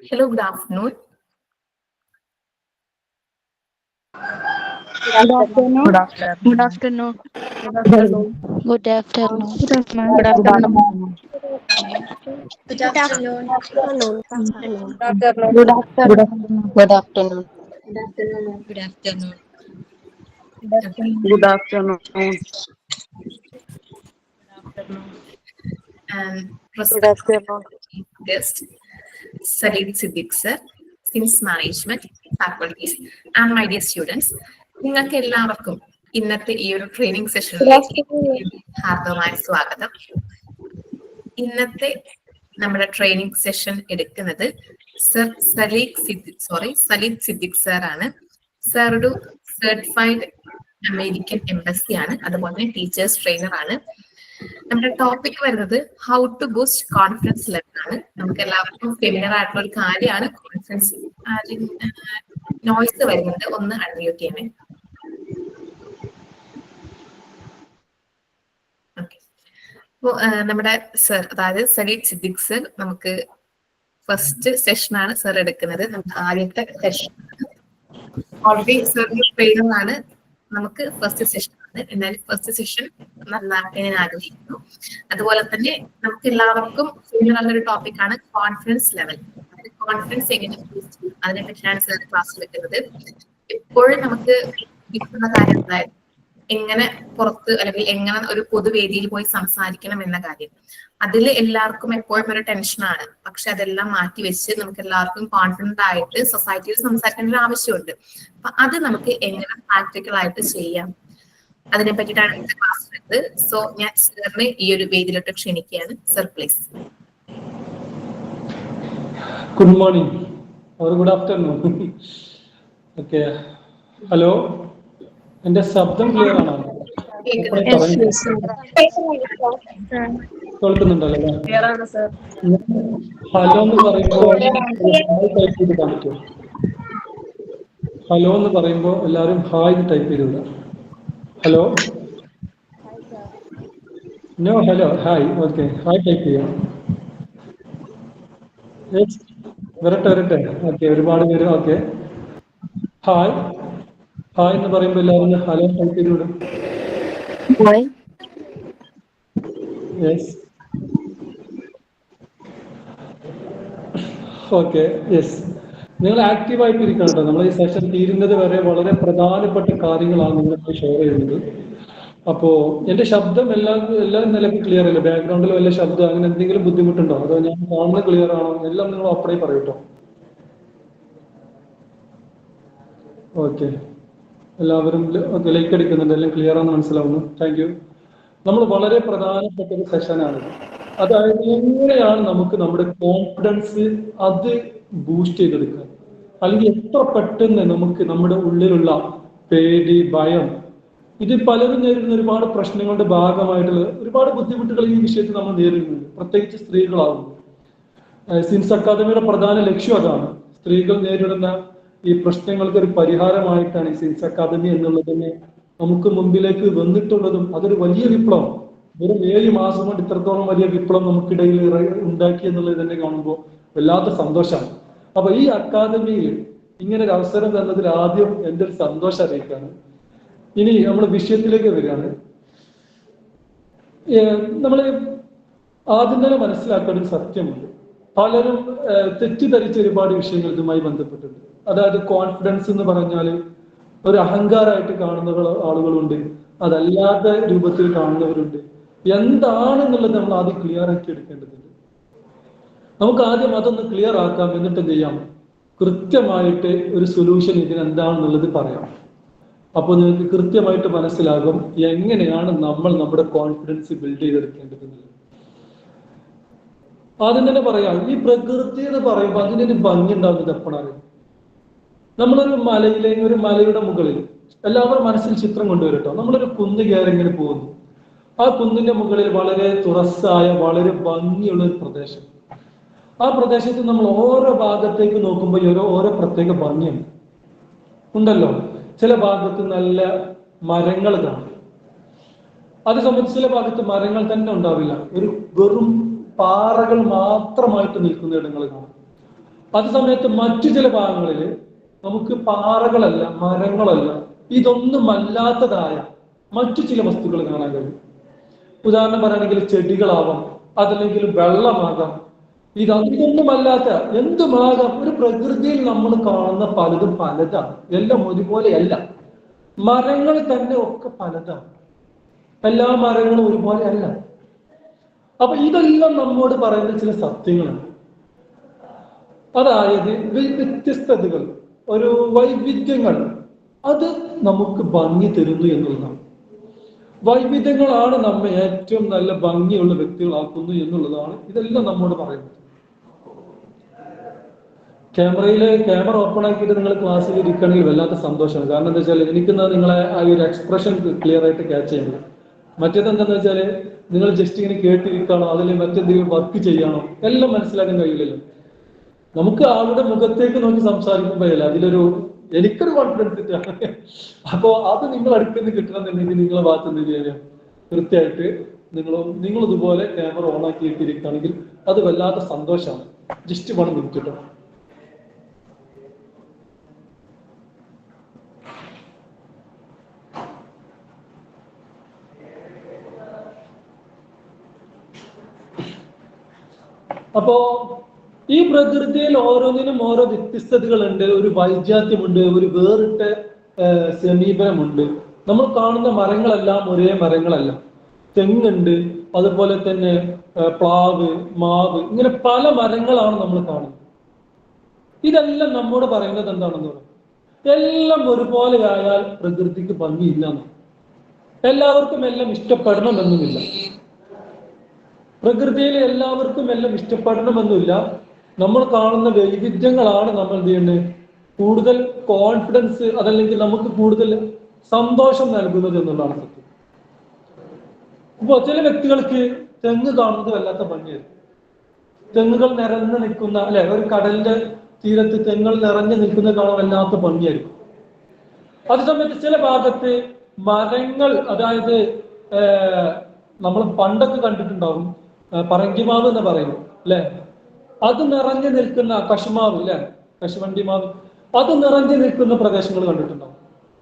Hello, good afternoon. Good afternoon. Good afternoon. Good afternoon. Good afternoon. Good afternoon. Good afternoon. Good afternoon. Good afternoon. Good afternoon. Good afternoon. Good afternoon. Good afternoon. And Good afternoon. guest Salid Siddiq sir, since management faculties and my dear students, നിങ്ങൾക്ക് എല്ലാവർക്കും ഇന്നത്തെ ഈ ഒരു training സെഷനിലേക്ക് ഹാർദവമായ സ്വാഗതം. ഇന്നത്തെ നമ്മുടെ training session എടുക്കുന്നത് സർ സലീദ് സിദ്ദിഖ് സാർ ആണ്. സാർ ഒരു സർട്ടിഫൈഡ് അമേരിക്കൻ എംബസി ആണ്, അതുപോലെ തന്നെ ടീച്ചേഴ്സ് ട്രെയിനർ ആണ്. നമ്മുടെ ടോപ്പിക് വരുന്നത് how to boost confidence level ആണ്. നമുക്ക് എല്ലാവർക്കും ഫെമിലിയർ ആയിട്ടുള്ള ഒരു കാര്യമാണ് കോൺഫിഡൻസ്. നോയ്സ് വരുന്നത് ഒന്ന് അൺമ്യൂട്ട് ചെയ്യണേ. ഓക്കെ, അപ്പോൾ നമ്മുടെ സർ, അതായത് സലീദ് സിദ്ദിഖ് സർ, നമുക്ക് ഫസ്റ്റ് സെഷനാണ് സർ എടുക്കുന്നത്. നമുക്ക് ആദ്യത്തെ സെഷൻ ഓൾറെഡി സർ ട്രെയിനർ ആണ്. നമുക്ക് ഫസ്റ്റ് സെഷൻ ആണ്, എന്നാലും ഫസ്റ്റ് സെഷൻ നന്നാക്കാൻ ഞാൻ ആഗ്രഹിക്കുന്നു. അതുപോലെ തന്നെ നമുക്ക് എല്ലാവർക്കും ഒരു ടോപ്പിക് ആണ് കോൺഫിഡൻസ് ലെവൽ. കോൺഫിഡൻസ് എങ്ങനെ ബൂസ്റ്റ് ചെയ്യും, അതിനെ പറ്റിയാണ് സർ ക്ലാസ് എടുക്കുന്നത്. എപ്പോഴും നമുക്ക് കിട്ടുന്ന കാര്യം അതായത് എങ്ങനെ പുറത്ത് അല്ലെങ്കിൽ എങ്ങനെ ഒരു പൊതുവേദിയിൽ പോയി സംസാരിക്കണം എന്ന കാര്യം. അതിൽ എല്ലാവർക്കും എപ്പോഴും ഒരു ടെൻഷനാണ്. പക്ഷെ അതെല്ലാം മാറ്റി വെച്ച് നമുക്ക് എല്ലാവർക്കും കോൺഫിഡന്റ് ആയിട്ട് സൊസൈറ്റിയിൽ സംസാരിക്കേണ്ട ഒരു ആവശ്യമുണ്ട്. അപ്പൊ അത് നമുക്ക് എങ്ങനെ പ്രാക്ടിക്കൽ ആയിട്ട് ചെയ്യാം, അതിനെ പറ്റിയിട്ടാണ് ഇന്നത്തെ ക്ലാസ് എടുത്തത്. സോ ഞാൻ സാറിനെ ഈ ഒരു വേദിയിലോട്ട് ക്ഷണിക്കുകയാണ്. Sir please. Good morning or good afternoon. Okay, hello, എന്റെ ശബ്ദം ക്ലിയർ ആണോ? കേൾക്കുന്നുണ്ടല്ലോ? ഹലോ എന്ന് പറയുമ്പോൾ ടൈപ്പ് ചെയ്തിടാൻ പറ്റുമോ? ഹലോ എന്ന് പറയുമ്പോൾ എല്ലാവരും ഹായ് ടൈപ്പ് ചെയ്തിടുക. Hello, no, hello, hi. Okay, hi type ചെയ്യാം. വരട്ടെ. ഓക്കെ, ഒരുപാട് പേര്. ഓക്കെ, ഹായ് എന്ന് പറയുമ്പോൾ എല്ലാവരും ഹലോ ടൈപ്പ് ചെയ്ത് വിടും. Yes, okay, yes. നിങ്ങൾ ആക്റ്റീവായിട്ട് ഇരിക്കണം കേട്ടോ. നമ്മൾ ഈ സെഷൻ തീരുന്നത് വരെ വളരെ പ്രധാനപ്പെട്ട കാര്യങ്ങളാണ് നിങ്ങൾക്ക് ഷെയർ ചെയ്യുന്നത്. അപ്പോൾ എൻ്റെ ശബ്ദം എല്ലാ നിലയ്ക്കും ക്ലിയർ അല്ലേ? ബാക്ക്ഗ്രൗണ്ടിൽ വല്ല ശബ്ദം അങ്ങനെ എന്തെങ്കിലും ബുദ്ധിമുട്ടുണ്ടോ? അതോ ഞാൻ ഫോണിൽ ക്ലിയർ ആണോ? എല്ലാം നിങ്ങൾ അപ്പറേ പറയൂട്ടോ. ഓക്കെ, എല്ലാവരും ഓക്കെ ലൈക്ക് അടിക്കുന്നുണ്ട്, എല്ലാം ക്ലിയർ ആണെന്ന് മനസ്സിലാവുന്നു. Thank you. നമ്മൾ വളരെ പ്രധാനപ്പെട്ട ഒരു സെഷനാണിത്. അതായത് എങ്ങനെയാണ് നമുക്ക് നമ്മുടെ കോൺഫിഡൻസ് അത് ബൂസ്റ്റ് ചെയ്തെടുക്കുക, അല്ലെങ്കിൽ എത്ര പെട്ടെന്ന് നമുക്ക് നമ്മുടെ ഉള്ളിലുള്ള പേടി, ഭയം, ഇത് പലരും നേരിടുന്ന ഒരുപാട് പ്രശ്നങ്ങളുടെ ഭാഗമായിട്ടുള്ള ഒരുപാട് ബുദ്ധിമുട്ടുകൾ ഈ വിഷയത്തിൽ നമ്മൾ നേരിടുന്നുണ്ട്, പ്രത്യേകിച്ച് സ്ത്രീകളാവും. സിൻസ് അക്കാദമിയുടെ പ്രധാന ലക്ഷ്യം അതാണ്. സ്ത്രീകൾ നേരിടുന്ന ഈ പ്രശ്നങ്ങൾക്ക് ഒരു പരിഹാരമായിട്ടാണ് ഈ സിൻസ് അക്കാദമി എന്നുള്ളതിനെ നമുക്ക് മുമ്പിലേക്ക് വന്നിട്ടുള്ളതും. അതൊരു വലിയ വിപ്ലവം. വെറും 7 മാസം കൊണ്ട് ഇത്രത്തോളം വലിയ വിപ്ലവം നമുക്കിടയിൽ ഉണ്ടാക്കി എന്നുള്ളത് തന്നെ കാണുമ്പോൾ വല്ലാത്ത സന്തോഷമാണ്. അപ്പൊ ഈ അക്കാദമിയിൽ ഇങ്ങനെ ഒരു അവസരം തന്നതിൽ ആദ്യം എൻ്റെ ഒരു സന്തോഷം അറിയിക്കാണ്. ഇനി നമ്മൾ വിഷയത്തിലേക്ക് വരികയാണ്. നമ്മൾ ആദ്യം തന്നെ മനസ്സിലാക്കേണ്ട ഒരു സത്യമുണ്ട്. പലരും തെറ്റിദ്ധരിച്ച ഒരുപാട് വിഷയങ്ങൾ ഇതുമായി ബന്ധപ്പെട്ടിട്ടുണ്ട്. അതായത് കോൺഫിഡൻസ് എന്ന് പറഞ്ഞാൽ ഒരു അഹങ്കാരമായിട്ട് കാണുന്ന ആളുകളുണ്ട്, അതല്ലാത്ത രൂപത്തിൽ കാണുന്നവരുണ്ട്. എന്താണെന്നുള്ളത് നമ്മൾ ആദ്യം ക്ലിയർ ആക്കി എടുക്കേണ്ടതുണ്ട്. നമുക്ക് ആദ്യം അതൊന്ന് ക്ലിയർ ആക്കാം, എന്നിട്ട് എന്ത് ചെയ്യാം, കൃത്യമായിട്ട് ഒരു സൊല്യൂഷൻ ഇതിനെന്താണെന്നുള്ളത് പറയാം. അപ്പോൾ നിങ്ങൾക്ക് കൃത്യമായിട്ട് മനസ്സിലാകും എങ്ങനെയാണ് നമ്മൾ നമ്മുടെ കോൺഫിഡൻസ് ബിൽഡ് ചെയ്തെടുക്കേണ്ടത്. ആദ്യം തന്നെ പറയാം, ഈ പ്രകൃതി എന്ന് പറയുമ്പോൾ അതിനൊരു ഭംഗി ഉണ്ടാകുന്നത് എപ്പോഴാണ്? നമ്മളൊരു മലയുടെ മുകളിൽ എല്ലാവരും മനസ്സിൽ ചിത്രം കൊണ്ടുവരട്ടോ. നമ്മളൊരു കുന്ന് കയറി ഇങ്ങനെ പോകുന്നു. ആ കുന്നിന്റെ മുകളിൽ വളരെ തുറസ്സായ വളരെ ഭംഗിയുള്ള ഒരു പ്രദേശം. ആ പ്രദേശത്ത് നമ്മൾ ഓരോ ഭാഗത്തേക്ക് നോക്കുമ്പോൾ ഓരോ പ്രത്യേക ഭംഗിയുണ്ട് ഉണ്ടല്ലോ. ചില ഭാഗത്ത് നല്ല മരങ്ങൾ കാണും. അത് സംബന്ധിച്ച് ചില ഭാഗത്ത് മരങ്ങൾ തന്നെ ഉണ്ടാവില്ല, ഒരു വെറും പാറകൾ മാത്രമായിട്ട് നിൽക്കുന്ന ഇടങ്ങൾ കാണും. അത് സമയത്ത് മറ്റു ചില ഭാഗങ്ങളിൽ നമുക്ക് പാറകളല്ല, മരങ്ങളല്ല, ഇതൊന്നുമല്ലാത്തതായ മറ്റു ചില വസ്തുക്കൾ കാണാൻ കഴിയും. ഉദാഹരണം പറയുകയാണെങ്കിൽ ചെടികളാവാം, അതല്ലെങ്കിൽ വെള്ളമാകാം, ഇതൊന്നുമല്ലാത്ത എന്തുമാകാം. ഒരു പ്രകൃതിയിൽ നമ്മൾ കാണുന്ന പലതും പലതാണ്, എല്ലാം ഒരുപോലെയല്ല. മരങ്ങൾ തന്നെ ഒക്കെ പലതാണ്, എല്ലാ മരങ്ങളും ഒരുപോലെ അല്ല. അപ്പൊ ഇതെല്ലാം നമ്മോട് പറയുന്ന ചില സത്യങ്ങളാണ്. അതായത് വ്യത്യസ്തതകൾ, ഒരു വൈവിധ്യങ്ങൾ, അത് നമുക്ക് ഭംഗി തരുന്നു എന്നുള്ളതാണ്. വൈവിധ്യങ്ങളാണ് നമ്മെ ഏറ്റവും നല്ല ഭംഗിയുള്ള വ്യക്തികളാക്കുന്നു എന്നുള്ളതാണ് ഇതെല്ലാം നമ്മോട് പറയുന്നത്. ക്യാമറ ഓപ്പൺ ആക്കിയിട്ട് നിങ്ങൾ ക്ലാസ്സിൽ ഇരിക്കണമെങ്കിൽ വല്ലാത്ത സന്തോഷമാണ്. കാരണം എന്താ വെച്ചാൽ എനിക്ക് നിങ്ങളെ ആ ഒരു എക്സ്പ്രഷൻ ക്ലിയർ ആയിട്ട് ക്യാച്ച് ചെയ്യുന്നത്. മറ്റേതെന്താന്ന് വെച്ചാൽ നിങ്ങൾ ജസ്റ്റ് ഇങ്ങനെ കേട്ടിരിക്കണോ, അതിൽ മറ്റെന്തെങ്കിലും വർക്ക് ചെയ്യണോ, എല്ലാം മനസ്സിലാക്കാൻ കഴിയില്ലല്ലോ. നമുക്ക് ആളുടെ മുഖത്തേക്ക് നോക്കി സംസാരിക്കുമ്പോഴല്ല എനിക്കൊരു കോൺഫിഡൻസ് കിട്ടുക. അപ്പോ അത് നിങ്ങൾ അടുക്കുന്ന കിട്ടണമെന്നുണ്ടെങ്കിൽ നിങ്ങളെ ഭാഗത്ത് എന്ത് ചെയ്യാം, കൃത്യമായിട്ട് നിങ്ങൾ ഇതുപോലെ ക്യാമറ ഓൺ ആക്കിയിട്ടിരിക്കുകയാണെങ്കിൽ അത് വല്ലാത്ത സന്തോഷമാണ്. ജസ്റ്റ് 1 മിനിറ്റ് കേട്ടോ. അപ്പോ ഈ പ്രകൃതിയിൽ ഓരോന്നിനും ഓരോ വ്യത്യസ്തതകളുണ്ട്, ഒരു വൈജാത്യമുണ്ട്, ഒരു വേറിട്ട സമീപനമുണ്ട്. നമ്മൾ കാണുന്ന മരങ്ങളെല്ലാം ഒരേ മരങ്ങളല്ല. തെങ്ങുണ്ട്, അതുപോലെ തന്നെ പ്ലാവ്, മാവ്, ഇങ്ങനെ പല മരങ്ങളാണ് നമ്മൾ കാണുന്നത്. ഇതെല്ലാം നമ്മോട് പറയുന്നത് എന്താണെന്ന് പറയാം, എല്ലാം ഒരുപോലെ ആയാൽ പ്രകൃതിക്ക് ഭംഗിയില്ല എന്നാണ്. എല്ലാവർക്കും എല്ലാം ഇഷ്ടപ്പെടണമെന്നുമില്ല. പ്രകൃതിയിൽ എല്ലാവർക്കും എല്ലാം ഇഷ്ടപ്പെടണമെന്നില്ല. നമ്മൾ കാണുന്ന വൈവിധ്യങ്ങളാണ് നമ്മൾ എന്ത് ചെയ്യുന്നത്, കൂടുതൽ കോൺഫിഡൻസ്, അതല്ലെങ്കിൽ നമുക്ക് കൂടുതൽ സന്തോഷം നൽകുന്നത് എന്നുള്ളതാണ് സത്യം. ഇപ്പൊ ചില വ്യക്തികൾക്ക് തെങ്ങ് കാണുന്നത് വല്ലാത്ത ഭംഗിയായിരിക്കും. തെങ്ങുകൾ നിറഞ്ഞു നിൽക്കുന്ന, അല്ലെ, ഒരു കടലിന്റെ തീരത്ത് തെങ്ങുകൾ നിറഞ്ഞു നിൽക്കുന്നത് കാണാൻ വല്ലാത്ത ഭംഗിയായിരിക്കും. അത് സമയത്ത് ചില ഭാഗത്ത് മരങ്ങൾ, അതായത് നമ്മൾ പണ്ടൊക്കെ കണ്ടിട്ടുണ്ടാവും പറങ്കിമാവ് എന്ന് പറയുന്നു, അല്ലെ, അത് നിറഞ്ഞു നിൽക്കുന്ന കശുമാവ്, അല്ലെ, കശുവണ്ടി മാവ്, അത് നിറഞ്ഞു നിൽക്കുന്ന പ്രദേശങ്ങൾ കണ്ടിട്ടുണ്ടാവും.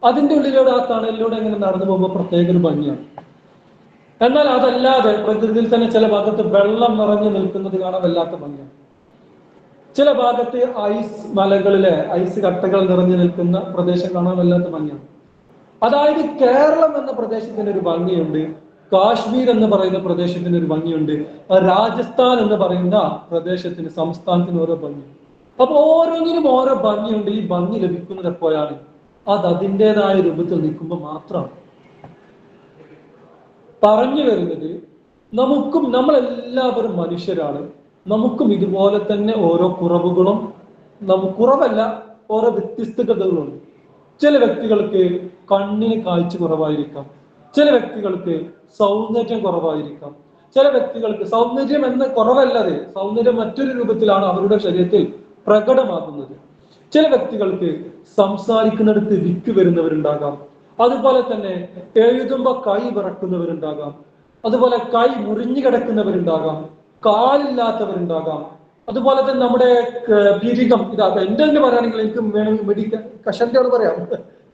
അതിന്റെ ഉള്ളിലൂടെ, ആ തണലിലൂടെ ഇങ്ങനെ നടന്നു പോകുമ്പോൾ പ്രത്യേക ഒരു ഭംഗിയാണ്. എന്നാൽ അതല്ലാതെ പ്രകൃതിയിൽ തന്നെ ചില ഭാഗത്ത് വെള്ളം നിറഞ്ഞു നിൽക്കുന്നത് കാണാൻ വല്ലാത്ത ഭംഗിയാണ്. ചില ഭാഗത്ത് ഐസ് മലകളിലെ ഐസ് കട്ടകൾ നിറഞ്ഞു നിൽക്കുന്ന പ്രദേശം കാണാൻ വല്ലാത്ത ഭംഗിയാണ്. അതായത് കേരളം എന്ന പ്രദേശത്തിന് ഒരു ഭംഗിയുണ്ട്, കാശ്മീർ എന്ന് പറയുന്ന പ്രദേശത്തിന് ഒരു ഭംഗിയുണ്ട്, രാജസ്ഥാൻ എന്ന് പറയുന്ന പ്രദേശത്തിന്, സംസ്ഥാനത്തിന് ഓരോ ഭംഗി. അപ്പൊ ഓരോന്നിനും ഓരോ ഭംഗിയുണ്ട്. ഈ ഭംഗി ലഭിക്കുന്നത് എപ്പോഴാണ്, അത് അതിൻ്റെതായ രൂപത്തിൽ നിൽക്കുമ്പോൾ മാത്രമാണ്. പറഞ്ഞു വരുന്നത്, നമ്മളെല്ലാവരും മനുഷ്യരാണ്. നമുക്കും ഇതുപോലെ തന്നെ ഓരോ കുറവുകളും, കുറവല്ല, ഓരോ വ്യത്യസ്തതകളുണ്ട്. ചില വ്യക്തികൾക്ക് കണ്ണിന് കാഴ്ച കുറവായിരിക്കാം, ചില വ്യക്തികൾക്ക് സൗന്ദര്യം കുറവായിരിക്കാം, ചില വ്യക്തികൾക്ക് സൗന്ദര്യം എന്ന കുറവല്ലാതെ സൗന്ദര്യം മറ്റൊരു രൂപത്തിലാണ് അവരുടെ ശരീരത്തിൽ പ്രകടമാകുന്നത്. ചില വ്യക്തികൾക്ക് സംസാരിക്കുന്നിടത്ത് വിക്ക് വരുന്നവരുണ്ടാകാം, അതുപോലെ തന്നെ എഴുതുമ്പോൾ കൈ വിറക്കുന്നവരുണ്ടാകാം, അതുപോലെ കൈ മുറിഞ്ഞു കിടക്കുന്നവരുണ്ടാകാം, കാലില്ലാത്തവരുണ്ടാകാം, അതുപോലെ തന്നെ നമ്മുടെ പിരികം ഇതാക്കാം. എന്റെ തന്നെ പറയുകയാണെങ്കിൽ എനിക്ക് വേണമെങ്കിൽ കഷന്റെ ആണ് പറയാം,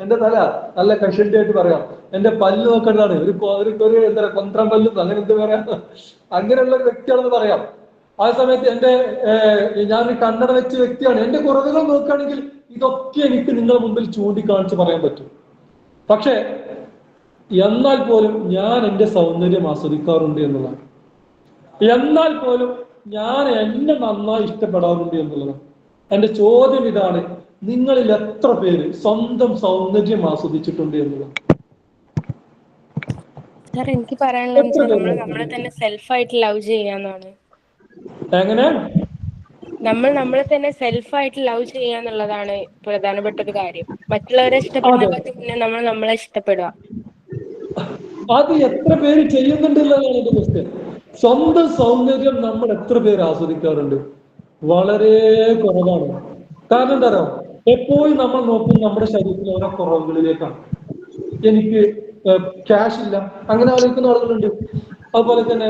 എന്റെ തല നല്ല കഷന്റെ ആയിട്ട് പറയാം, എന്റെ പല്ല് നോക്കേണ്ടതാണ്, ഒരു എന്താ പറയുക, കൊന്ത്രം പല്ലും, അങ്ങനെ എന്ത് പറയാം, അങ്ങനെയുള്ള ഒരു വ്യക്തിയാണെന്ന് പറയാം. ആ സമയത്ത് ഞാനൊരു കണ്ണട വെച്ച വ്യക്തിയാണ്. എന്റെ കുറവുകൾ നോക്കുകയാണെങ്കിൽ ഇതൊക്കെ എനിക്ക് നിങ്ങളുടെ മുമ്പിൽ ചൂണ്ടിക്കാണിച്ച് പറയാൻ പറ്റും. പക്ഷെ എന്നാൽ പോലും ഞാൻ എന്റെ സൗന്ദര്യം ആസ്വദിക്കാറുണ്ട് എന്നുള്ളതാണ്. എന്നാൽ പോലും ഞാൻ എന്നെ നന്നായി ഇഷ്ടപ്പെടാറുണ്ട് എന്നുള്ളതാണ്. എന്റെ ചോദ്യം ഇതാണ്, നിങ്ങളിൽ എത്ര പേര് സ്വന്തം സൗന്ദര്യം ആസ്വദിച്ചിട്ടുണ്ട് എന്നുള്ളത്? സാർ, എനിക്ക് പറയാനുള്ളത് നമ്മളെ തന്നെ സെൽഫായിട്ട് ലവ് ചെയ്യാന്നാണ്. എങ്ങനെ? നമ്മളെ തന്നെ സെൽഫായിട്ട് ലവ് ചെയ്യാന്നുള്ളതാണ് പ്രധാനപ്പെട്ട ഒരു കാര്യം. മറ്റുള്ളവരെ ഇഷ്ടപ്പെടുന്നതിന് മുന്നേ നമ്മളെ ഇഷ്ടപ്പെടുക. അത് എത്ര പേര് ചെയ്യുന്നുണ്ടെന്നാണ് എന്റെ ക്വസ്റ്റ്യൻ. സ്വന്തം സൗന്ദര്യം നമ്മൾ എത്ര പേര് ആസ്വദിക്കാറുണ്ട്? വളരെ കുറവാണ്. കാരണം എന്താ പറയുക, എപ്പോഴും നമ്മൾ നോക്കും നമ്മുടെ ശരീരത്തിൽ ഓരോ കുറവുകളിലേക്കാണ്. എനിക്ക് ക്യാഷ് ഇല്ല, അങ്ങനെ ആലോചിക്കുന്ന ആളുകളുണ്ട്. അതുപോലെ തന്നെ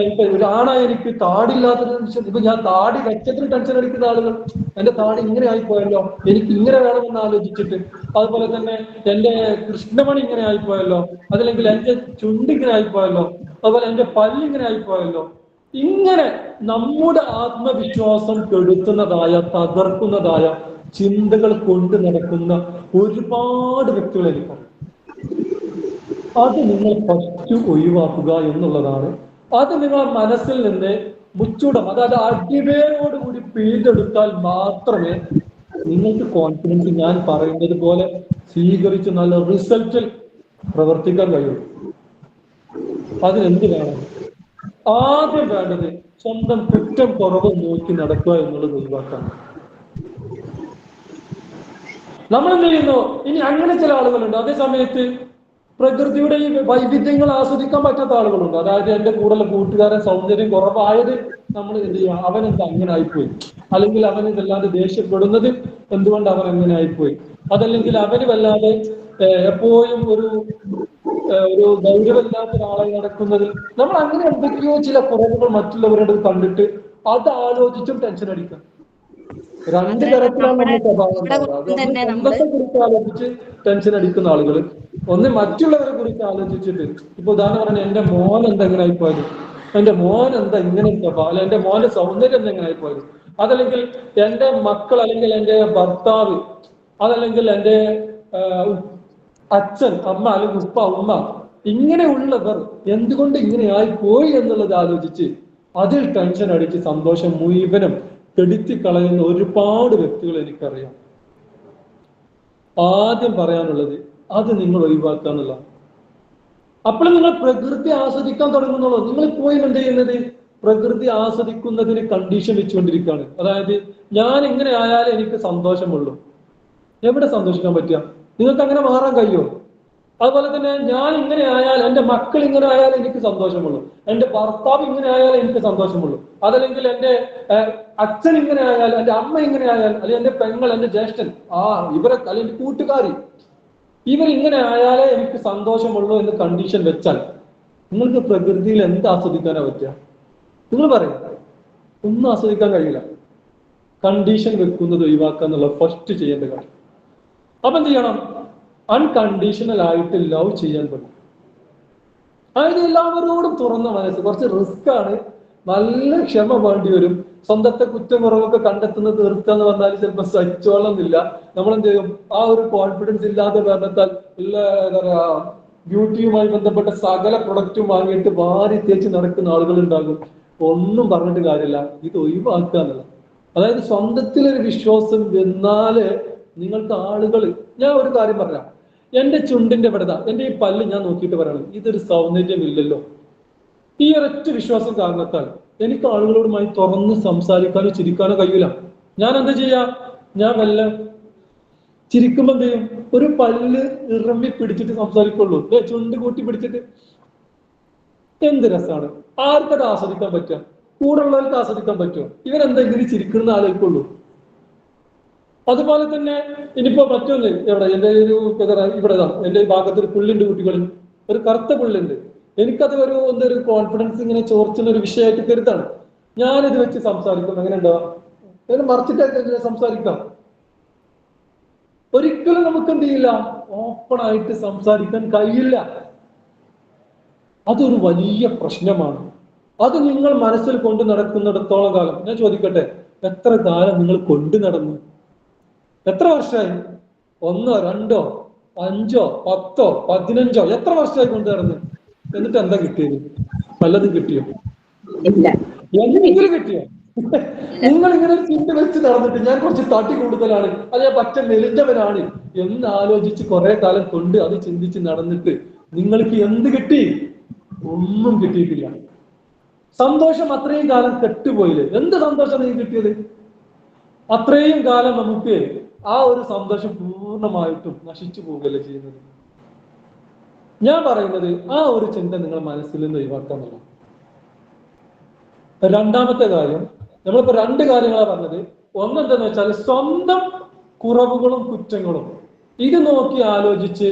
ഇപ്പൊ ഒരാണായി എനിക്ക് താടില്ലാത്ത ടെൻഷൻ, ഇപ്പൊ ഞാൻ താടി വെച്ചതിന് ടെൻഷൻ അടിക്കുന്ന ആളുകൾ, എന്റെ താടി ഇങ്ങനെ ആയിപ്പോയല്ലോ, എനിക്ക് ഇങ്ങനെ വേണമെന്ന് ആലോചിച്ചിട്ട്. അതുപോലെ തന്നെ എന്റെ കൃഷ്ണമണി ഇങ്ങനെ ആയിപ്പോയല്ലോ, അതല്ലെങ്കിൽ എന്റെ ചുണ്ട് ഇങ്ങനെ ആയിപ്പോയല്ലോ, അതുപോലെ എന്റെ പല്ല് ഇങ്ങനെ ആയിപ്പോയല്ലോ. ഇങ്ങനെ നമ്മുടെ ആത്മവിശ്വാസം കെടുത്തുന്നതായ, തകർക്കുന്നതായ ചിന്തകൾ കൊണ്ട് നടക്കുന്ന ഒരുപാട് വ്യക്തികൾ എനിക്കും. അത് നിങ്ങൾ ഫസ്റ്റ് ഒഴിവാക്കുക എന്നുള്ളതാണ്. അത് നിങ്ങൾ മനസ്സിൽ നിന്ന് മുച്ചൂടം, അതായത് അടിവേരോടുകൂടി പിഴുതെടുത്താൽ മാത്രമേ നിങ്ങൾക്ക് കോൺഫിഡൻസ് ഞാൻ പറയുന്നത് പോലെ സ്വീകരിച്ച് നല്ല റിസൾട്ടിൽ പ്രവർത്തിക്കാൻ കഴിയുള്ളൂ. അതിനെന്ത് വേണം? ആദ്യം വേണ്ടത് സ്വന്തം കുറ്റം കുറവ് നോക്കി നടക്കുക എന്നുള്ളത് ഒഴിവാക്കാൻ. നമ്മൾ എന്ത് ചെയ്യുന്നു? ഇനി അങ്ങനെ ചില ആളുകളുണ്ട്, അതേ സമയത്ത് പ്രകൃതിയുടെ ഈ വൈവിധ്യങ്ങൾ ആസ്വദിക്കാൻ പറ്റാത്ത ആളുകളുണ്ട്. അതായത് എന്റെ കൂടെയുള്ള കൂട്ടുകാരൻ സൗന്ദര്യം കുറവായത് നമ്മൾ എന്ത് ചെയ്യുക, അവൻ എന്താ അങ്ങനെ ആയിപ്പോയി, അല്ലെങ്കിൽ അവന് വല്ലാതെ ദേഷ്യപ്പെടുന്നത് എന്തുകൊണ്ട് അവൻ അങ്ങനെ ആയിപ്പോയി, അതല്ലെങ്കിൽ അവന് വല്ലാതെ എപ്പോഴും ഒരു ഗൗരവമില്ലാത്ത ഒരാളായി നടക്കുന്നതിൽ നമ്മൾ അങ്ങനെ എന്തൊക്കെയോ ചില കുറവുകൾ മറ്റുള്ളവരുടെ കണ്ടിട്ട് അത് ആലോചിച്ചും ടെൻഷൻ അടിക്കാം. രണ്ട് തരത്തിലാണ് നമ്മുടെ സ്വഭാവം ഉണ്ടാവുക. സ്വന്തത്തെ കുറിച്ച് ആലോചിച്ച് ടെൻഷൻ അടിക്കുന്ന ആളുകൾ, ഒന്ന് മറ്റുള്ളവരെ കുറിച്ച് ആലോചിച്ചിട്ട്. ഇപ്പൊ ഉദാഹരണം പറഞ്ഞാൽ എന്റെ മോൻ എന്തെങ്ങനെ ആയിപ്പോയത്, എന്റെ മോൻ എന്താ ഇങ്ങനെ സ്വഭാവം, അല്ല എന്റെ മോന്റെ സൗന്ദര്യം എന്തെങ്ങനെ ആയിപ്പോയത്, അതല്ലെങ്കിൽ എന്റെ മക്കൾ, അല്ലെങ്കിൽ എന്റെ ഭർത്താവ്, അതല്ലെങ്കിൽ എന്റെ അച്ഛൻ, അമ്മ, അല്ലെങ്കിൽ ഉപ്പ, ഉമ്മ, ഇങ്ങനെയുള്ളവർ എന്തുകൊണ്ട് ഇങ്ങനെ ആയിപ്പോയി എന്നുള്ളത് ആലോചിച്ച് അതിൽ ടെൻഷൻ അടിച്ച് സന്തോഷം മുഴുവനും കെടുത്തി കളയുന്ന ഒരുപാട് വ്യക്തികൾ എനിക്കറിയാം. ആദ്യം പറയാനുള്ളത് അത് നിങ്ങൾ ഒഴിവാക്കുക എന്നുള്ള. അപ്പോൾ നിങ്ങൾ പ്രകൃതി ആസ്വദിക്കാൻ തുടങ്ങുന്നുള്ളൂ. നിങ്ങൾ പോയി എന്ത് ചെയ്യുന്നത്? പ്രകൃതി ആസ്വദിക്കുന്നതിന് കണ്ടീഷൻ വെച്ചുകൊണ്ടിരിക്കുകയാണ്. അതായത് ഞാൻ ഇങ്ങനെ ആയാലേ എനിക്ക് സന്തോഷമുള്ളൂ. എവിടെ സന്തോഷിക്കാൻ പറ്റുക? നിങ്ങൾക്ക് അങ്ങനെ മാറാൻ കഴിയുമോ? അതുപോലെ തന്നെ ഞാൻ ഇങ്ങനെ ആയാൽ, എന്റെ മക്കൾ ഇങ്ങനെ ആയാലും എനിക്ക് സന്തോഷമുള്ളൂ, എന്റെ ഭർത്താവ് ഇങ്ങനെ ആയാലും എനിക്ക് സന്തോഷമുള്ളൂ, അതല്ലെങ്കിൽ എന്റെ അച്ഛൻ ഇങ്ങനെ ആയാൽ, എന്റെ അമ്മ ഇങ്ങനെ ആയാൽ, അല്ലെങ്കിൽ എന്റെ പെങ്ങൾ, എന്റെ ജ്യേഷ്ഠൻ, ഇവരെ, അല്ലെങ്കിൽ കൂട്ടുകാരി, ഇവരിങ്ങനെ ആയാലേ എനിക്ക് സന്തോഷമുള്ളൂ എന്ന് കണ്ടീഷൻ വെച്ചാൽ നിങ്ങൾക്ക് പ്രകൃതിയിൽ എന്ത് ആസ്വദിക്കാനാ പറ്റുക? നിങ്ങൾ പറയും, ഒന്നും ആസ്വദിക്കാൻ കഴിയില്ല. കണ്ടീഷൻ വെക്കുന്നത് ഒഴിവാക്കുക എന്നുള്ള ഫസ്റ്റ് ചെയ്യേണ്ട കാര്യം. അപ്പൊ എന്ത് ചെയ്യണം? അൺകണ്ടീഷണൽ ആയിട്ട് ലവ് ചെയ്യാൻ പറ്റും. അതായത് എല്ലാവരോടും തുറന്ന മനസ്സ്. കുറച്ച് റിസ്ക് ആണ്, നല്ല ക്ഷമ വേണ്ടി വരും. സ്വന്തത്തെ കുറ്റം കുറവൊക്കെ കണ്ടെത്തുന്നത് തീർക്കുക എന്ന് പറഞ്ഞാൽ ചിലപ്പോൾ സഹിച്ചോളന്നില്ല. നമ്മൾ എന്ത് ചെയ്യും? ആ ഒരു കോൺഫിഡൻസ് ഇല്ലാതെ കാരണത്താൽ എല്ലാ എന്താ പറയാ ബ്യൂട്ടിയുമായി ബന്ധപ്പെട്ട സകല പ്രൊഡക്റ്റും വാങ്ങിയിട്ട് വാരി തേച്ച് നടക്കുന്ന ആളുകൾ ഉണ്ടാകും. ഒന്നും പറഞ്ഞിട്ട് കാര്യമില്ല, ഇത് ഒഴിവാക്കുക എന്നുള്ളത്. അതായത് സ്വന്തത്തിലൊരു വിശ്വാസം എന്നാല് നിങ്ങൾക്ക് ആളുകൾ, ഞാൻ ഒരു കാര്യം പറയാം, എന്റെ ചുണ്ടിന്റെ ഇവിടെതാ, എന്റെ ഈ പല്ല് ഞാൻ നോക്കിയിട്ട് പറയണം, ഇതൊരു സൗന്ദര്യമില്ലല്ലോ. ഈ ഒരൊറ്റ വിശ്വാസം കാരണത്താൽ എനിക്ക് ആളുകളോടുമായി തുറന്ന് സംസാരിക്കാനോ ചിരിക്കാനോ കഴിയില്ല. ഞാൻ എന്താ ചെയ്യാ? ഞാൻ വല്ല ചിരിക്കുമ്പോ എന്ത് ചെയ്യും? ഒരു പല്ല് ഇറമ്മി പിടിച്ചിട്ട് സംസാരിക്കുള്ളൂ, ചുണ്ട് കൂട്ടി പിടിച്ചിട്ട്. എന്ത് രസമാണ്! ആർക്കത് ആസ്വദിക്കാൻ പറ്റുക? കൂടെ ഉള്ളവർക്ക് ആസ്വദിക്കാൻ പറ്റുമോ? ഇവരെന്താ ഇങ്ങനെ ചിരിക്കുന്ന ആലോചിക്കുള്ളൂ. അതുപോലെ തന്നെ ഇനിയിപ്പോ മറ്റൊന്ന്, എവിടെ എന്റെ ഒരു ഇവിടെ എന്റെ ഈ ഭാഗത്ത് ഒരു പുള്ളിന്റെ കുട്ടികളിൽ ഒരു കറുത്ത പുള്ളിണ്ട്. എനിക്കത് ഒരു കോൺഫിഡൻസ് ഇങ്ങനെ ചോർച്ചുന്ന ഒരു വിഷയമായിട്ട് കരുതാണ്. ഞാനിത് വെച്ച് സംസാരിക്കും, എങ്ങനെ ഉണ്ടാവാം? അതിന് മറിച്ചിട്ട് സംസാരിക്കാം. ഒരിക്കലും നമുക്ക് എന്ത് ചെയ്യില്ല? ഓപ്പൺ ആയിട്ട് സംസാരിക്കാൻ കഴിയില്ല. അതൊരു വലിയ പ്രശ്നമാണ്. അത് നിങ്ങൾ മനസ്സിൽ കൊണ്ടു നടക്കുന്നിടത്തോളം കാലം, ഞാൻ ചോദിക്കട്ടെ, എത്ര കാലം നിങ്ങൾ കൊണ്ടു നടന്നു? എത്ര വർഷമായി? 1, 2, 5, 10, 15 എത്ര വർഷമായി കൊണ്ടു നടന്നു? എന്നിട്ട് എന്താ കിട്ടിയത്? വല്ലതും കിട്ടിയോ? എന്തെങ്കിലും കിട്ടിയോ? നിങ്ങൾ ഇങ്ങനെ ചിന്ത വെച്ച് നടന്നിട്ട് ഞാൻ കുറച്ച് തട്ടി കൂടുതലാണ്, അത് ഞാൻ പറ്റ മെലിഞ്ഞവനാണ് എന്ന് ആലോചിച്ച് കുറെ കാലം കൊണ്ട് അത് ചിന്തിച്ച് നടന്നിട്ട് നിങ്ങൾക്ക് എന്ത് കിട്ടി? ഒന്നും കിട്ടിയിട്ടില്ല. സന്തോഷം അത്രയും കാലം കെട്ടുപോയില്ലേ? എന്ത് സന്തോഷം നിങ്ങൾക്ക് കിട്ടിയത്? അത്രയും കാലം നമുക്ക് ആ ഒരു സന്തോഷം പൂർണ്ണമായിട്ടും നശിച്ചു പോവുകയല്ലേ ചെയ്യുന്നത്. ഞാൻ പറയുന്നത് ആ ഒരു ചിന്ത നിങ്ങൾ മനസ്സിൽ നിന്ന് ഒഴിവാക്കാന്നല്ല. രണ്ടാമത്തെ കാര്യം, നമ്മളിപ്പോ 2 കാര്യങ്ങളാണ് പറഞ്ഞത്. ഒന്നെന്താന്ന് വെച്ചാൽ സ്വന്തം കുറവുകളും കുറ്റങ്ങളും ഇത് നോക്കി ആലോചിച്ച്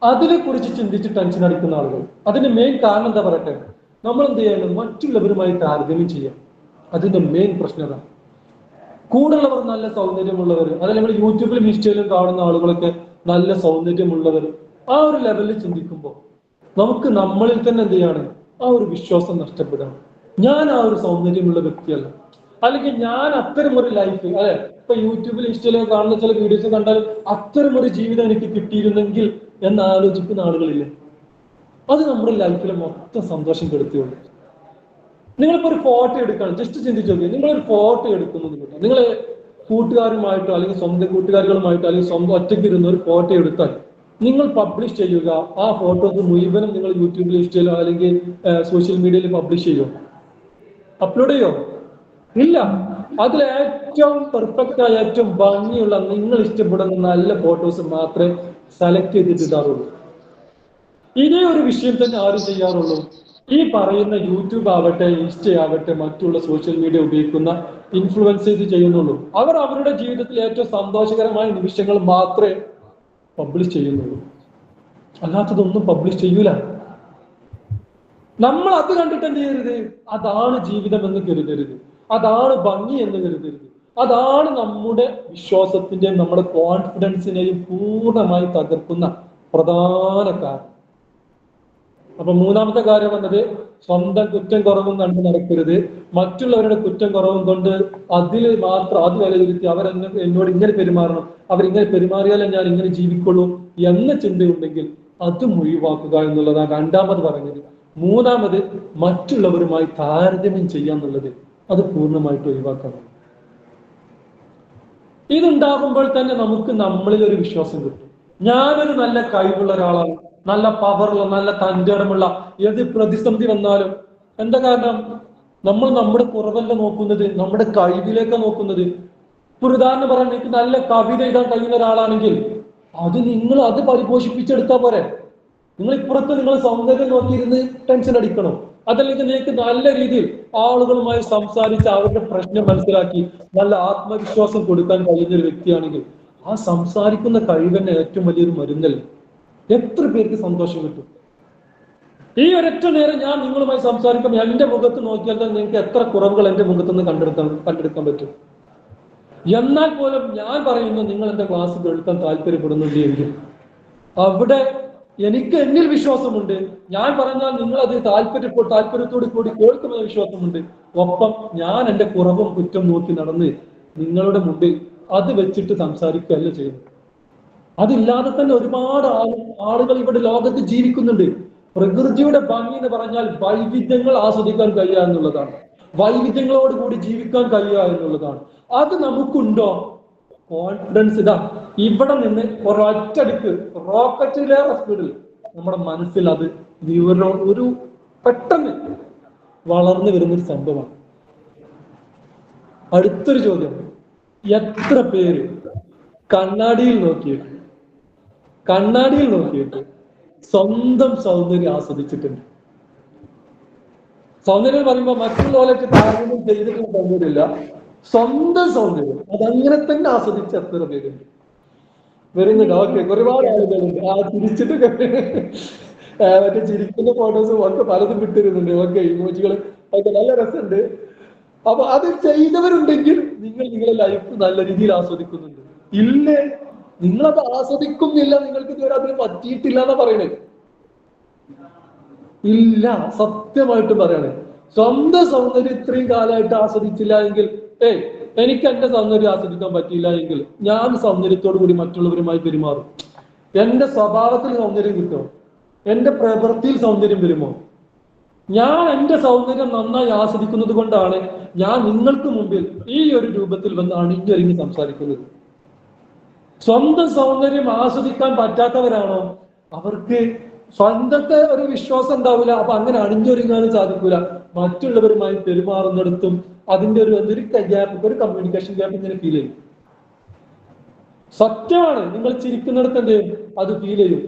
അതിനെ കുറിച്ച് ചിന്തിച്ച് ടെൻഷൻ അടിക്കുന്ന ആളുകൾ. അതിന്റെ മെയിൻ കാരണം എന്താ പറയട്ടെ, നമ്മൾ എന്ത് ചെയ്യണം, മറ്റുള്ളവരുമായി താരതമ്യം ചെയ്യാം. അതിന്റെ മെയിൻ പ്രശ്നത കൂടുള്ളവർ നല്ല സൗന്ദര്യമുള്ളവർ, അതല്ല നമ്മൾ യൂട്യൂബിലും ഇൻസ്റ്റയിലും കാണുന്ന ആളുകളൊക്കെ നല്ല സൗന്ദര്യമുള്ളവർ, ആ ഒരു ലെവലിൽ ചിന്തിക്കുമ്പോൾ നമുക്ക് നമ്മളിൽ തന്നെ എന്ത് ചെയ്യാണ്, ആ ഒരു വിശ്വാസം നഷ്ടപ്പെടാം. ഞാൻ ആ ഒരു സൗന്ദര്യമുള്ള വ്യക്തിയല്ല, അല്ലെങ്കിൽ ഞാൻ അത്തരം ഒരു ലൈഫ്, അല്ലെ ഇപ്പൊ യൂട്യൂബിൽ ഇൻസ്റ്റയിലൊക്കെ കാണുന്ന ചില വീഡിയോസ് കണ്ടാൽ അത്തരം ഒരു ജീവിതം എനിക്ക് കിട്ടിയിരുന്നെങ്കിൽ എന്ന് ആലോചിക്കുന്ന ആളുകളില്ലേ, അത് നമ്മുടെ ലൈഫിലെ മൊത്തം സന്തോഷം കെടുത്തിയുള്ളൂ. നിങ്ങളിപ്പോ ഒരു ഫോട്ടോ എടുക്കണം, ജസ്റ്റ് ചിന്തിച്ചു നോക്കിയാൽ നിങ്ങളൊരു ഫോട്ടോ എടുക്കുന്നത് കിട്ടും, നിങ്ങളെ കൂട്ടുകാരുമായിട്ടോ അല്ലെങ്കിൽ സ്വന്തം കൂട്ടുകാരികളുമായിട്ടോ അല്ലെങ്കിൽ സ്വന്തം ഒറ്റയ്ക്ക് ഇരുന്ന ഒരു ഫോട്ടോ എടുത്താൽ നിങ്ങൾ പബ്ലിഷ് ചെയ്യുക. ആ ഫോട്ടോസ് മുഴുവനും നിങ്ങൾ യൂട്യൂബിൽ ഇൻസ്റ്റയിലോ അല്ലെങ്കിൽ സോഷ്യൽ മീഡിയയിൽ പബ്ലിഷ് ചെയ്യുമോ, അപ്ലോഡ് ചെയ്യോ? ഇല്ല. അതിൽ ഏറ്റവും പെർഫെക്റ്റ് ആയ ഏറ്റവും ഭംഗിയുള്ള നിങ്ങൾ ഇഷ്ടപ്പെടുന്ന നല്ല ഫോട്ടോസ് മാത്രമേ സെലക്ട് ചെയ്തിട്ട് ഇടാറുള്ളൂ. ഇതേ ഒരു വിഷയം തന്നെ ആരും ചെയ്യാറുള്ളൂ. ഈ പറയുന്ന യൂട്യൂബ് ആവട്ടെ, ഇൻസ്റ്റ ആവട്ടെ, മറ്റുള്ള സോഷ്യൽ മീഡിയ ഉപയോഗിക്കുന്ന ഇൻഫ്ലുവൻസേഴ്സ് ചെയ്യുന്നുള്ളൂ. അവർ അവരുടെ ജീവിതത്തിൽ ഏറ്റവും സന്തോഷകരമായ നിമിഷങ്ങൾ മാത്രമേ പബ്ലിഷ് ചെയ്യുന്നുള്ളൂ, അല്ലാത്തതൊന്നും പബ്ലിഷ് ചെയ്യൂല. നമ്മൾ അത് കണ്ടിട്ട് എന്ത് ചെയ്യരുത്, അതാണ് ജീവിതം എന്ന് കരുതരുത്, അതാണ് ഭംഗി എന്ന് കരുതരുത്. അതാണ് നമ്മുടെ വിശ്വാസത്തിന്റെയും നമ്മുടെ കോൺഫിഡൻസിനെയും പൂർണ്ണമായി തകർക്കുന്ന പ്രധാന കാരണം. അപ്പൊ മൂന്നാമത്തെ കാര്യം വന്നത്, സ്വന്തം കുറ്റം കുറവും കണ്ട് നടക്കരുത്. മറ്റുള്ളവരുടെ കുറ്റം കുറവും കൊണ്ട് അതിൽ മാത്രം അത് വിലയിരുത്തി എന്നോട് ഇങ്ങനെ പെരുമാറണം, അവരിങ്ങനെ പെരുമാറിയാലേ ഞാൻ ഇങ്ങനെ ജീവിക്കുള്ളൂ എന്ന ചിന്തയുണ്ടെങ്കിൽ അത് ഒഴിവാക്കുക എന്നുള്ളതാണ് രണ്ടാമത് പറഞ്ഞത്. മൂന്നാമത്, മറ്റുള്ളവരുമായി താരതമ്യം ചെയ്യാന്നുള്ളത് അത് പൂർണ്ണമായിട്ട് ഒഴിവാക്കണം. ഇതുണ്ടാകുമ്പോൾ തന്നെ നമുക്ക് നമ്മളിൽ ഒരു വിശ്വാസം കിട്ടും. ഞാനൊരു നല്ല കഴിവുള്ള ഒരാളാണ്, നല്ല പവറുള്ള, നല്ല തന്റേടമുള്ള, ഏത് പ്രതിസന്ധി വന്നാലും. എന്താ കാരണം, നമ്മൾ നമ്മുടെ കുറവല്ല നോക്കുന്നത്, നമ്മുടെ കഴിവിലേക്ക് നോക്കുന്നത്. ഒരു ഉദാഹരണം പറയാൻ, എനിക്ക് നല്ല കവിത എഴുതാൻ കഴിയുന്ന ഒരാളാണെങ്കിൽ അത് പരിപോഷിപ്പിച്ചെടുത്താൽ പോരെ. നിങ്ങൾ ഇപ്പുറത്ത് നിങ്ങൾ സൗന്ദര്യം നോക്കിയിരുന്ന് ടെൻഷൻ അടിക്കണം. അതല്ലെങ്കിൽ നിങ്ങൾക്ക് നല്ല രീതിയിൽ ആളുകളുമായി സംസാരിച്ച് അവരുടെ പ്രശ്നം മനസ്സിലാക്കി നല്ല ആത്മവിശ്വാസം കൊടുക്കാൻ കഴിയുന്ന ഒരു വ്യക്തിയാണെങ്കിൽ ആ സംസാരിക്കുന്ന കഴിവന്നെ ഏറ്റവും വലിയൊരു മരുന്നല്ലേ. എത്ര പേർക്ക് സന്തോഷം കിട്ടും. ഈ ഒരൊറ്റ നേരം ഞാൻ നിങ്ങളുമായി സംസാരിക്കുമ്പോൾ എന്റെ മുഖത്ത് നോക്കിയാൽ നിങ്ങൾക്ക് എത്ര കുറവുകൾ എന്റെ മുഖത്തുനിന്ന് കണ്ടെടുക്കാൻ പറ്റും. എന്നാൽ പോലും ഞാൻ പറയുന്നു, നിങ്ങൾ എന്റെ ക്ലാസ് കേൾക്കാൻ താല്പര്യപ്പെടുന്നുണ്ട് എങ്കിൽ അവിടെ എനിക്ക് എന്നിൽ വിശ്വാസമുണ്ട്. ഞാൻ പറഞ്ഞാൽ നിങ്ങൾ അത് താല്പര്യത്തോടു കൂടി കേൾക്കുമെന്ന വിശ്വാസമുണ്ട്. ഒപ്പം ഞാൻ എന്റെ കുറവും കുറ്റം നോക്കി നടന്ന് നിങ്ങളുടെ മുമ്പിൽ അത് വെച്ചിട്ട് സംസാരിക്കുകയല്ല ചെയ്യുന്നത്. അതില്ലാതെ തന്നെ ഒരുപാട് ആളുകൾ ഇവിടെ ലോകത്ത് ജീവിക്കുന്നുണ്ട്. പ്രകൃതിയുടെ ഭംഗി എന്ന് പറഞ്ഞാൽ വൈവിധ്യങ്ങൾ ആസ്വദിക്കാൻ കഴിയുക എന്നുള്ളതാണ്, വൈവിധ്യങ്ങളോട് കൂടി ജീവിക്കാൻ കഴിയുക എന്നുള്ളതാണ്. അത് നമുക്കുണ്ടോ? കോൺഫിഡൻസ് ഇതാ ഇവിടെ നിന്ന് ഒരൊറ്റടിക്ക് റോക്കറ്റിലേറെ സ്പീഡിൽ നമ്മുടെ മനസ്സിൽ അത് ഒരു പെട്ടെന്ന് വളർന്നു വരുന്നൊരു സംഭവമാണ്. അടുത്തൊരു ചോദ്യം, എത്ര പേര് കണ്ണാടിയിൽ നോക്കിയിട്ട് സ്വന്തം സൗന്ദര്യം ആസ്വദിച്ചിട്ടുണ്ട്? സൗന്ദര്യം പറയുമ്പോൾ മറ്റുള്ളവരൊക്കെ താരതമ്യം ചെയ്തിട്ടുള്ള സൗന്ദര്യമില്ല, സ്വന്തം സൗന്ദര്യം അതങ്ങനെ തന്നെ ആസ്വദിച്ച് എത്ര പേരുണ്ട് വരുന്നുണ്ട്. ഓക്കെ, ഒരുപാട് ആളുകളുണ്ട്. ആ ചിരിച്ചിട്ടൊക്കെ മറ്റേ ചിരിക്കുന്ന ഫോട്ടോസും ഒക്കെ പലതും വിട്ടിരുന്നുണ്ട്. ഓക്കെ, ഇമോജികൾ ഒക്കെ നല്ല രസമുണ്ട്. അപ്പൊ അത് ചെയ്തവരുണ്ടെങ്കിൽ നിങ്ങളുടെ ലൈഫ് നല്ല രീതിയിൽ ആസ്വദിക്കുന്നുണ്ട്. ഇല്ലേ, നിങ്ങളത് ആസ്വദിക്കുന്നില്ല, നിങ്ങൾക്ക് ഇതുവരെ അതിന് പറ്റിയിട്ടില്ല എന്നാ പറയണേ. ഇല്ല, സത്യമായിട്ട് പറയണേ. സ്വന്തം സൗന്ദര്യം ഇത്രയും കാലമായിട്ട് ആസ്വദിച്ചില്ല എങ്കിൽ, എനിക്ക് എന്റെ സൗന്ദര്യം ആസ്വദിക്കാൻ പറ്റിയില്ല എങ്കിൽ ഞാൻ സൗന്ദര്യത്തോടു കൂടി മറ്റുള്ളവരുമായി പെരുമാറും. എന്റെ സ്വഭാവത്തിൽ സൗന്ദര്യം കിട്ടുമോ? എന്റെ പ്രവൃത്തിയിൽ സൗന്ദര്യം വരുമോ? ഞാൻ എന്റെ സൗന്ദര്യം നന്നായി ആസ്വദിക്കുന്നത് കൊണ്ടാണ് ഞാൻ നിങ്ങൾക്ക് മുമ്പിൽ ഈ ഒരു രൂപത്തിൽ വന്ന് അണിഞ്ഞൊരുങ്ങി സംസാരിക്കുന്നത്. സ്വന്തം സൗന്ദര്യം ആസ്വദിക്കാൻ പറ്റാത്തവരാണോ, അവർക്ക് സ്വന്തത്തെ ഒരു വിശ്വാസം ഉണ്ടാവില്ല. അപ്പൊ അങ്ങനെ അണിഞ്ഞൊരുങ്ങാനും സാധിക്കൂല. മറ്റുള്ളവരുമായി പെരുമാറുന്നിടത്തും അതിന്റെ ഒരു ഗ്യാപ്പ്, ഒരു കമ്മ്യൂണിക്കേഷൻ ഗ്യാപ്പ് ഇങ്ങനെ ഫീൽ ചെയ്യും. സത്യമാണ്, നിങ്ങൾ ചിരിക്കുന്നിടത്ത് എന്ത് ചെയ്യും, അത് ഫീൽ ചെയ്യും.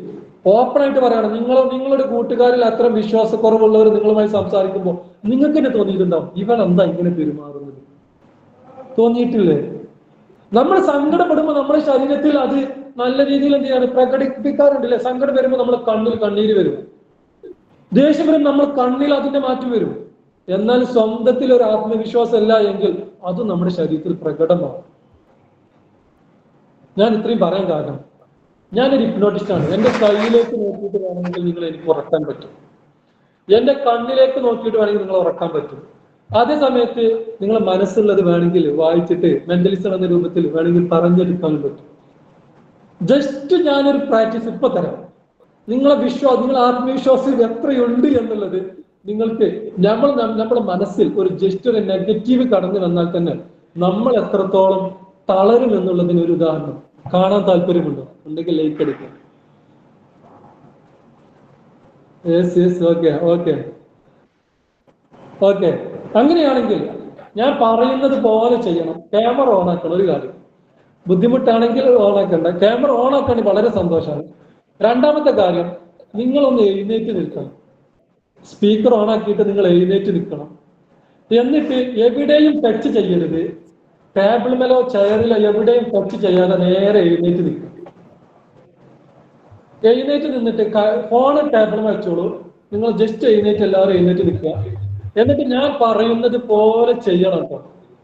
ഓപ്പൺ ആയിട്ട് പറയണം. നിങ്ങളുടെ കൂട്ടുകാരിൽ അത്തരം വിശ്വാസക്കുറവുള്ളവർ നിങ്ങളുമായി സംസാരിക്കുമ്പോൾ നിങ്ങൾക്ക് തന്നെ തോന്നിയിട്ടുണ്ടാവും, ഇവൻ എന്താ ഇങ്ങനെ പെരുമാറുന്നത്? തോന്നിയിട്ടില്ലേ? നമ്മൾ സങ്കടപ്പെടുമ്പോൾ നമ്മുടെ ശരീരത്തിൽ അത് നല്ല രീതിയിൽ എന്ത് ചെയ്യാണ് പ്രകടിപ്പിക്കാറുണ്ടല്ലേ. സങ്കടം വരുമ്പോൾ നമ്മുടെ കണ്ണിൽ കണ്ണീര് വരും, ദേഷ്യം വരും നമ്മൾ കണ്ണിൽ അതിന്റെ മാറ്റം വരും. എന്നാൽ സ്വന്തത്തിൽ ഒരു ആത്മവിശ്വാസം ഇല്ല എങ്കിൽ അത് നമ്മുടെ ശരീരത്തിൽ പ്രകടമാവും. ഞാൻ ഇത്രയും പറയാൻ കാരണം, ഞാനൊരു ഹിപ്നോട്ടിസ്റ്റ് ആണ്. എന്റെ കയ്യിലേക്ക് നോക്കിയിട്ട് വേണമെങ്കിൽ നിങ്ങൾ എനിക്ക് ഉറക്കാൻ പറ്റും, എന്റെ കണ്ണിലേക്ക് നോക്കിയിട്ട് വേണമെങ്കിൽ നിങ്ങൾ ഉറക്കാൻ പറ്റും. അതേ സമയത്ത് നിങ്ങളെ മനസ്സുള്ളത് വേണമെങ്കിൽ വായിച്ചിട്ട് മെന്റലിസം എന്ന രൂപത്തിൽ വേണമെങ്കിൽ പറഞ്ഞെടുക്കാനും പറ്റും. ജസ്റ്റ് ഞാനൊരു പ്രാക്ടീസ് ഇപ്പൊ തരാം. നിങ്ങളെ ആത്മവിശ്വാസം എത്രയുണ്ട് എന്നുള്ളത് നിങ്ങൾക്ക് നമ്മുടെ മനസ്സിൽ ഒരു ജസ്റ്റ് ഒരു നെഗറ്റീവ് കടന്നു വന്നാൽ തന്നെ നമ്മൾ എത്രത്തോളം തളരും എന്നുള്ളതിന് ഒരു ഉദാഹരണം കാണാൻ താല്പര്യമുണ്ടോ? ഉണ്ടെങ്കിൽ ലൈക്ക് എടുക്കുക. ഓക്കെ. അങ്ങനെയാണെങ്കിൽ ഞാൻ പറയുന്നത് പോലെ ചെയ്യണം. ക്യാമറ ഓൺ ആക്കണം. ഒരു കാര്യം, ബുദ്ധിമുട്ടാണെങ്കിൽ ഓൺ ആക്കണ്ട. ക്യാമറ ഓൺ ആക്കാൻ വളരെ സന്തോഷമാണ്. രണ്ടാമത്തെ കാര്യം, നിങ്ങളൊന്ന് എഴുന്നേറ്റ് നിൽക്കണം. സ്പീക്കർ ഓൺ ആക്കിയിട്ട് നിങ്ങൾ എഴുന്നേറ്റ് നിൽക്കണം. എന്നിട്ട് എവിടെയും ടച്ച് ചെയ്യരുത്. ടേബിൾ മേലോ ചെയറിലോ എവിടെയും ടച്ച് ചെയ്യാതെ നേരെ എഴുന്നേറ്റ് നിൽക്കണം. എഴുന്നേറ്റ് നിന്നിട്ട് ഫോണ് ടേബിൾ വെച്ചോളൂ. നിങ്ങൾ ജസ്റ്റ് എഴുന്നേറ്റ് എല്ലാവരും എഴുന്നേറ്റ് നിൽക്കുക. എന്നിട്ട് ഞാൻ പറയുന്നത് പോലെ ചെയ്യണം കേട്ടോ.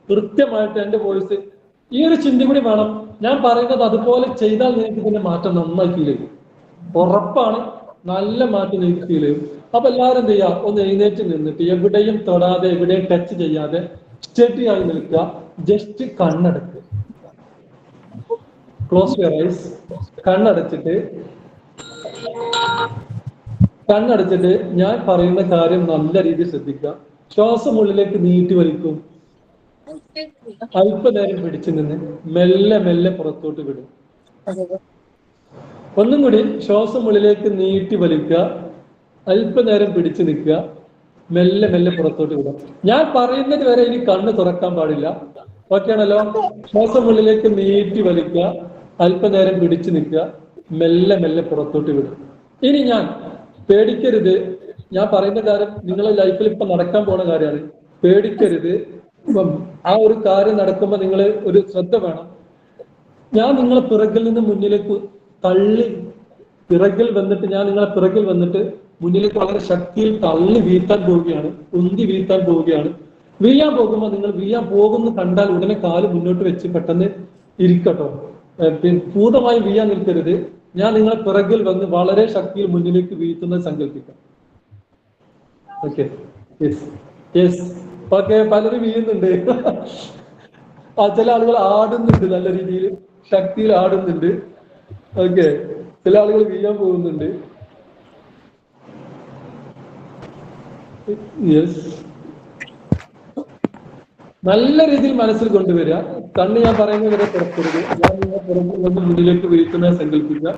കൃത്യമായിട്ട് എന്റെ വോയിസ് ഈ ഒരു ചിന്ത കൂടി വേണം. ഞാൻ പറയുന്നത് അതുപോലെ ചെയ്താൽ നിങ്ങൾക്ക് ഇതിന്റെ മാറ്റം നന്നായി ഫീൽ ചെയ്യും. ഉറപ്പാണ്, നല്ല മാറ്റം നിങ്ങൾക്ക് ഫീൽ ചെയ്യും. അപ്പൊ എല്ലാവരും എന്ത് ചെയ്യുക, ഒന്ന് എഴുന്നേറ്റ് നിന്നിട്ട് എവിടെയും തൊടാതെ എവിടെയും ടച്ച് ചെയ്യാതെ സ്റ്റഡി ആയി നിൽക്കുക. ജസ്റ്റ് കണ്ണടക്കുക. Close your eyes. കണ്ണടച്ചിട്ട് ഞാൻ പറയുന്ന കാര്യം നല്ല രീതിയിൽ ശ്രദ്ധിക്കുക. ശ്വാസം ഉള്ളിലേക്ക് നീട്ടി വലിക്കും. അല്പനേരം പിടിച്ചു നിന്ന് മെല്ലെ മെല്ലെ പുറത്തോട്ട് വിടും. ഒന്നും കൂടി ശ്വാസം ഉള്ളിലേക്ക് നീട്ടി വലിക്കുക. അല്പനേരം പിടിച്ചു നിൽക്കുക. മെല്ലെ മെല്ലെ പുറത്തോട്ട് വിടുക. ഞാൻ പറയുന്നത് വരെ ഇനി കണ്ണ് തുറക്കാൻ പാടില്ല. ഓക്കെ ആണല്ലോ? ശ്വാസം ഉള്ളിലേക്ക് നീട്ടി വലിക്കുക. അല്പനേരം പിടിച്ചു നിൽക്കുക. മെല്ലെ മെല്ലെ പുറത്തോട്ട് വിടുക. ഇനി ഞാൻ പേടിക്കരുത്. ഞാൻ പറയുന്ന കാര്യം നിങ്ങളെ ലൈഫിൽ ഇപ്പൊ നടക്കാൻ പോണ കാര്യമാണ്. പേടിക്കരുത്. ആ ഒരു കാര്യം നടക്കുമ്പോൾ നിങ്ങൾ ഒരു ശ്രദ്ധ വേണം. ഞാൻ നിങ്ങളെ പിറകിൽ നിന്ന് മുന്നിലേക്ക് തള്ളി, പിറകിൽ വന്നിട്ട് ഞാൻ നിങ്ങളെ പിറകിൽ വന്നിട്ട് മുന്നിലേക്ക് വളരെ ശക്തിയിൽ തള്ളി വീഴ്ത്താൻ പോവുകയാണ്, ഉന്തി വീഴ്ത്താൻ പോവുകയാണ്. വീഴാൻ പോകുമ്പോൾ നിങ്ങൾ വീഴാൻ പോകുന്നു കണ്ടാൽ ഉടനെ കാല് മുന്നോട്ട് വെച്ച് പെട്ടെന്ന് ഇരിക്കട്ടോ. പൂർണ്ണമായി വീഴാൻ നിൽക്കരുത്. ഞാൻ നിങ്ങളെ പിറകിൽ വന്ന് വളരെ ശക്തിയിൽ മുന്നിലേക്ക് വീഴ്ത്തുന്നത് സങ്കല്പിക്കാം. Okay, okay. പലരും വീഴുന്നുണ്ട്. ചില ആളുകൾ ആടുന്നുണ്ട്, നല്ല രീതിയിൽ ശക്തിയിൽ ആടുന്നുണ്ട്. ഓക്കെ, ചില ആളുകൾ വീഴാൻ പോകുന്നുണ്ട്. നല്ല രീതിയിൽ മനസ്സിൽ കൊണ്ടുവരിക. കണ്ണ് ഞാൻ പറയുന്നത് വരെ തുറക്കരുത്. ഞാൻ നിങ്ങളെ പുറകിൽ വന്ന് മുന്നിലേക്ക് വീഴ്ത്തുന്നത് സങ്കല്പിക്കുക.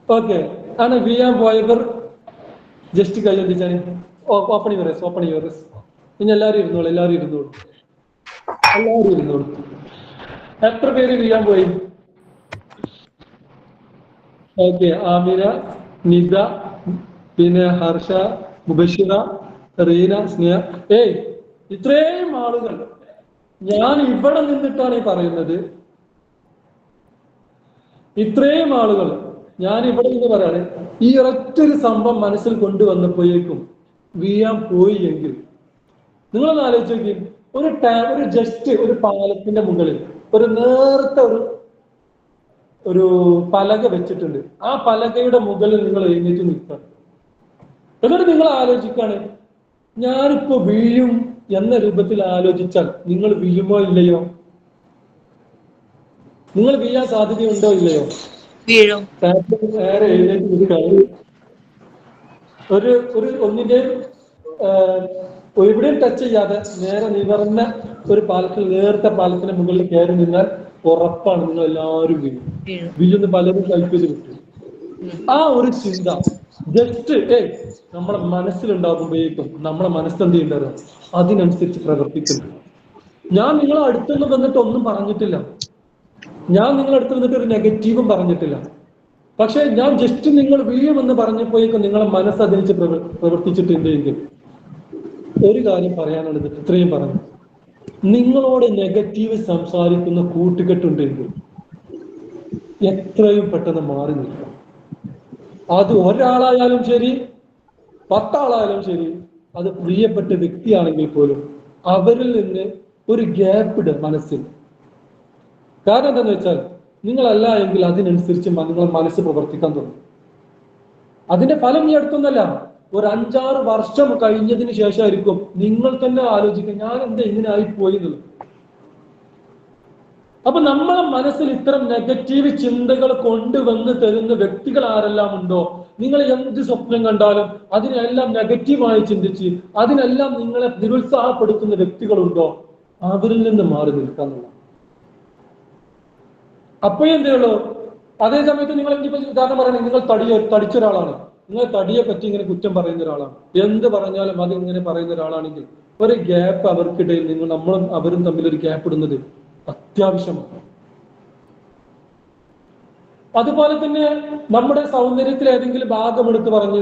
ഓക്കെ ആണ്. വീഴാൻ പോയവർ ജസ്റ്റ് കൈ എന്തിച്ചാണ് ഓപ്പൺ യുവർ. ഇനി എല്ലാവരും ഇരുന്നോളൂ. എത്ര പേര് വീഴാൻ പോയി? ഓക്കെ, ആമിന, നിത, പിന്നെ ഹർഷ, മുബഷിറ, റീന, സ്നേഹ. ഇത്രയും ആളുകൾ. ഞാൻ ഇവിടെ നിന്നിട്ടാണ് ഈ പറയുന്നത്. ഇത്രയും ആളുകൾ ഞാൻ ഇവിടെ നിന്ന് പറയാണ്. ഈ ഒരൊറ്റൊരു സംഭവം മനസ്സിൽ കൊണ്ടുവന്നപ്പോഴേക്കും വീഴാൻ പോയി എങ്കിൽ നിങ്ങളൊന്ന് ആലോചിച്ച് നോക്കി. ഒരു ജസ്റ്റ് ഒരു പാലത്തിന്റെ മുകളിൽ ഒരു നേർത്ത ഒരു പലക വെച്ചിട്ടുണ്ട്. ആ പലകയുടെ മുകളിൽ നിങ്ങൾ എഴുന്നേറ്റ് നിൽക്കുക. എന്നിട്ട് നിങ്ങൾ ആലോചിക്കാണ്, ഞാനിപ്പോ വീഴും എന്ന രൂപത്തിൽ ആലോചിച്ചാൽ നിങ്ങൾ വീഴുമോ ഇല്ലയോ? നിങ്ങൾ വീഴാൻ സാധ്യതയുണ്ടോ ഇല്ലയോ? നേരെ എഴുന്നേറ്റ് നിൽക്കാണ്. ഒന്നിന്റെയും എവിടെയും ടച്ച് ചെയ്യാതെ നേരെ നിവർന്ന ഒരു നേർത്ത പാലത്തിന് മുകളിൽ കയറി നിന്നാൽ ഉറപ്പാണ് നിങ്ങൾ എല്ലാവരും വീഴുന്ന് പലരും കൽപ്പിച്ച് വിട്ടു. ആ ഒരു ചിന്ത ജസ്റ്റ് നമ്മളെ മനസ്സിലുണ്ടാകുമ്പോഴേക്കും നമ്മളെ മനസ്സെന്ത് ചെയ്യണ്ടോ അതിനനുസരിച്ച് പ്രവർത്തിക്കുന്നു. ഞാൻ നിങ്ങളെ അടുത്തുനിന്ന് വന്നിട്ട് ഒന്നും പറഞ്ഞിട്ടില്ല. ഞാൻ നിങ്ങളുടെ അടുത്ത് വന്നിട്ട് ഒരു നെഗറ്റീവും പറഞ്ഞിട്ടില്ല. പക്ഷെ ഞാൻ ജസ്റ്റ് നിങ്ങൾ വീഴുമെന്ന് പറഞ്ഞപ്പോഴേക്കും നിങ്ങളെ മനസ്സതിരിച്ച് പ്രവർത്തിച്ചിട്ടുണ്ടെങ്കിൽ ഒരു കാര്യം പറയാനുള്ളത് ഇത്രയും പറഞ്ഞു. നിങ്ങളോട് നെഗറ്റീവ് സംസാരിക്കുന്ന കൂട്ടുകെട്ടുണ്ടെങ്കിൽ എത്രയും പെട്ടെന്ന് മാറി നിൽക്കാം. അത് ഒരാളായാലും ശരി, 10 ആളായാലും ശരി, അത് പ്രിയപ്പെട്ട വ്യക്തിയാണെങ്കിൽ പോലും അവരിൽ നിന്ന് ഒരു ഗ്യാപ്പ് ഇടുക മനസ്സിൽ. കാരണം എന്താണെന്ന് വെച്ചാൽ നിങ്ങളല്ല എങ്കിൽ അതിനനുസരിച്ച് നിങ്ങളെ മനസ്സ് പ്രവർത്തിക്കാൻ തുടങ്ങും. അതിന്റെ ഫലം ഈ അടുത്തൊന്നല്ല, ഒരു 5-6 വർഷം കഴിഞ്ഞതിന് ശേഷമായിരിക്കും നിങ്ങൾ തന്നെ ആലോചിക്കുക ഞാൻ എന്താ ഇങ്ങനെ ആയിപ്പോയി എന്നുള്ളത്. അപ്പൊ നമ്മളെ മനസ്സിൽ ഇത്തരം നെഗറ്റീവ് ചിന്തകൾ കൊണ്ടുവന്ന് തരുന്ന വ്യക്തികൾ ആരെല്ലാം ഉണ്ടോ, നിങ്ങൾ എന്ത് സ്വപ്നം കണ്ടാലും അതിനെല്ലാം നെഗറ്റീവായി ചിന്തിച്ച് അതിനെല്ലാം നിങ്ങളെ നിരുത്സാഹപ്പെടുത്തുന്ന വ്യക്തികളുണ്ടോ, അവരിൽ നിന്ന് മാറി നിൽക്കാന്നുള്ള. അപ്പോഴേ എന്തേ ഉള്ളൂ. അതേ സമയത്ത് നിങ്ങൾ എനിക്കിപ്പോ ഉദാഹരണം പറയണെങ്കിൽ നിങ്ങൾ തടിച്ച ഒരാളാണ്, നിങ്ങൾ തടിയെ പറ്റി ഇങ്ങനെ കുറ്റം പറയുന്ന ഒരാളാണ്, എന്ത് പറഞ്ഞാലും അത് ഇങ്ങനെ പറയുന്ന ഒരാളാണെങ്കിൽ ഒരു ഗ്യാപ്പ് അവർക്കിടയിൽ നമ്മളും അവരും തമ്മിൽ ഒരു ഗ്യാപ്പ് ഇടുന്നത് അത്യാവശ്യമാണ്. അതുപോലെ തന്നെ നമ്മുടെ സൗന്ദര്യത്തിൽ ഏതെങ്കിലും ഭാഗമെടുത്ത് പറഞ്ഞ്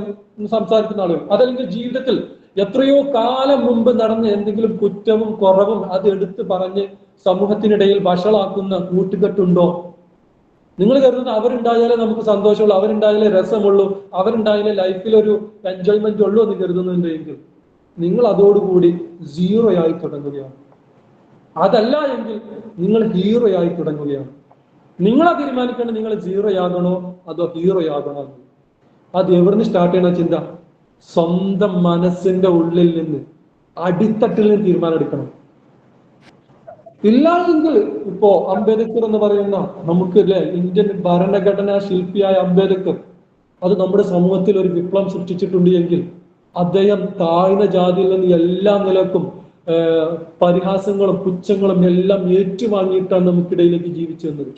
സംസാരിക്കുന്ന ആളുകൾ, അതല്ലെങ്കിൽ ജീവിതത്തിൽ എത്രയോ കാലം മുമ്പ് നടന്ന എന്തെങ്കിലും കുറ്റവും കുറവും അത് എടുത്ത് പറഞ്ഞ് സമൂഹത്തിനിടയിൽ വഷളാക്കുന്ന കൂട്ടുകെട്ടുണ്ടോ? നിങ്ങൾ കരുതുന്നത് അവരുണ്ടായാലേ നമുക്ക് സന്തോഷമുള്ളൂ, അവരുണ്ടായാലേ രസമുള്ളൂ, അവരുണ്ടായാലേ ലൈഫിൽ ഒരു എൻജോയ്മെന്റ് ഉള്ളൂ എന്ന് കരുതുന്നുണ്ടെങ്കിൽ നിങ്ങൾ അതോടുകൂടി 0 ആയി തുടങ്ങുകയാണ്. അതല്ല എങ്കിൽ നിങ്ങൾ ഹീറോ ആയി തുടങ്ങുകയാണ്. നിങ്ങളാ തീരുമാനിക്കേണ്ടത് നിങ്ങൾ 0 ആകണോ അതോ ഹീറോ ആകണോ. അത് എവിടുന്ന് സ്റ്റാർട്ട് ചെയ്യണ ചിന്ത? സ്വന്തം മനസ്സിന്റെ ഉള്ളിൽ നിന്ന്, അടിത്തട്ടിൽ നിന്ന് തീരുമാനം എടുക്കണം. ഇല്ല എങ്കിൽ ഇപ്പോ അംബേദ്കർ എന്ന് പറയുന്ന നമുക്ക് ഇന്ത്യൻ ഭരണഘടനാ ശില്പിയായ അംബേദ്കർ, അത് നമ്മുടെ സമൂഹത്തിൽ ഒരു വിപ്ലവം സൃഷ്ടിച്ചിട്ടുണ്ട് എങ്കിൽ അദ്ദേഹം താഴ്ന്ന ജാതിയിൽ നിന്ന് എല്ലാ നിലക്കും പരിഹാസങ്ങളും പുച്ഛങ്ങളും എല്ലാം ഏറ്റുവാങ്ങിയിട്ടാണ് നമുക്കിടയിലേക്ക് ജീവിച്ചു വന്നത്.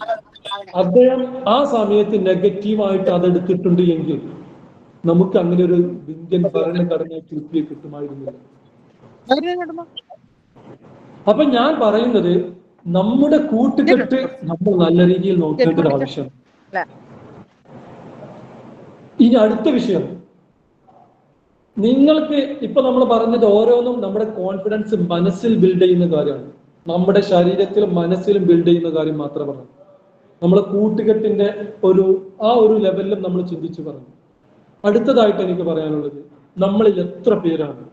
അദ്ദേഹം ആ സമയത്ത് നെഗറ്റീവായിട്ട് അതെടുത്തിട്ടുണ്ട് എങ്കിൽ നമുക്ക് അങ്ങനെ ഒരു ഇന്ത്യൻ ഭരണഘടനാ ശില്പിയെ കിട്ടുമായിരുന്നില്ല. അപ്പൊ ഞാൻ പറയുന്നത് നമ്മുടെ കൂട്ടുകെട്ട് നമ്മൾ നല്ല രീതിയിൽ നോക്കേണ്ട ഒരു ആവശ്യം. ഇനി അടുത്ത വിഷയം, നിങ്ങൾക്ക് ഇപ്പൊ നമ്മൾ പറഞ്ഞത് ഓരോന്നും നമ്മുടെ കോൺഫിഡൻസ് മനസ്സിൽ ബിൽഡ് ചെയ്യുന്ന കാര്യമാണ്. നമ്മുടെ ശരീരത്തിലും മനസ്സിലും ബിൽഡ് ചെയ്യുന്ന കാര്യം മാത്രം പറഞ്ഞു. നമ്മളെ കൂട്ടുകെട്ടിന്റെ ആ ഒരു ലെവലിലും നമ്മൾ ചിന്തിച്ചു പറഞ്ഞു. അടുത്തതായിട്ട് എനിക്ക് പറയാനുള്ളത്, നമ്മളിൽ എത്ര പേരാണ്,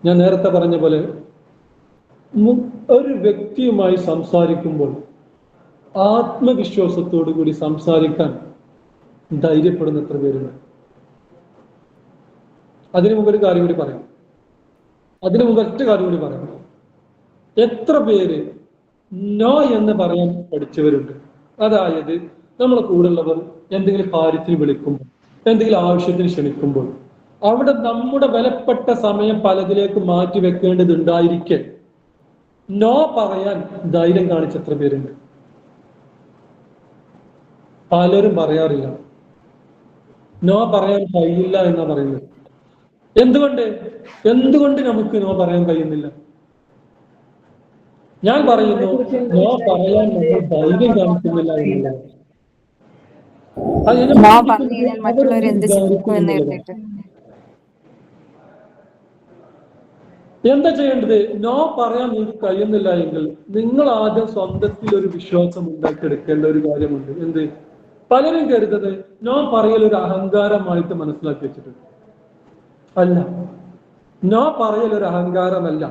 ഞാൻ നേരത്തെ പറഞ്ഞ പോലെ ഒരു വ്യക്തിയുമായി സംസാരിക്കുമ്പോൾ ആത്മവിശ്വാസത്തോടു കൂടി സംസാരിക്കാൻ ധൈര്യപ്പെടുന്ന എത്ര പേരുണ്ട്? അതിനു മുമ്പ് ഒരു കാര്യം കൂടി പറയാം. ഒറ്റ കാര്യം കൂടി പറയാം. എത്ര പേര് നോ എന്ന് പറയാൻ പഠിച്ചവരുണ്ട്? അതായത് നമ്മളെ കൂടെയുള്ളവർ എന്തെങ്കിലും കാര്യത്തിൽ വിളിക്കുമ്പോൾ, എന്തെങ്കിലും ആവശ്യത്തിന് ക്ഷണിക്കുമ്പോൾ അവിടെ നമ്മുടെ വിലപ്പെട്ട സമയം പലതിലേക്ക് മാറ്റി വെക്കേണ്ടതുണ്ടായിരിക്കെ നോ പറയാൻ ധൈര്യം കാണിച്ച എത്ര പേരുണ്ട്? പലരും പറയാറില്ല. നോ പറയാൻ കഴിയില്ല എന്നാ പറയുന്നത്. എന്തുകൊണ്ട് നമുക്ക് നോ പറയാൻ കഴിയുന്നില്ല? ഞാൻ പറയുന്നു, നോ പറയാൻ നമ്മൾ ധൈര്യം കാണിക്കുന്നില്ല എന്നുള്ളത്. എന്താ ചെയ്യേണ്ടത്? നോ പറയാൻ നിങ്ങൾക്ക് കഴിയുന്നില്ല എങ്കിൽ നിങ്ങൾ ആദ്യം സ്വന്തത്തിൽ ഒരു വിശ്വാസം ഉണ്ടാക്കിയെടുക്കേണ്ട ഒരു കാര്യമുണ്ട്. എന്ത്? പലരും കരുതുന്നത് നോ പറയൽ ഒരു അഹങ്കാരമായിട്ട് മനസ്സിലാക്കി വെച്ചിട്ടുണ്ട്. അല്ല, നോ പറയൽ ഒരു അഹങ്കാരമല്ല.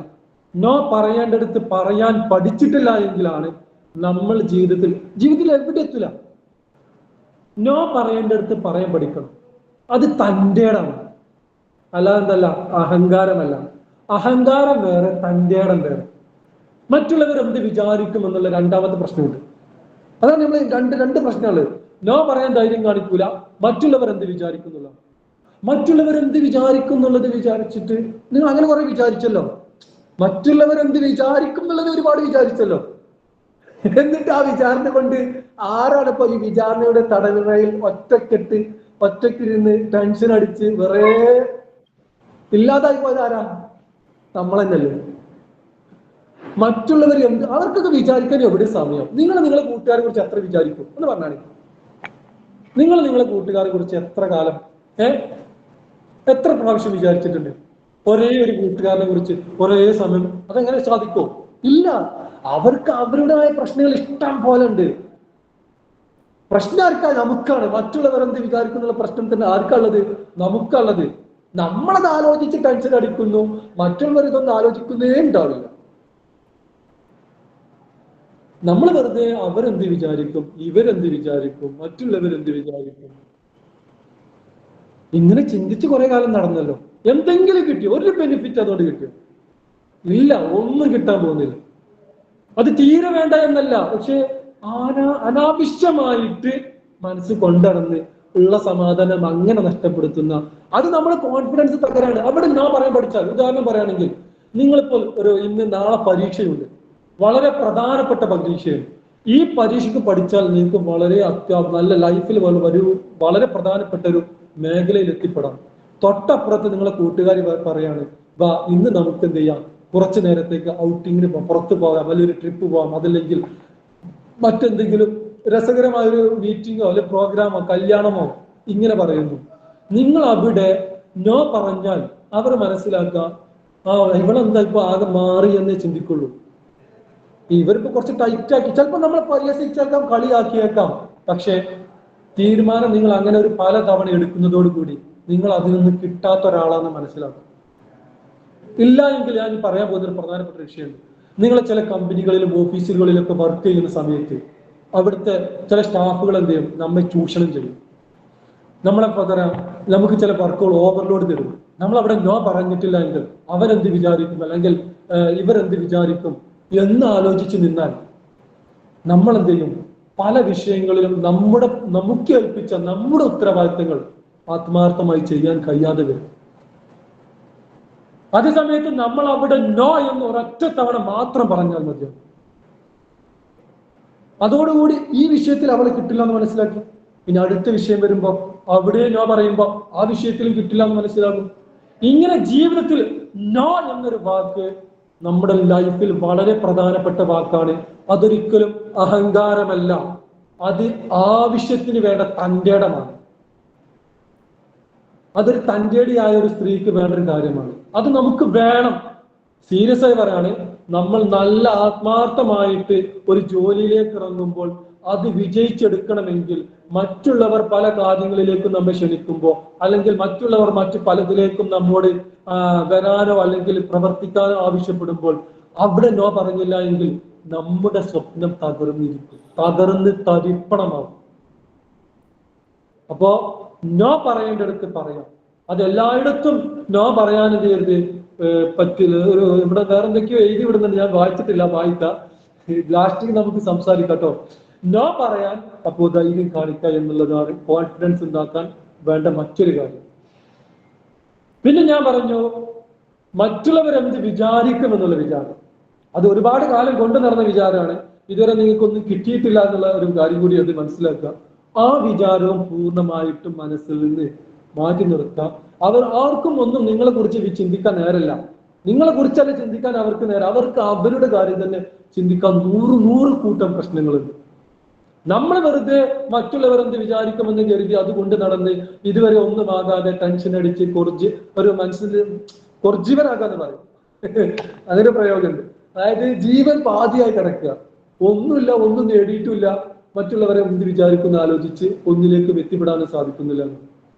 നോ പറയേണ്ടടുത്ത് പറയാൻ പഠിച്ചിട്ടില്ല എങ്കിലാണ് നമ്മൾ ജീവിതത്തിൽ എവിടെ എത്തില്ല. നോ പറയേണ്ടടുത്ത് പറയാൻ പഠിക്കണം. അത് തൻ്റെ ഇടമാണ്, അല്ലാതെന്തല്ല, അഹങ്കാരമല്ല. അഹങ്കാരം വേറെ, തൻ്റെ ഇടം വേറെ. മറ്റുള്ളവർ എന്ത് വിചാരിക്കും എന്നുള്ള രണ്ടാമത്തെ പ്രശ്നമുണ്ട്. അതാണ് നമ്മൾ രണ്ട് പ്രശ്നങ്ങൾ. നോ പറയാൻ ധൈര്യം കാണിക്കൂല, മറ്റുള്ളവർ എന്ത് വിചാരിക്കുന്നുള്ള. മറ്റുള്ളവർ എന്ത് വിചാരിക്കും എന്നുള്ളത് വിചാരിച്ചിട്ട് നിങ്ങൾ അങ്ങനെ കുറെ വിചാരിച്ചല്ലോ. മറ്റുള്ളവർ എന്ത് വിചാരിക്കും എന്നുള്ളത് ഒരുപാട് വിചാരിച്ചല്ലോ. എന്നിട്ട് ആ വിചാരണ കൊണ്ട് ആരാണ് ഇപ്പൊ ഈ വിചാരണയുടെ തടവറയിൽ ഒറ്റക്കിരുന്ന് ടെൻഷൻ അടിച്ച് വേറെ ഇല്ലാതായി പോയത് ആരാ? നമ്മൾ തന്നെയല്ലേ. മറ്റുള്ളവർ അവർക്കൊക്കെ വിചാരിക്കാൻ എവിടെ സമയം? നിങ്ങളെ കൂട്ടുകാരെ കുറിച്ച് എത്ര വിചാരിക്കും എന്ന് പറഞ്ഞാണ്. നിങ്ങളെ കൂട്ടുകാരെ കുറിച്ച് എത്ര കാലം എത്ര പ്രാവശ്യം വിചാരിച്ചിട്ടുണ്ട്? ഒരേ ഒരു കൂട്ടുകാരനെ കുറിച്ച് ഒരേ സമയം അതെങ്ങനെ സാധിക്കോ? ഇല്ല. അവർക്ക് അവരുടേതായ പ്രശ്നങ്ങൾ ഇഷ്ടം പോലെ ഉണ്ട്. പ്രശ്നം ആർക്കാ? നമുക്കാണ്. മറ്റുള്ളവരെന്ത് വിചാരിക്കുന്നുള്ള പ്രശ്നം തന്നെ ആർക്കുള്ളത്? നമുക്കുള്ളത്. നമ്മളത് ആലോചിച്ച് ടെൻഷൻ അടിക്കുന്നു, മറ്റുള്ളവർ ഇതൊന്നും ആലോചിക്കുന്നേ ഉണ്ടാവില്ല. നമ്മൾ വെറുതെ അവരെന്ത് വിചാരിക്കും, ഇവരെന്ത് വിചാരിക്കും, മറ്റുള്ളവരെന്ത് വിചാരിക്കും, ഇങ്ങനെ ചിന്തിച്ച് കുറെ കാലം നടന്നല്ലോ. എന്തെങ്കിലും കിട്ടിയോ? ഒരു ബെനിഫിറ്റ് അതുകൊണ്ട് കിട്ടിയോ? ഇല്ല, ഒന്നും കിട്ടാൻ പോകുന്നില്ല. അത് തീരെ വേണ്ട എന്നല്ല, പക്ഷെ അനാവശ്യമായിട്ട് മനസ്സ് കൊണ്ടടന്ന് ഉള്ള സമാധാനം അങ്ങനെ നഷ്ടപ്പെടുത്തുന്ന, അത് നമ്മുടെ കോൺഫിഡൻസ് തകരാണ്. അവിടെ ഞാൻ പറയാൻ പഠിച്ചാൽ, ഉദാഹരണം പറയുകയാണെങ്കിൽ, നിങ്ങളിപ്പോൾ ഇന്ന് നാളെ പരീക്ഷയുണ്ട്, വളരെ പ്രധാനപ്പെട്ട പരീക്ഷയാണ്. ഈ പരീക്ഷയ്ക്ക് പഠിച്ചാൽ നിങ്ങൾക്ക് വളരെ നല്ല ലൈഫിൽ വളരെ പ്രധാനപ്പെട്ട ഒരു മേഖലയിൽ എത്തിപ്പെടാം. തൊട്ടപ്പുറത്ത് നിങ്ങളെ കൂട്ടുകാരി പറയാണ്, വാ ഇന്ന് നമുക്ക് എന്ത് ചെയ്യാം, കുറച്ചു നേരത്തേക്ക് ഔട്ടിങ്ങിന് പോകാം, പുറത്ത് പോകാം, വലിയൊരു ട്രിപ്പ് പോകാം, അതല്ലെങ്കിൽ മറ്റെന്തെങ്കിലും രസകരമായൊരു മീറ്റിങ്ങോ അല്ലെങ്കിൽ പ്രോഗ്രാമോ കല്യാണമോ ഇങ്ങനെ പറയുന്നു. നിങ്ങൾ അവിടെ നോ പറഞ്ഞാൽ അവർ മനസ്സിലാക്കുക, ഇവളെന്താ ഇപ്പൊ ആകെ മാറി എന്നേ ചിന്തിക്കുള്ളൂ. ഇവരിപ്പോ കുറച്ച് ടൈറ്റ് ആക്കി, ചിലപ്പോൾ നമ്മളെ പരിഹസിച്ചേക്കാം, കളിയാക്കിയേക്കാം. പക്ഷെ തീരുമാനം നിങ്ങൾ അങ്ങനെ ഒരു പല തവണ എടുക്കുന്നതോടുകൂടി നിങ്ങൾ അതിൽ നിന്ന് കിട്ടാത്ത ഒരാളാണെന്ന് മനസ്സിലാക്കും. ഇല്ല എങ്കിൽ ഞാൻ പറയാൻ പോകുന്ന ഒരു പ്രധാനപ്പെട്ട വിഷയമുണ്ട്. നിങ്ങൾ ചില കമ്പനികളിലും ഓഫീസുകളിലൊക്കെ വർക്ക് ചെയ്യുന്ന സമയത്ത് അവിടുത്തെ ചില സ്റ്റാഫുകൾ എന്ത് ചെയ്യും, നമ്മെ ചൂഷണം ചെയ്യും. നമ്മളെ പകരം നമുക്ക് ചില വർക്കുകൾ ഓവർലോഡ് തരും. നമ്മൾ അവിടെ നോ പറഞ്ഞിട്ടില്ല എങ്കിൽ അവരെന്ത് വിചാരിക്കും, അല്ലെങ്കിൽ ഇവരെന്ത് വിചാരിക്കും എന്ന് ആലോചിച്ച് നിന്നാൽ നമ്മൾ എന്ത് ചെയ്യും, പല വിഷയങ്ങളിലും നമുക്ക് ഏൽപ്പിച്ച നമ്മുടെ ഉത്തരവാദിത്തങ്ങൾ ആത്മാർത്ഥമായി ചെയ്യാൻ കഴിയാതെ വരും. അതേസമയത്ത് നമ്മൾ അവിടെ നോ എന്ന് ഒരൊറ്റ തവണ മാത്രം പറഞ്ഞാൽ മതിയാവും. അതോടുകൂടി ഈ വിഷയത്തിൽ അവളെ കിട്ടില്ല എന്ന് മനസ്സിലാക്കി. ഇനി അടുത്ത വിഷയം വരുമ്പോ അവിടെ നോ പറയുമ്പോ ആ വിഷയത്തിലും കിട്ടില്ല എന്ന് മനസ്സിലാകും. ഇങ്ങനെ ജീവിതത്തിൽ നോ എന്നൊരു വാക്ക് നമ്മുടെ ലൈഫിൽ വളരെ പ്രധാനപ്പെട്ട വാക്കാണ്. അതൊരിക്കലും അഹങ്കാരമല്ല, അത് ആവശ്യത്തിന് വേണ്ട തന്റേടമാണ്. അതൊരു തന്റേടിയായ ഒരു സ്ത്രീക്ക് വേണ്ട ഒരു കാര്യമാണ്. അത് നമുക്ക് വേണം. സീരിയസ് ആയി പറയാണ്, നമ്മൾ നല്ല ആത്മാർത്ഥമായിട്ട് ഒരു ജോലിയിലേക്ക് ഇറങ്ങുമ്പോൾ അത് വിജയിച്ചെടുക്കണമെങ്കിൽ മറ്റുള്ളവർ പല കാര്യങ്ങളിലേക്കും നമ്മെ ക്ഷണിക്കുമ്പോൾ, അല്ലെങ്കിൽ മറ്റുള്ളവർ മറ്റു പലതിലേക്കും നമ്മോട് വരാനോ അല്ലെങ്കിൽ പ്രവർത്തിക്കാനോ ആവശ്യപ്പെടുമ്പോൾ അവിടെ നോ പറഞ്ഞില്ല എങ്കിൽ നമ്മുടെ സ്വപ്നം തകർന്ന് തരിപ്പണമാവും. അപ്പോ നോ പറയേണ്ടടുത്ത് പറയാം. അത് എല്ലായിടത്തും നോ പറയാൻ എന്ത് പറ്റില്ല. ഇവിടെ വേറെ എന്തൊക്കെയോ എഴുതി വിടുന്നുണ്ട്, ഞാൻ വായിച്ചിട്ടില്ല, വായിക്കാം. ലാസ്റ്റിൽ നമുക്ക് സംസാരിക്കാം കേട്ടോ. നോ പറയാൻ അപ്പോൾ ധൈര്യം കാണിക്കുക എന്നുള്ളതാണ് കോൺഫിഡൻസ് ഉണ്ടാക്കാൻ വേണ്ട മറ്റൊരു കാര്യം. പിന്നെ ഞാൻ പറഞ്ഞു, മറ്റുള്ളവരെന്ത് വിചാരിക്കും എന്നുള്ള വിചാരം, അത് ഒരുപാട് കാലം കൊണ്ടു നടന്ന വിചാരമാണ്. ഇതുവരെ നിങ്ങൾക്കൊന്നും കിട്ടിയിട്ടില്ല എന്നുള്ള ഒരു കാര്യം കൂടി അത് മനസ്സിലാക്കുക. ആ വിചാരവും പൂർണ്ണമായിട്ടും മനസ്സിൽ നിന്ന് മാറ്റി നിർത്താം. അവർ ആർക്കും ഒന്നും നിങ്ങളെ കുറിച്ച് ചിന്തിക്കാൻ നേരല്ല. നിങ്ങളെ കുറിച്ചല്ല ചിന്തിക്കാൻ അവർക്ക് നേരം. അവർക്ക് അവരുടെ കാര്യം തന്നെ ചിന്തിക്കാൻ നൂറ് കൂട്ടം പ്രശ്നങ്ങളുണ്ട്. നമ്മൾ വെറുതെ മറ്റുള്ളവരെന്ത് വിചാരിക്കുമെന്ന് കരുതി അതുകൊണ്ട് നടന്ന് ഇതുവരെ ഒന്നുമാകാതെ ടെൻഷൻ അടിച്ച് ഒരു മനസ്സിന് കൊർജീവനാകാന്ന് പറയും. അങ്ങനെ പ്രയോഗമുണ്ട്. അതായത് ജീവൻ പാതിയായി കിടക്കുക, ഒന്നുമില്ല, ഒന്നും നേടിയിട്ടില്ല, മറ്റുള്ളവരെ എന്ത് വിചാരിക്കുന്ന ആലോചിച്ച് ഒന്നിലേക്ക് എത്തിപ്പെടാനും സാധിക്കുന്നില്ല.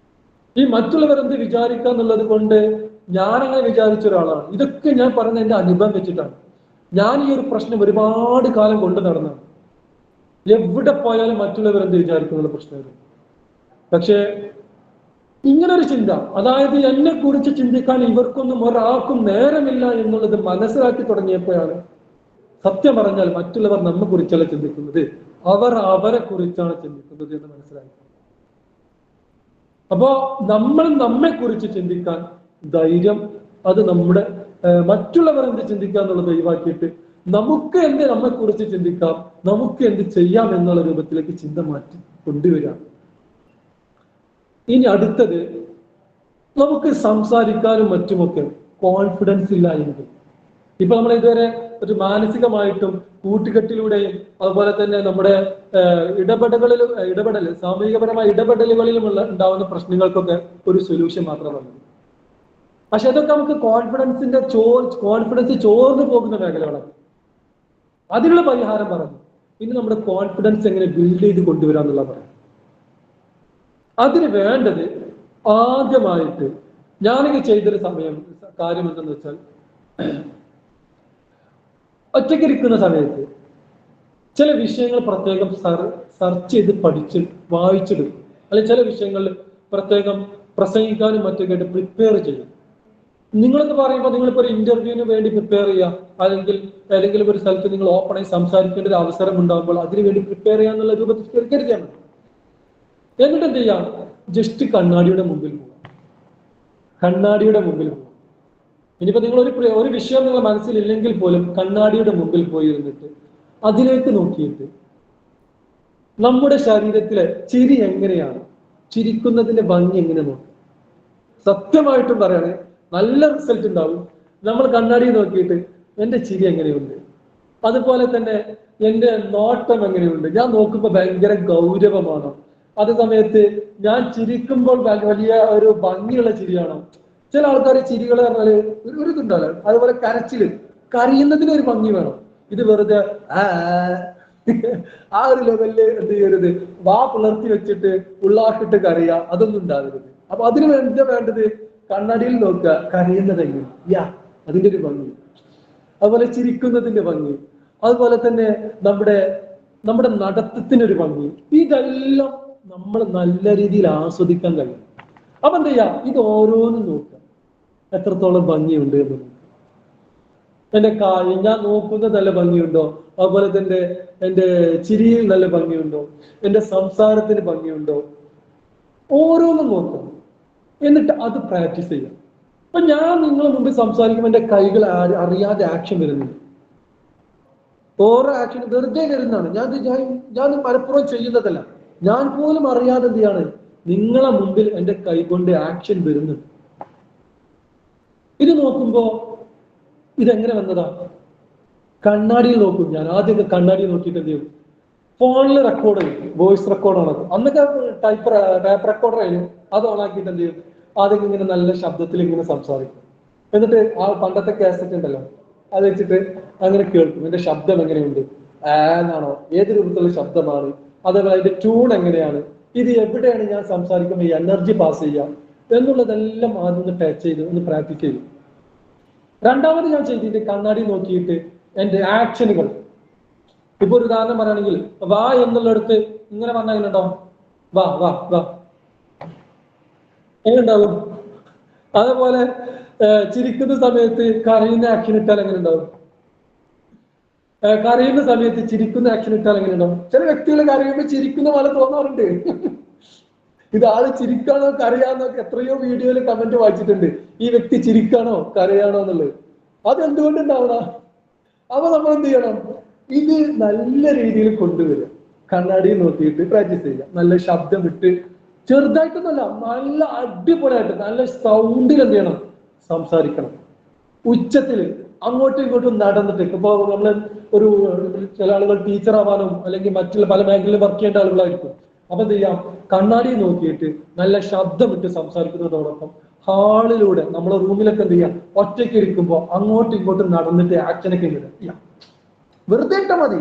ഈ മറ്റുള്ളവരെന്ത് വിചാരിക്കുക എന്നുള്ളത് കൊണ്ട് ഞാനങ്ങനെ വിചാരിച്ച ഒരാളാണ്. ഇതൊക്കെ ഞാൻ പറഞ്ഞ എന്റെ അനുഭവം വെച്ചിട്ടാണ്. ഞാൻ ഈ ഒരു പ്രശ്നം ഒരുപാട് കാലം കൊണ്ടു നടന്നാണ്. എവിടെ പോയാലും മറ്റുള്ളവരെന്ത് വിചാരിക്കുന്നുള്ള പ്രശ്നമായിരുന്നു. പക്ഷെ ഇങ്ങനൊരു ചിന്ത, അതായത് എന്നെ കുറിച്ച് ചിന്തിക്കാൻ ഇവർക്കൊന്നും ഒരാൾക്കും നേരമില്ല എന്നുള്ളത് മനസ്സിലാക്കി തുടങ്ങിയപ്പോഴാണ് സത്യം പറഞ്ഞാൽ മറ്റുള്ളവർ നമ്മെ കുറിച്ചല്ല ചിന്തിക്കുന്നത്, അവർ അവരെ കുറിച്ചാണ് ചിന്തിക്കുന്നത് എന്ന് മനസ്സിലാക്കി. അപ്പോ നമ്മൾ നമ്മെ കുറിച്ച് ചിന്തിക്കാൻ ധൈര്യം, അത് നമ്മുടെ മറ്റുള്ളവർ എന്ത് ചിന്തിക്കുക എന്നുള്ളത് ഒഴിവാക്കിയിട്ട് നമുക്ക് എന്ത് നമ്മെ കുറിച്ച് ചിന്തിക്കാം, നമുക്ക് എന്ത് ചെയ്യാം എന്നുള്ള രൂപത്തിലേക്ക് ചിന്ത മാറ്റി കൊണ്ടുവരാം. ഇനി അടുത്തത്, നമുക്ക് സംസാരിക്കാനും മറ്റുമൊക്കെ കോൺഫിഡൻസ് ഇല്ല എങ്കിൽ, ഇപ്പൊ നമ്മൾ ഇതുവരെ ഒരു മാനസികമായിട്ടും കൂട്ടുകെട്ടിലൂടെയും അതുപോലെ തന്നെ നമ്മുടെ സാമൂഹികപരമായ ഇടപെടലുകളിലും ഉണ്ടാവുന്ന പ്രശ്നങ്ങൾക്കൊക്കെ ഒരു സൊല്യൂഷൻ മാത്രമാണ്. പക്ഷെ അതൊക്കെ നമുക്ക് കോൺഫിഡൻസ് ചോർന്നു പോകുന്ന മേഖലകളാണ്. അതിനുള്ള പരിഹാരം പറഞ്ഞു. ഇനി നമ്മുടെ കോൺഫിഡൻസ് എങ്ങനെ ബിൽഡ് ചെയ്ത് കൊണ്ടുവരാന്നുള്ള പറയാം. അതിന് വേണ്ടത് ആദ്യമായിട്ട് ഞാനൊക്കെ ചെയ്തൊരു കാര്യം എന്തെന്ന് വെച്ചാൽ, ഒറ്റയ്ക്കിരിക്കുന്ന സമയത്ത് ചില വിഷയങ്ങൾ പ്രത്യേകം സെർച്ച് ചെയ്ത് വായിച്ചെടുക്കും. അല്ലെങ്കിൽ ചില വിഷയങ്ങളിൽ പ്രത്യേകം പ്രസംഗിക്കാനും മറ്റൊക്കെ പ്രിപ്പയർ ചെയ്യും. നിങ്ങളെന്ന് പറയുമ്പോൾ നിങ്ങളിപ്പോൾ ഒരു ഇന്റർവ്യൂവിന് വേണ്ടി പ്രിപ്പയർ ചെയ്യാം, അല്ലെങ്കിൽ ഏതെങ്കിലും ഒരു സ്ഥലത്ത് നിങ്ങൾ ഓപ്പണായി സംസാരിക്കേണ്ട ഒരു അവസരം ഉണ്ടാകുമ്പോൾ അതിനുവേണ്ടി പ്രിപ്പയർ ചെയ്യാന്നുള്ള രൂപത്തിൽ കരുതിയാൽ മതി. എന്നിട്ട് എന്ത് ചെയ്യാം? ജസ്റ്റ് കണ്ണാടിയുടെ മുമ്പിൽ പോകാം. ഇനിയിപ്പോ നിങ്ങൾ ഒരു വിഷയം നിങ്ങളുടെ മനസ്സിലില്ലെങ്കിൽ പോലും കണ്ണാടിയുടെ മുമ്പിൽ പോയി ഇരുന്നിട്ട് അതിലേക്ക് നോക്കിയിട്ട് നമ്മുടെ ശരീരത്തിലെ ചിരി എങ്ങനെയാണ്, ചിരിക്കുന്നതിന്റെ ഭംഗി എങ്ങനെ നോക്കും. സത്യമായിട്ടും പറയാണ്, നല്ല റിസൾട്ട് ഉണ്ടാവും. നമ്മൾ കണ്ണാടി നോക്കിയിട്ട് എന്റെ ചിരി എങ്ങനെയുണ്ട്, അതുപോലെ തന്നെ എന്റെ നോട്ടം എങ്ങനെയുണ്ട്, ഞാൻ നോക്കുമ്പോൾ ഭയങ്കര ഗൗരവമാണോ, അതേ സമയത്ത് ഞാൻ ചിരിക്കുമ്പോൾ വലിയ ഒരു ഭംഗിയുള്ള ചിരിയാണോ. ചില ആൾക്കാർ ചിരികൾ പറഞ്ഞാല് ഒരു ഇതുണ്ടല്ലോ, അതുപോലെ കരയുന്നതിന് ഒരു ഭംഗി വേണം. ഇത് വെറുതെ ആ ഒരു ലെവലില് എന്ത് ചെയ്യരുത്, വാ പുലർത്തി വെച്ചിട്ട് ഉള്ളാക്കിട്ട് കരയുക, അതൊന്നും ഉണ്ടാകരുത്. അപ്പൊ അതിന് വേണ്ടത് കണ്ണാടിയിൽ നോക്കുക, കരയുന്നതെങ്ങനെ, അതിന്റെ ഒരു ഭംഗി, അതുപോലെ ചിരിക്കുന്നതിന്റെ ഭംഗി, അതുപോലെ തന്നെ നമ്മുടെ നടത്തത്തിനൊരു ഭംഗി, ഇതെല്ലാം നമ്മൾ നല്ല രീതിയിൽ ആസ്വദിക്കാൻ കഴിയും. അപ്പൊ എന്ത് ചെയ്യാം, ഇത് ഓരോന്നും നോക്കുക, എത്രത്തോളം ഭംഗിയുണ്ട് എന്ന് നോക്കുക. എന്റെ ഞാൻ നോക്കുന്നത് നല്ല ഭംഗിയുണ്ടോ, അതുപോലെ തന്നെ എന്റെ ചിരിയിൽ നല്ല ഭംഗിയുണ്ടോ, എന്റെ സംസാരത്തിന് ഭംഗിയുണ്ടോ, ഓരോന്നും നോക്കണം. എന്നിട്ട് അത് പ്രാക്ടീസ് ചെയ്യാം. അപ്പൊ ഞാൻ നിങ്ങളെ മുമ്പിൽ സംസാരിക്കുമ്പോൾ എന്റെ കൈകൾ അറിയാതെ ആക്ഷൻ വരുന്നുണ്ട്. ഓരോ ആക്ഷൻ വെറുതെ വരുന്നതാണ്. ഞാൻ മനഃപൂർവ്വം ചെയ്യുന്നതല്ല, ഞാൻ പോലും അറിയാതെ എന്ത് ചെയ്യാണ് നിങ്ങളെ മുമ്പിൽ എന്റെ കൈ കൊണ്ട് ആക്ഷൻ വരുന്നുണ്ട്. ഇത് നോക്കുമ്പോ ഇതെങ്ങനെ വന്നതാ? കണ്ണാടിയിൽ നോക്കും. ഞാൻ ആദ്യമൊക്കെ കണ്ണാടിയിൽ നോക്കിയിട്ട് എന്ത് ചെയ്യും, ഫോണിൽ റെക്കോർഡ് ചെയ്യും, വോയിസ് റെക്കോർഡാണ്. അന്നൊക്കെ ടൈപ്പ് റെക്കോർഡർ ആയിരുന്നു. അത് ഓണാക്കിയിട്ട് എന്ത് ചെയ്യും, ആദ്യം ഇങ്ങനെ നല്ല ശബ്ദത്തിൽ ഇങ്ങനെ സംസാരിക്കും. എന്നിട്ട് ആ പണ്ടത്തെ കാസറ്റ് ഉണ്ടല്ലോ, അത് വെച്ചിട്ട് അങ്ങനെ കേൾക്കും. എന്റെ ശബ്ദം എങ്ങനെയുണ്ട്, എന്നാണോ, ഏത് രൂപത്തിലുള്ള ശബ്ദമാണ്, അതേപോലെ അതിന്റെ ട്യൂൺ എങ്ങനെയാണ്, ഇത് എവിടെയാണ് ഞാൻ സംസാരിക്കുമ്പോൾ ഈ എനർജി പാസ് ചെയ്യാം എന്നുള്ളതെല്ലാം ആദ്യം ഒന്ന് ടച്ച് ചെയ്ത് ഒന്ന് പ്രാക്ടീസ് ചെയ്യും. രണ്ടാമത് ഞാൻ ചെയ്തിട്ട് കണ്ണാടി നോക്കിയിട്ട് എന്റെ ആക്ഷനുകൾ, ഇപ്പൊ ഒരു ഉദാഹരണം പറയുകയാണെങ്കിൽ വാ എന്നുള്ളിടത്ത് ഇങ്ങനെ പറഞ്ഞാൽ എങ്ങനെയുണ്ടാവും, വാ വാ വാ എങ്ങനെയുണ്ടാവും. അതേപോലെ ചിരിക്കുന്ന സമയത്ത് കരയുന്ന ആക്ഷൻ ഇട്ടാൽ എങ്ങനെ ഉണ്ടാവും, കരയുന്ന സമയത്ത് ചിരിക്കുന്ന ആക്ഷൻ ഇട്ടാൽ എങ്ങനെ ഉണ്ടാവും. ചില വ്യക്തികൾ കരയുമ്പോൾ ചിരിക്കുന്ന പോലെ തോന്നാറുണ്ട്. ഇത് ആള് ചിരിക്കാണോ കരയാന്നോ എത്രയോ വീഡിയോയിൽ കമന്റ് വായിച്ചിട്ടുണ്ട്. ഈ വ്യക്തി ചിരിക്കാണോ കരയാണോ എന്നുള്ളത്. അതെന്തുകൊണ്ടുണ്ടാവണ? അപ്പൊ നമ്മൾ എന്ത് ചെയ്യണം, ഇത് നല്ല രീതിയിൽ കൊണ്ടുവരിക. കണ്ണാടിയിൽ നോക്കിയിട്ട് പ്രാക്ടീസ് ചെയ്യുക. നല്ല ശബ്ദം ഇട്ട്, ചെറുതായിട്ടൊന്നല്ല, നല്ല അടിപൊളിയായിട്ട് നല്ല സൗണ്ടിൽ എന്ത് ചെയ്യണം, സംസാരിക്കണം. ഉച്ചത്തില് അങ്ങോട്ടും ഇങ്ങോട്ടും നടന്നിട്ട്. ഇപ്പൊ നമ്മള് ചില ആളുകൾ ടീച്ചർ ആവാനും അല്ലെങ്കിൽ മറ്റുള്ള പല മേഖലയിൽ വർക്ക് ചെയ്യേണ്ട ആളുകളായിരിക്കും. അപ്പൊ എന്ത് ചെയ്യാം, കണ്ണാടി നോക്കിയിട്ട് നല്ല ശബ്ദമിട്ട് സംസാരിക്കുന്നതോടൊപ്പം ഹാളിലൂടെ നമ്മളെ റൂമിലൊക്കെ എന്ത് ചെയ്യാം, ഒറ്റയ്ക്ക് ഇരിക്കുമ്പോൾ അങ്ങോട്ടും ഇങ്ങോട്ടും നടന്നിട്ട് ആക്ഷനൊക്കെ ചെയ്യാം. വെറുതെ ഇട്ടാ മതി.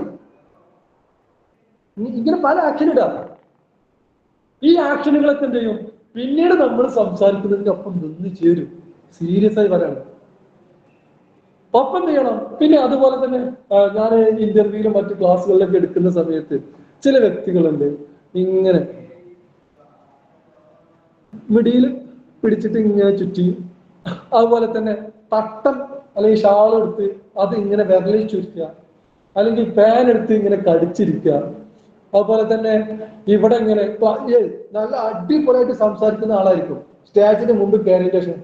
ഇങ്ങനെ പല ആക്ഷൻ ഇടാം. ഈ ആക്ഷനുകളൊക്കെ എന്ത് ചെയ്യും, പിന്നീട് നമ്മൾ സംസാരിക്കുന്നതിന്റെ ഒപ്പം നിന്ന് ചേരും. സീരിയസ് ആയി വരാണ്. ഒപ്പം ചെയ്യണം. പിന്നെ അതുപോലെ തന്നെ ഞാൻ ഇന്റർവ്യൂവിലും മറ്റു ക്ലാസ്സുകളിലൊക്കെ എടുക്കുന്ന സമയത്ത് ചില വ്യക്തികളുണ്ട് ഇങ്ങനെ മിടിയിൽ പിടിച്ചിട്ട് ഇങ്ങനെ ചുറ്റി, അതുപോലെ തന്നെ തട്ടം അല്ലെങ്കിൽ ഷാൾ എടുത്ത് അത് ഇങ്ങനെ വിരലിൽ ചുരുക്കുക, അല്ലെങ്കിൽ പാൻ എടുത്ത് ഇങ്ങനെ കടിച്ചിരിക്കുക. അതുപോലെ തന്നെ ഇവിടെ ഇങ്ങനെ നല്ല അടിപൊളിയായിട്ട് സംസാരിക്കുന്ന ആളായിരിക്കും. സ്റ്റേജിന് മുമ്പ് കയറിയ ശേഷം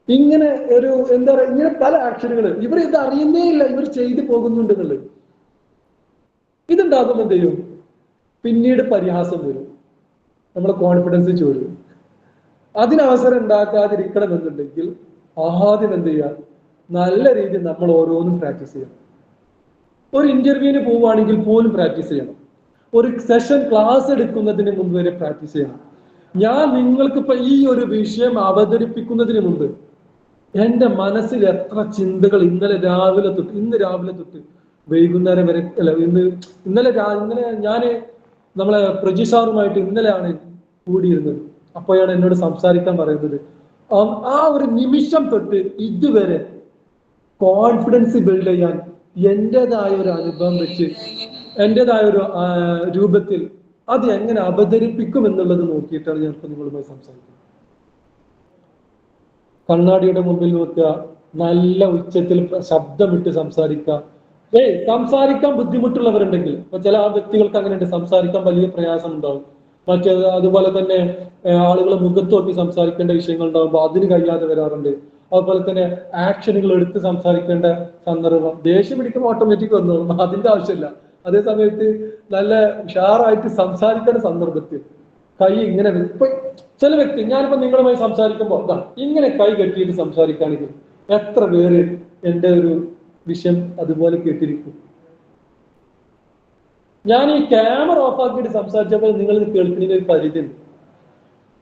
ഇങ്ങനെ ഒരു എന്താ പറയുക, ഇങ്ങനെ പല ആക്ഷനുകൾ ഇവർ ഇത് അറിയുന്നേ ഇല്ല, ഇവർ ചെയ്തു പോകുന്നുണ്ട് എന്നുള്ളത്. ഇതുണ്ടാകുമ്പോൾ എന്ത് ചെയ്യും, പിന്നീട് പരിഹാസം വരും, നമ്മളെ കോൺഫിഡൻസ് ചോരും. അതിനവസരം ഉണ്ടാക്കാതിരിക്കണം എന്നുണ്ടെങ്കിൽ ആദ്യം എന്ത് ചെയ്യുക, നല്ല രീതിയിൽ നമ്മൾ ഓരോന്നും പ്രാക്ടീസ് ചെയ്യണം. ഒരു ഇന്റർവ്യൂവിന് പോവുകയാണെങ്കിൽ പോലും പ്രാക്ടീസ് ചെയ്യണം. ഒരു സെഷൻ ക്ലാസ് എടുക്കുന്നതിന് മുമ്പ് വരെ പ്രാക്ടീസ് ചെയ്യണം. ഞാൻ നിങ്ങൾക്കിപ്പോ ഈ ഒരു വിഷയം അവതരിപ്പിക്കുന്നതിന് മുമ്പ് എന്റെ മനസ്സിൽ എത്ര ചിന്തകൾ ഇന്ന് രാവിലെ തൊട്ട് വൈകുന്നേരം വരെ അല്ല ഇന്നലെ ഞാന് നമ്മളെ പ്രജി സാറുമായിട്ട് ഇന്നലെയാണ് കൂടിയിരുന്നത്. അപ്പോഴാണ് എന്നോട് സംസാരിക്കാൻ പറയുന്നത്. ആ ഒരു നിമിഷം തൊട്ട് ഇതുവരെ കോൺഫിഡൻസ് ബിൽഡ് ചെയ്യാൻ എന്റേതായ ഒരു അനുഭവം വെച്ച് എന്റേതായ ഒരു രൂപത്തിൽ അത് എങ്ങനെ അവതരിപ്പിക്കും എന്നുള്ളത് നോക്കിയിട്ടാണ് ഞാൻ ഇപ്പൊ നിങ്ങളുമായി സംസാരിക്കുന്നത്. കണ്ണാടിയുടെ മുമ്പിൽ നോക്കുക, നല്ല ഉച്ചത്തിൽ ശബ്ദമിട്ട് സംസാരിക്കുക. സംസാരിക്കാൻ ബുദ്ധിമുട്ടുള്ളവരുണ്ടെങ്കിൽ ഇപ്പൊ ചില വ്യക്തികൾക്ക് അങ്ങനെയുണ്ട്, സംസാരിക്കാൻ വലിയ പ്രയാസം ഉണ്ടാവും. അതുപോലെ തന്നെ ആളുകൾ മുഖത്ത് നോക്കി സംസാരിക്കേണ്ട വിഷയങ്ങൾ ഉണ്ടാകുമ്പോൾ അതിന് കഴിയാതെ വരാറുണ്ട്. അതുപോലെ തന്നെ ആക്ഷനുകൾ എടുത്ത് സംസാരിക്കേണ്ട സന്ദർഭം, ദേഷ്യം പിടിക്കുമ്പോൾ ഓട്ടോമാറ്റിക് വന്നോളും, അതിന്റെ ആവശ്യമില്ല. അതേ സമയത്ത് നല്ല ഉഷാറായിട്ട് സംസാരിക്കേണ്ട സന്ദർഭത്തിൽ കൈ ഇങ്ങനെ ഇപ്പൊ ചില വ്യക്തി, ഞാനിപ്പോ നിങ്ങളുമായി സംസാരിക്കുമ്പോൾ ഇങ്ങനെ കൈ കെട്ടിയിട്ട് സംസാരിക്കുകയാണെങ്കിൽ എത്ര പേര് എന്റെ ഒരു വിഷയം അതുപോലെ കേട്ടിരിക്കും. ഞാൻ ഈ ക്യാമറ ഓഫ് ആക്കിയിട്ട് സംസാരിച്ചപ്പോൾ നിങ്ങൾ കേൾക്കുന്നതിന് ഒരു പരിധിയുണ്ട്.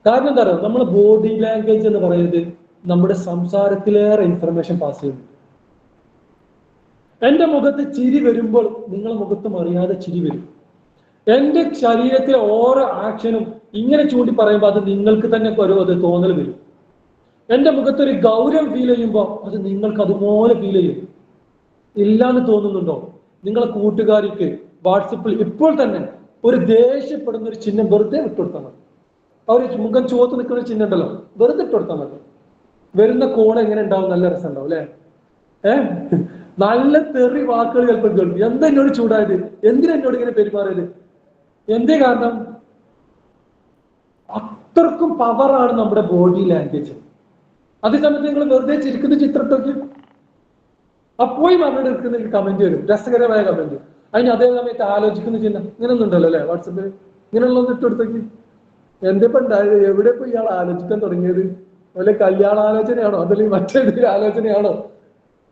കാരണം എന്താ പറയുക, നമ്മൾ ബോഡി ലാംഗ്വേജ് എന്ന് പറയുന്നത് നമ്മുടെ സംസാരത്തിലേറെ ഇൻഫർമേഷൻ പാസ് ചെയ്യുന്നു. എന്റെ മുഖത്ത് ചിരി വരുമ്പോൾ നിങ്ങളുടെ മുഖത്തും അറിയാതെ ചിരി വരും. എന്റെ ശരീരത്തിലെ ഓരോ ആക്ഷനും ഇങ്ങനെ ചൂണ്ടി പറയുമ്പോൾ അത് നിങ്ങൾക്ക് തന്നെ അത് തോന്നൽ വരും. എന്റെ മുഖത്തൊരു ഗൗരവം ഫീൽ ചെയ്യുമ്പോൾ അത് നിങ്ങൾക്ക് അതുപോലെ ഫീൽ ചെയ്യും. ഇല്ലാന്ന് തോന്നുന്നുണ്ടോ? നിങ്ങളെ കൂട്ടുകാരിക്ക് വാട്സപ്പിൽ ഇപ്പോൾ തന്നെ ഒരു ദേഷ്യപ്പെടുന്ന ഒരു ചിഹ്നം വെറുതെ വിട്ടുകൊടുത്താൽ മതി. ആ ഒരു മുഖം ചുവത്ത് നിൽക്കുന്ന ചിഹ്നം ഉണ്ടല്ലോ, വെറുതെ ഇട്ടുകൊടുത്താൽ മതി. വരുന്ന കോണം എങ്ങനെ ഉണ്ടാവും? നല്ല രസം ഉണ്ടാവും അല്ലെ? നല്ല തെറി വാക്കുകൾ ചിലപ്പോൾ കേൾക്കും. എന്താ എന്നോട് ചൂടായത്? എന്തിനാ എന്നോട് ഇങ്ങനെ പെരുമാറിയത്? എന്തേ കാരണം? അത്രക്കും പവറാണ് നമ്മുടെ ബോഡി ലാംഗ്വേജ്. അതേസമയത്ത് നിങ്ങൾ വെറുതെ ചിരിക്കുന്ന ചിത്രത്തൊക്കെ അപ്പോയി മറന്നെടുക്കുന്ന കമന്റ് വരും, രസകരമായ കമന്റ്. അതിന് അതേ സമയത്ത് ആലോചിക്കുന്ന ചിഹ്നം ഇങ്ങനൊന്നും ഉണ്ടല്ലോ അല്ലെ വാട്സപ്പിൽ? ഇങ്ങനെയുള്ളതൊന്നും ഇട്ടെടുത്തേക്ക് എന്തിപ്പോ ഉണ്ടായത്? എവിടെ ഇപ്പൊ ഇയാൾ ആലോചിക്കാൻ തുടങ്ങിയത്? വല്ല കല്യാണാലോചനയാണോ അതല്ലെങ്കിൽ മറ്റേതൊരു ആലോചനയാണോ?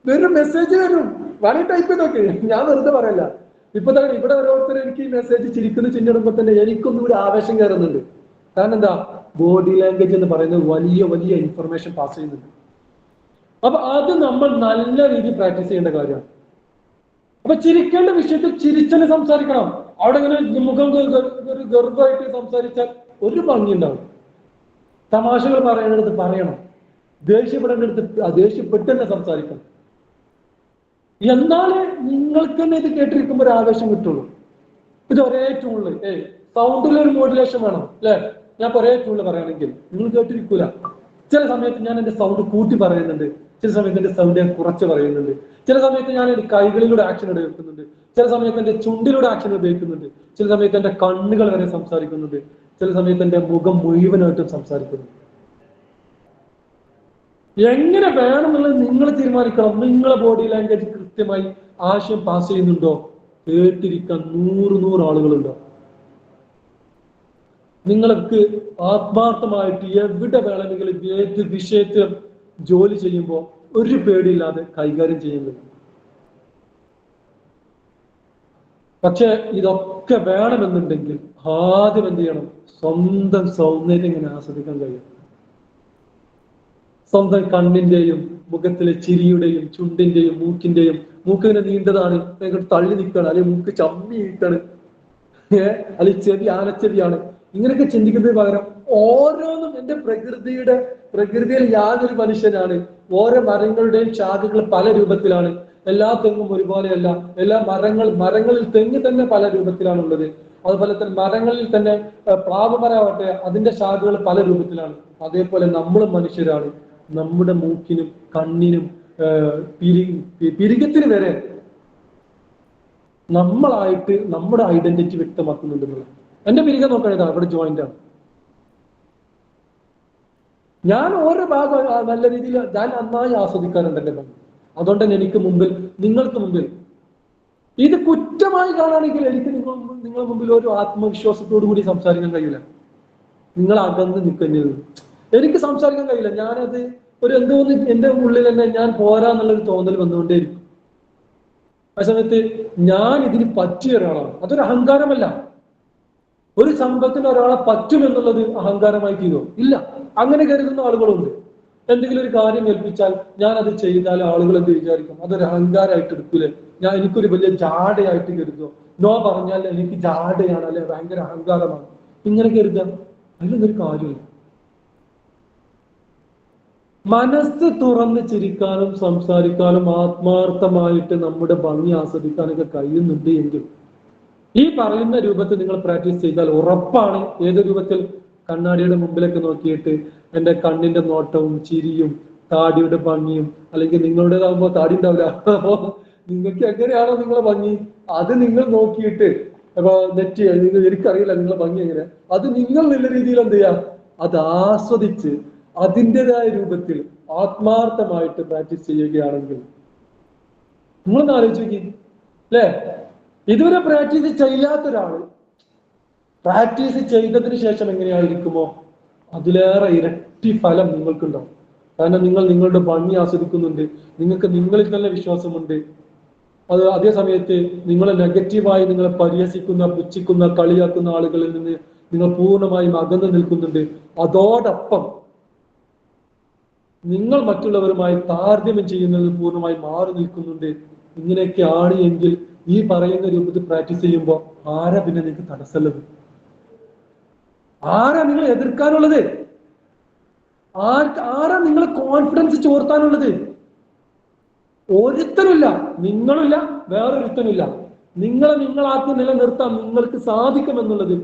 വരും, മെസ്സേജ് വരും, വേണേ ടൈപ്പ് ചെയ്തൊക്കെ. ഞാൻ വെറുതെ പറയല്ല. ഇപ്പൊ തന്നെ ഇവിടെ ഓരോരുത്തർ എനിക്ക് ഈ മെസ്സേജ് ചിരിക്കുന്ന ചിഹ്നിടുമ്പോ തന്നെ എനിക്കൊന്നും കൂടി ആവേശം കയറുന്നുണ്ട്. കാരണം എന്താ, ബോഡി ലാംഗ്വേജ് എന്ന് പറയുന്നത് വലിയ വലിയ ഇൻഫർമേഷൻ പാസ് ചെയ്യുന്നുണ്ട്. അപ്പൊ അത് നമ്മൾ നല്ല രീതിയിൽ പ്രാക്ടീസ് ചെയ്യേണ്ട കാര്യമാണ്. അപ്പൊ ചിരിക്കേണ്ട വിഷയത്തിൽ ചിരിച്ചനെ സംസാരിക്കണം. അവിടെ ഇങ്ങനെ മുഖം ഒരു ഗർഭമായിട്ട് സംസാരിച്ചാൽ ഒരു ഭംഗി ഉണ്ടാവും. തമാശകൾ പറയേണ്ടടുത്ത് പറയണം, ദേഷ്യപ്പെടേണ്ടടുത്ത് ദേഷ്യപ്പെട്ട് തന്നെ സംസാരിക്കണം. എന്നാലേ നിങ്ങൾക്ക് തന്നെ ഇത് കേട്ടിരിക്കുമ്പോൾ ഒരു ആവേശം കിട്ടുള്ളൂ. ഇത് ഒരേ ടൂണില് സൗണ്ടിലൊരു മോഡുലേഷൻ വേണം അല്ലെ? ഞാൻ ഒരേ ടൂണില് പറയുകയാണെങ്കിൽ നിങ്ങൾ കേട്ടിരിക്കൂല. ചില സമയത്ത് ഞാൻ എന്റെ സൗണ്ട് കൂട്ടി പറയുന്നുണ്ട്, ചില സമയത്ത് എന്റെ സൗണ്ട് ഞാൻ കുറച്ച് പറയുന്നുണ്ട്, ചില സമയത്ത് ഞാൻ എന്റെ കൈകളിലൂടെ ആക്ഷൻ എടുക്കുന്നുണ്ട്, ചില സമയത്ത് എന്റെ ചുണ്ടിലൂടെ ആക്ഷൻ ഉപയോഗിക്കുന്നുണ്ട്, ചില സമയത്ത് എന്റെ കണ്ണുകൾ വരെ സംസാരിക്കുന്നുണ്ട്, ചില സമയത്ത് എന്റെ മുഖം മുഴുവനായിട്ടും സംസാരിക്കുന്നുണ്ട്. എങ്ങനെ വേണമെന്നുള്ളത് നിങ്ങൾ തീരുമാനിക്കണം. നിങ്ങളെ ബോഡി ലാംഗ്വേജ് കൃത്യമായി ആശയം പാസ് ചെയ്യുന്നുണ്ടോ? കേട്ടിരിക്കാൻ 100 ആളുകളുണ്ടോ? നിങ്ങൾക്ക് ആത്മാർത്ഥമായിട്ട് എവിടെ വേണമെങ്കിലും ഏത് വിഷയത്തിലും ജോലി ചെയ്യുമ്പോൾ ഒരു പേടിയില്ലാതെ കൈകാര്യം ചെയ്യുന്നത്. പക്ഷെ ഇതൊക്കെ വേണമെന്നുണ്ടെങ്കിൽ ആദ്യം എന്ത് ചെയ്യണം? സ്വന്തം സൗന്ദര്യം ഇങ്ങനെ ആസ്വദിക്കാൻ കഴിയും. സ്വന്തം കണ്ണിന്റെയും മുഖത്തിലെ ചിരിയുടെയും ചുണ്ടിന്റെയും മൂക്കിന്റെയും, മൂക്കിങ്ങനെ നീണ്ടതാണ് തള്ളി നിൽക്കണം, അല്ലെങ്കിൽ മൂക്ക് ചമ്മി നിൽക്കാണ്, അല്ലെങ്കിൽ ചെവി ആനച്ചെവിയാണ്, ഇങ്ങനെയൊക്കെ ചിന്തിക്കുന്നതിന് പകരം ഓരോന്നും എന്റെ പ്രകൃതിയിൽ യാതൊരു മനുഷ്യനാണ്. ഓരോ മരങ്ങളുടെയും ശാഖകൾ പല രൂപത്തിലാണ്. എല്ലാ തെങ്ങും ഒരുപോലെയല്ല. എല്ലാ മരങ്ങളിൽ തെങ്ങ് തന്നെ പല രൂപത്തിലാണുള്ളത്. അതുപോലെ തന്നെ മരങ്ങളിൽ തന്നെ പ്ലാവ് മരമാവട്ടെ, അതിന്റെ ശാഖകൾ പല രൂപത്തിലാണ്. അതേപോലെ നമ്മളും മനുഷ്യരാണ്. നമ്മുടെ മൂക്കിനും കണ്ണിനും പിരികത്തിന് വരെ നമ്മളായിട്ട് നമ്മുടെ ഐഡന്റിറ്റി വ്യക്തമാക്കുന്നുണ്ടെന്നുള്ളത്. എന്റെ പിരികം നോക്കണേതാ അവിടെ ജോയിന്റ് ആണ്. ഞാൻ ഓരോ ഭാഗം നല്ല രീതിയിൽ ഞാൻ നന്നായി ആസ്വദിക്കാറുണ്ട് എന്റെ ഭംഗി. അതുകൊണ്ട് തന്നെ എനിക്ക് മുമ്പിൽ, നിങ്ങൾക്ക് മുമ്പിൽ ഇത് കുറ്റമായി കാണുകയാണെങ്കിൽ എനിക്ക് നിങ്ങളുടെ മുമ്പിൽ ഒരു ആത്മവിശ്വാസത്തോടു കൂടി സംസാരിക്കാൻ കഴിയില്ല. നിങ്ങൾ അകന്ന് നിൽക്കുന്നത് എനിക്ക് സംസാരിക്കാൻ കഴിയില്ല. ഞാനത് ഒരു എന്തോന്ന് എന്റെ ഉള്ളിൽ തന്നെ ഞാൻ പോരാന്നുള്ളൊരു തോന്നൽ വന്നുകൊണ്ടേയിരിക്കും. ആ സമയത്ത് ഞാൻ ഇതിന് പറ്റിയ ഒരാളാണ്. അതൊരു അഹങ്കാരമല്ല. ഒരു സമ്പത്തിന് ഒരാളെ പറ്റുമെന്നുള്ളത് അഹങ്കാരമായി തീരുമോ? ഇല്ല. അങ്ങനെ കരുതുന്ന ആളുകളുണ്ട്. എന്തെങ്കിലും ഒരു കാര്യം ഏൽപ്പിച്ചാൽ ഞാൻ അത് ചെയ്താൽ ആളുകൾ എന്ത് വിചാരിക്കും? അതൊരു അഹങ്കാരമായിട്ട് എടുക്കൂലേ? എനിക്കൊരു വലിയ ജാടയായിട്ട് കരുതുമോ? നോ പറഞ്ഞാൽ എനിക്ക് ജാടയാണ്, അല്ലെ ഭയങ്കര അഹങ്കാരമാണ്, ഇങ്ങനെ കരുതാം. അതിലൊന്നൊരു കാര്യമില്ല. മനസ്സ് തുറന്ന് ചിരിക്കാനും സംസാരിക്കാനും ആത്മാർത്ഥമായിട്ട് നമ്മുടെ ഭംഗി ആസ്വദിക്കാനൊക്കെ കഴിയുന്നുണ്ട് എങ്കിൽ ഈ പറയുന്ന രൂപത്തിൽ നിങ്ങൾ പ്രാക്ടീസ് ചെയ്താൽ ഉറപ്പാണ് ഏത് രൂപത്തിൽ? കണ്ണാടിയുടെ മുമ്പിലൊക്കെ നോക്കിയിട്ട് എന്റെ കണ്ണിന്റെ നോട്ടവും ചിരിയും താടിയുടെ ഭംഗിയും, അല്ലെങ്കിൽ നിങ്ങളുടേതാകുമ്പോൾ താടി ഉണ്ടാവില്ല, അപ്പോ നിങ്ങൾക്ക് എങ്ങനെയാണോ നിങ്ങളെ ഭംഗി അത് നിങ്ങൾ നോക്കിയിട്ട് അപ്പൊ നെറ്റ് എനിക്കറിയില്ല നിങ്ങളെ ഭംഗി എങ്ങനെ, അത് നിങ്ങൾ നല്ല രീതിയിൽ എന്ത് ചെയ്യാം, അത് ആസ്വദിച്ച് അതിൻ്റെതായ രൂപത്തിൽ ആത്മാർത്ഥമായിട്ട് പ്രാക്ടീസ് ചെയ്യുകയാണെങ്കിൽ നിങ്ങളൊന്ന് ആലോചിക്കും അല്ലേ? ഇതുവരെ പ്രാക്ടീസ് ചെയ്യാത്ത ഒരാള് പ്രാക്ടീസ് ചെയ്തതിന് ശേഷം എങ്ങനെയായിരിക്കുമോ അതിലേറെ ഇരട്ടി ഫലം നിങ്ങൾക്കുണ്ടാവും. കാരണം നിങ്ങൾ നിങ്ങളുടെ ഭംഗി ആസ്വദിക്കുന്നുണ്ട്, നിങ്ങൾക്ക് നിങ്ങളിൽ തന്നെ വിശ്വാസമുണ്ട്. അത് അതേ സമയത്ത് നിങ്ങളെ നെഗറ്റീവായി നിങ്ങളെ പരിഹസിക്കുന്ന, പുച്ഛിക്കുന്ന, കളിയാക്കുന്ന ആളുകളിൽ നിന്ന് നിങ്ങൾ പൂർണ്ണമായും അകന്നു നിൽക്കുന്നുണ്ട്. അതോടൊപ്പം നിങ്ങൾ മറ്റുള്ളവരുമായി താരതമ്യം ചെയ്യുന്നതിൽ പൂർണ്ണമായി മാറി നിൽക്കുന്നുണ്ട്. ഇങ്ങനെയൊക്കെയാണ് എങ്കിൽ ഈ പറയുന്ന രൂപത്തിൽ പ്രാക്ടീസ് ചെയ്യുമ്പോൾ ആരാ പിന്നെ നിങ്ങൾക്ക് തടസ്സമുള്ളത്? ആരാ നിങ്ങൾ എതിർക്കാനുള്ളത്? ആരാ നിങ്ങളെ കോൺഫിഡൻസ് ചോർത്താനുള്ളത്? ഒരുത്തനുമില്ല. നിങ്ങളുമില്ല, വേറൊരുത്തനുമില്ല. നിങ്ങളെ നിങ്ങളാക്കി നിലനിർത്താൻ നിങ്ങൾക്ക് സാധിക്കുമെന്നുള്ളത്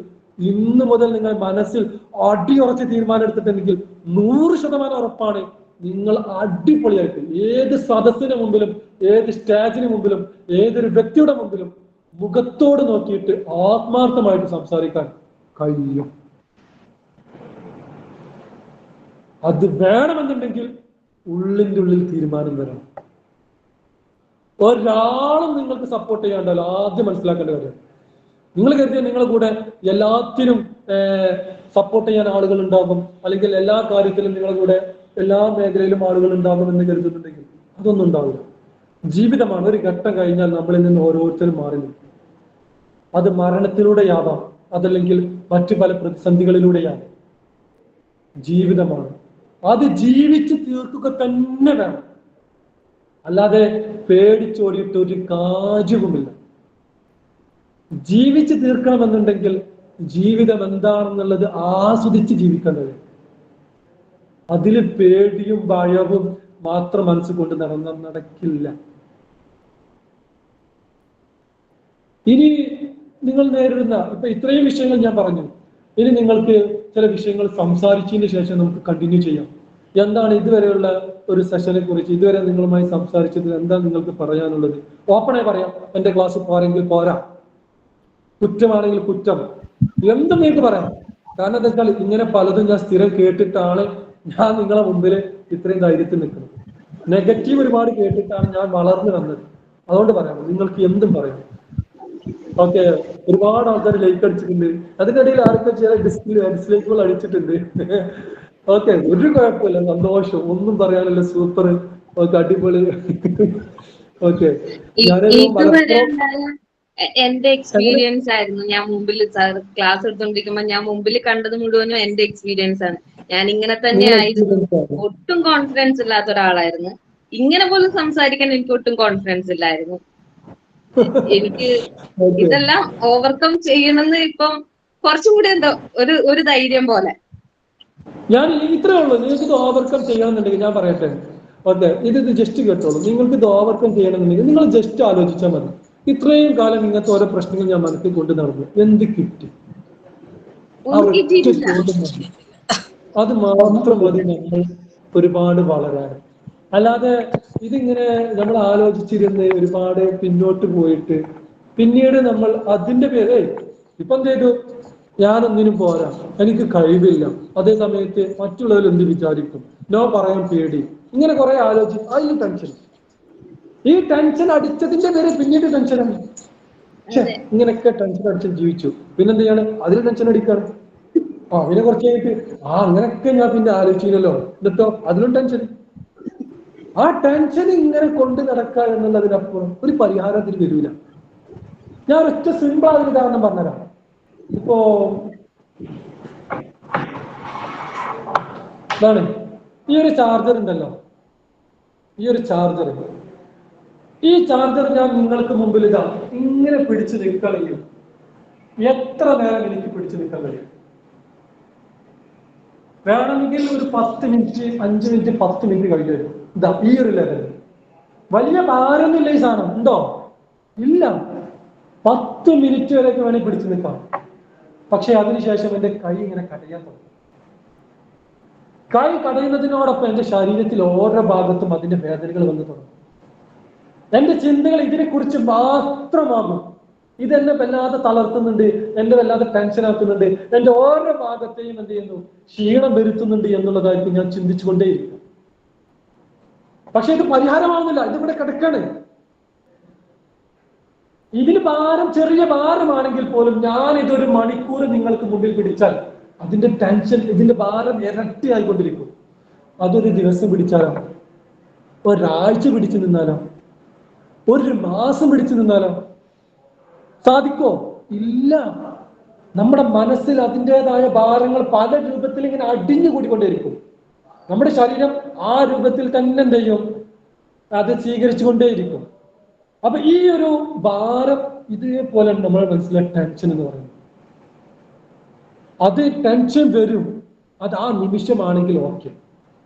ഇന്ന് മുതൽ നിങ്ങൾ മനസ്സിൽ അടിയുറച്ച് തീരുമാനം എടുത്തിട്ടുണ്ടെങ്കിൽ 100% ഉറപ്പാണ് നിങ്ങൾ അടിപൊളിയായിട്ട് ഏത് സദസ്സിന് മുമ്പിലും, ഏത് സ്റ്റേജിന് മുമ്പിലും, ഏതൊരു വ്യക്തിയുടെ മുമ്പിലും മുഖത്തോട് നോക്കിയിട്ട് ആത്മാർത്ഥമായിട്ട് സംസാരിക്കാൻ കഴിയും. അത് വേണമെന്നുണ്ടെങ്കിൽ ഉള്ളിൻ്റെ ഉള്ളിൽ തീരുമാനം വരണം. ഒരാളും നിങ്ങൾക്ക് സപ്പോർട്ട് ചെയ്യാണ്ടല്ലോ. ആദ്യം മനസ്സിലാക്കേണ്ട കാര്യം, നിങ്ങൾ കരുതിയാൽ നിങ്ങളുടെ കൂടെ എല്ലാത്തിനും സപ്പോർട്ട് ചെയ്യാൻ ആളുകൾ ഉണ്ടാകും, അല്ലെങ്കിൽ എല്ലാ കാര്യത്തിലും നിങ്ങളുടെ കൂടെ എല്ലാ മേഖലയിലും ആളുകൾ ഉണ്ടാകും എന്ന് കരുതുന്നുണ്ടെങ്കിൽ അതൊന്നും ഉണ്ടാവില്ല. ജീവിതമാണ്. ഒരു ഘട്ടം കഴിഞ്ഞാൽ നമ്മളിൽ നിന്ന് ഓരോരുത്തരും മാറി നിൽക്കും. അത് മരണത്തിലൂടെയാവാം, അതല്ലെങ്കിൽ മറ്റു പല പ്രതിസന്ധികളിലൂടെയാവാം. ജീവിതമാണ്. അത് ജീവിച്ച് തീർക്കുക തന്നെ വേണം. അല്ലാതെ പേടിച്ചോടിയിട്ട് ഒരു കാര്യവുമില്ല. ജീവിച്ച് തീർക്കണമെന്നുണ്ടെങ്കിൽ ജീവിതം എന്താണെന്നുള്ളത് ആസ്വദിച്ച് ജീവിക്കേണ്ടത്. അതിൽ പേടിയും ഭയവും മാത്രം മനസ്സ് കൊണ്ട് നടക്കില്ല. ഇനി നിങ്ങൾ നേരിടുന്ന ഇപ്പൊ ഇത്രയും വിഷയങ്ങൾ ഞാൻ പറഞ്ഞു. ഇനി നിങ്ങൾക്ക് ചില വിഷയങ്ങൾ സംസാരിച്ചതിന് ശേഷം നമുക്ക് കണ്ടിന്യൂ ചെയ്യാം. എന്താണ് ഇതുവരെയുള്ള ഒരു സെഷനെ കുറിച്ച്, ഇതുവരെ നിങ്ങളുമായി സംസാരിച്ചതിൽ എന്താ നിങ്ങൾക്ക് പറയാനുള്ളത്? ഓപ്പണായി പറയാം. എന്റെ ക്ലാസ് പോരെങ്കിൽ പോരാ, കുറ്റമാണെങ്കിൽ കുറ്റം, എന്തും നിങ്ങൾക്ക് പറയാം. കാരണം എന്താ വെച്ചാൽ ഇങ്ങനെ പലതും ഞാൻ സ്ഥിരം കേട്ടിട്ടാണ് ഞാൻ നിങ്ങളെ മുമ്പിൽ ഇത്രയും ധൈര്യത്തിൽ നിൽക്കുന്നത്. നെഗറ്റീവ് ഒരുപാട് കേട്ടിട്ടാണ് ഞാൻ വളർന്നു വന്നത്. അതുകൊണ്ട് പറയാം, നിങ്ങൾക്ക് എന്തും പറയാം. ഓക്കെ, ഒരുപാട് ആൾക്കാർ ലൈക്ക് അടിച്ചിട്ടുണ്ട്. അതിനിടയിൽ ആർക്കും ചില ഡിസ്ലൈക്കുകൾ അടിച്ചിട്ടുണ്ട്. ഓക്കെ, ഒരു കുഴപ്പമില്ല, സന്തോഷം, ഒന്നും പറയാനില്ല, സൂപ്പർ, ഓക്കെ, അടിപൊളി. ഓക്കെ, എന്റെ എക്സ്പീരിയൻസ് ആയിരുന്നു. ഞാൻ മുമ്പിൽ ക്ലാസ് എടുത്തോണ്ടിരിക്കുമ്പോ ഞാൻ മുമ്പിൽ കണ്ടത് മുഴുവനും എന്റെ എക്സ്പീരിയൻസ് ആണ്. ഞാൻ ഇങ്ങനെ തന്നെ ആയിരുന്നു. ഒട്ടും കോൺഫിഡൻസ് ഇല്ലാത്ത ഒരാളായിരുന്നു. ഇങ്ങനെ പോലും സംസാരിക്കാൻ എനിക്ക് ഒട്ടും കോൺഫിഡൻസ് ഇല്ലായിരുന്നു. എനിക്ക് ഇതെല്ലാം ഓവർകം ചെയ്യണമെന്ന് ഇപ്പം കുറച്ചും കൂടി എന്തോ ഒരു ധൈര്യം പോലെ. ഞാൻ ഇത്രേ ഉള്ളൂ. നിങ്ങൾക്ക് ഇത് ഓവർകം ചെയ്യണമെന്നുണ്ടെങ്കിൽ ഞാൻ പറയട്ടെ. ഓക്കെ, ഇത് ജസ്റ്റ് കേട്ടോളൂ. നിങ്ങൾക്ക് ഇത് ഓവർകം ചെയ്യണമെന്നുണ്ടെങ്കിൽ നിങ്ങൾ ജസ്റ്റ് ആലോചിച്ചാൽ മതി. ഇത്രയും കാലം ഇങ്ങനത്തെ ഓരോ പ്രശ്നങ്ങൾ ഞാൻ മനസ്സിൽ കൊണ്ട് നടന്നു, എന്ത് കിട്ടി? അത് മാത്രം മതി നമ്മൾ ഒരുപാട് വളരാൻ. അല്ലാതെ ഇതിങ്ങനെ നമ്മൾ ആലോചിച്ചിരുന്ന് ഒരുപാട് പിന്നോട്ട് പോയിട്ട് പിന്നീട് നമ്മൾ അതിന്റെ പേര് ഇപ്പൊ എന്ത് ചെയ്തു, ഞാനൊന്നിനും പോരാ, എനിക്ക് കഴിവില്ല, അതേ സമയത്ത് മറ്റുള്ളവർ എന്ത് വിചാരിക്കും, നോ പറയാൻ പേടി, ഇങ്ങനെ കുറെ ആലോചിക്കും. അതിൽ ടെൻഷൻ, ഈ ടെൻഷൻ അടിച്ചതിന്റെ പേര് പിന്നീട് ടെൻഷനാണ്. ഇങ്ങനെയൊക്കെ ടെൻഷൻ അടിച്ച് ജീവിച്ചു, പിന്നെന്ത് ചെയ്യാണ്, അതിൽ ടെൻഷൻ അടിക്കാണ്. പിന്നെ കുറച്ച് കഴിഞ്ഞിട്ട് അങ്ങനെയൊക്കെ ഞാൻ പിന്നെ ആലോചിച്ചില്ലല്ലോ, എന്നിട്ടോ അതിലും ടെൻഷൻ. ആ ടെൻഷൻ ഇങ്ങനെ കൊണ്ട് നടക്കുക എന്നുള്ളതിനപ്പുറം ഒരു പരിഹാരത്തിന് വരില്ല. ഞാൻ ഒറ്റ സിമ്പിൾ ആയ ഉദാഹരണം പറഞ്ഞുതരാം. ഇപ്പോ ഇതാണ് ഈ ഒരു ചാർജർ ഉണ്ടല്ലോ, ഈ ഒരു ചാർജർ ഞാൻ നിങ്ങൾക്ക് മുമ്പിൽ ഇതാ ഇങ്ങനെ പിടിച്ചു നിൽക്കുകയും എത്ര നേരം എനിക്ക് പിടിച്ചു നിൽക്കാൻ കഴിയും? വേണമെങ്കിൽ ഒരു 10 മിനിറ്റ്, 5 മിനിറ്റ്, 10 മിനിറ്റ് കഴിഞ്ഞു വരും. ഇതാ ഈ ഒരു ലെവൽ. വലിയ ഭാരമൊന്നുമില്ല ഈ സാധനം, ഉണ്ടോ? ഇല്ല. 10 മിനിറ്റ് വരെയൊക്കെ വേണമെങ്കിൽ പിടിച്ചു നിൽക്കാം. പക്ഷെ അതിനുശേഷം എന്റെ കൈ ഇങ്ങനെ കടയാൻ തുടങ്ങും. കൈ കടയുന്നതിനോടൊപ്പം എന്റെ ശരീരത്തിൽ ഓരോ ഭാഗത്തും അതിന്റെ വേദനകൾ വന്നു തുടങ്ങും. എന്റെ ചിന്തകൾ ഇതിനെക്കുറിച്ച് മാത്രമാകും. ഇതെന്നെ വല്ലാതെ തളർത്തുന്നുണ്ട്, എന്നെ വല്ലാതെ ടെൻഷൻ ആക്കുന്നുണ്ട്, എന്റെ ഓരോ ഭാഗത്തെയും എന്ത് ചെയ്യുന്നു, ക്ഷീണം വരുത്തുന്നുണ്ട് എന്നുള്ളതായിരിക്കും ഞാൻ ചിന്തിച്ചുകൊണ്ടേയിരിക്കും. പക്ഷെ ഇത് പരിഹാരമാവുന്നില്ല, ഇതിവിടെ കിടക്കാണ്. ഇതിന് ഭാരം, ചെറിയ ഭാരമാണെങ്കിൽ പോലും ഞാൻ ഇതൊരു മണിക്കൂർ നിങ്ങൾക്ക് മുമ്പിൽ പിടിച്ചാൽ അതിന്റെ ടെൻഷൻ, ഇതിന്റെ ഭാരം ഇരട്ടിയായിക്കൊണ്ടിരിക്കും. അതൊരു ദിവസം പിടിച്ചാലോ, ഒരാഴ്ച പിടിച്ചു നിന്നാലോ, ഒരു മാസം പിടിച്ചു നിന്നാലോ സാധിക്കോ? ഇല്ല. നമ്മുടെ മനസ്സിൽ അതിൻ്റെതായ ഭാരങ്ങൾ പല രൂപത്തിൽ ഇങ്ങനെ അടിഞ്ഞു കൂടിക്കൊണ്ടേയിരിക്കും. നമ്മുടെ ശരീരം ആ രൂപത്തിൽ തന്നെ എന്ത് ചെയ്യും, അത് സ്വീകരിച്ചുകൊണ്ടേയിരിക്കും. അപ്പൊ ഈ ഒരു ഭാരം ഇതേപോലെ നമ്മുടെ മനസ്സിലെ ടെൻഷൻ എന്ന് പറയുന്നത്. അത് ടെൻഷൻ വരും, അത് ആ നിമിഷമാണെങ്കിൽ ഓക്കെ,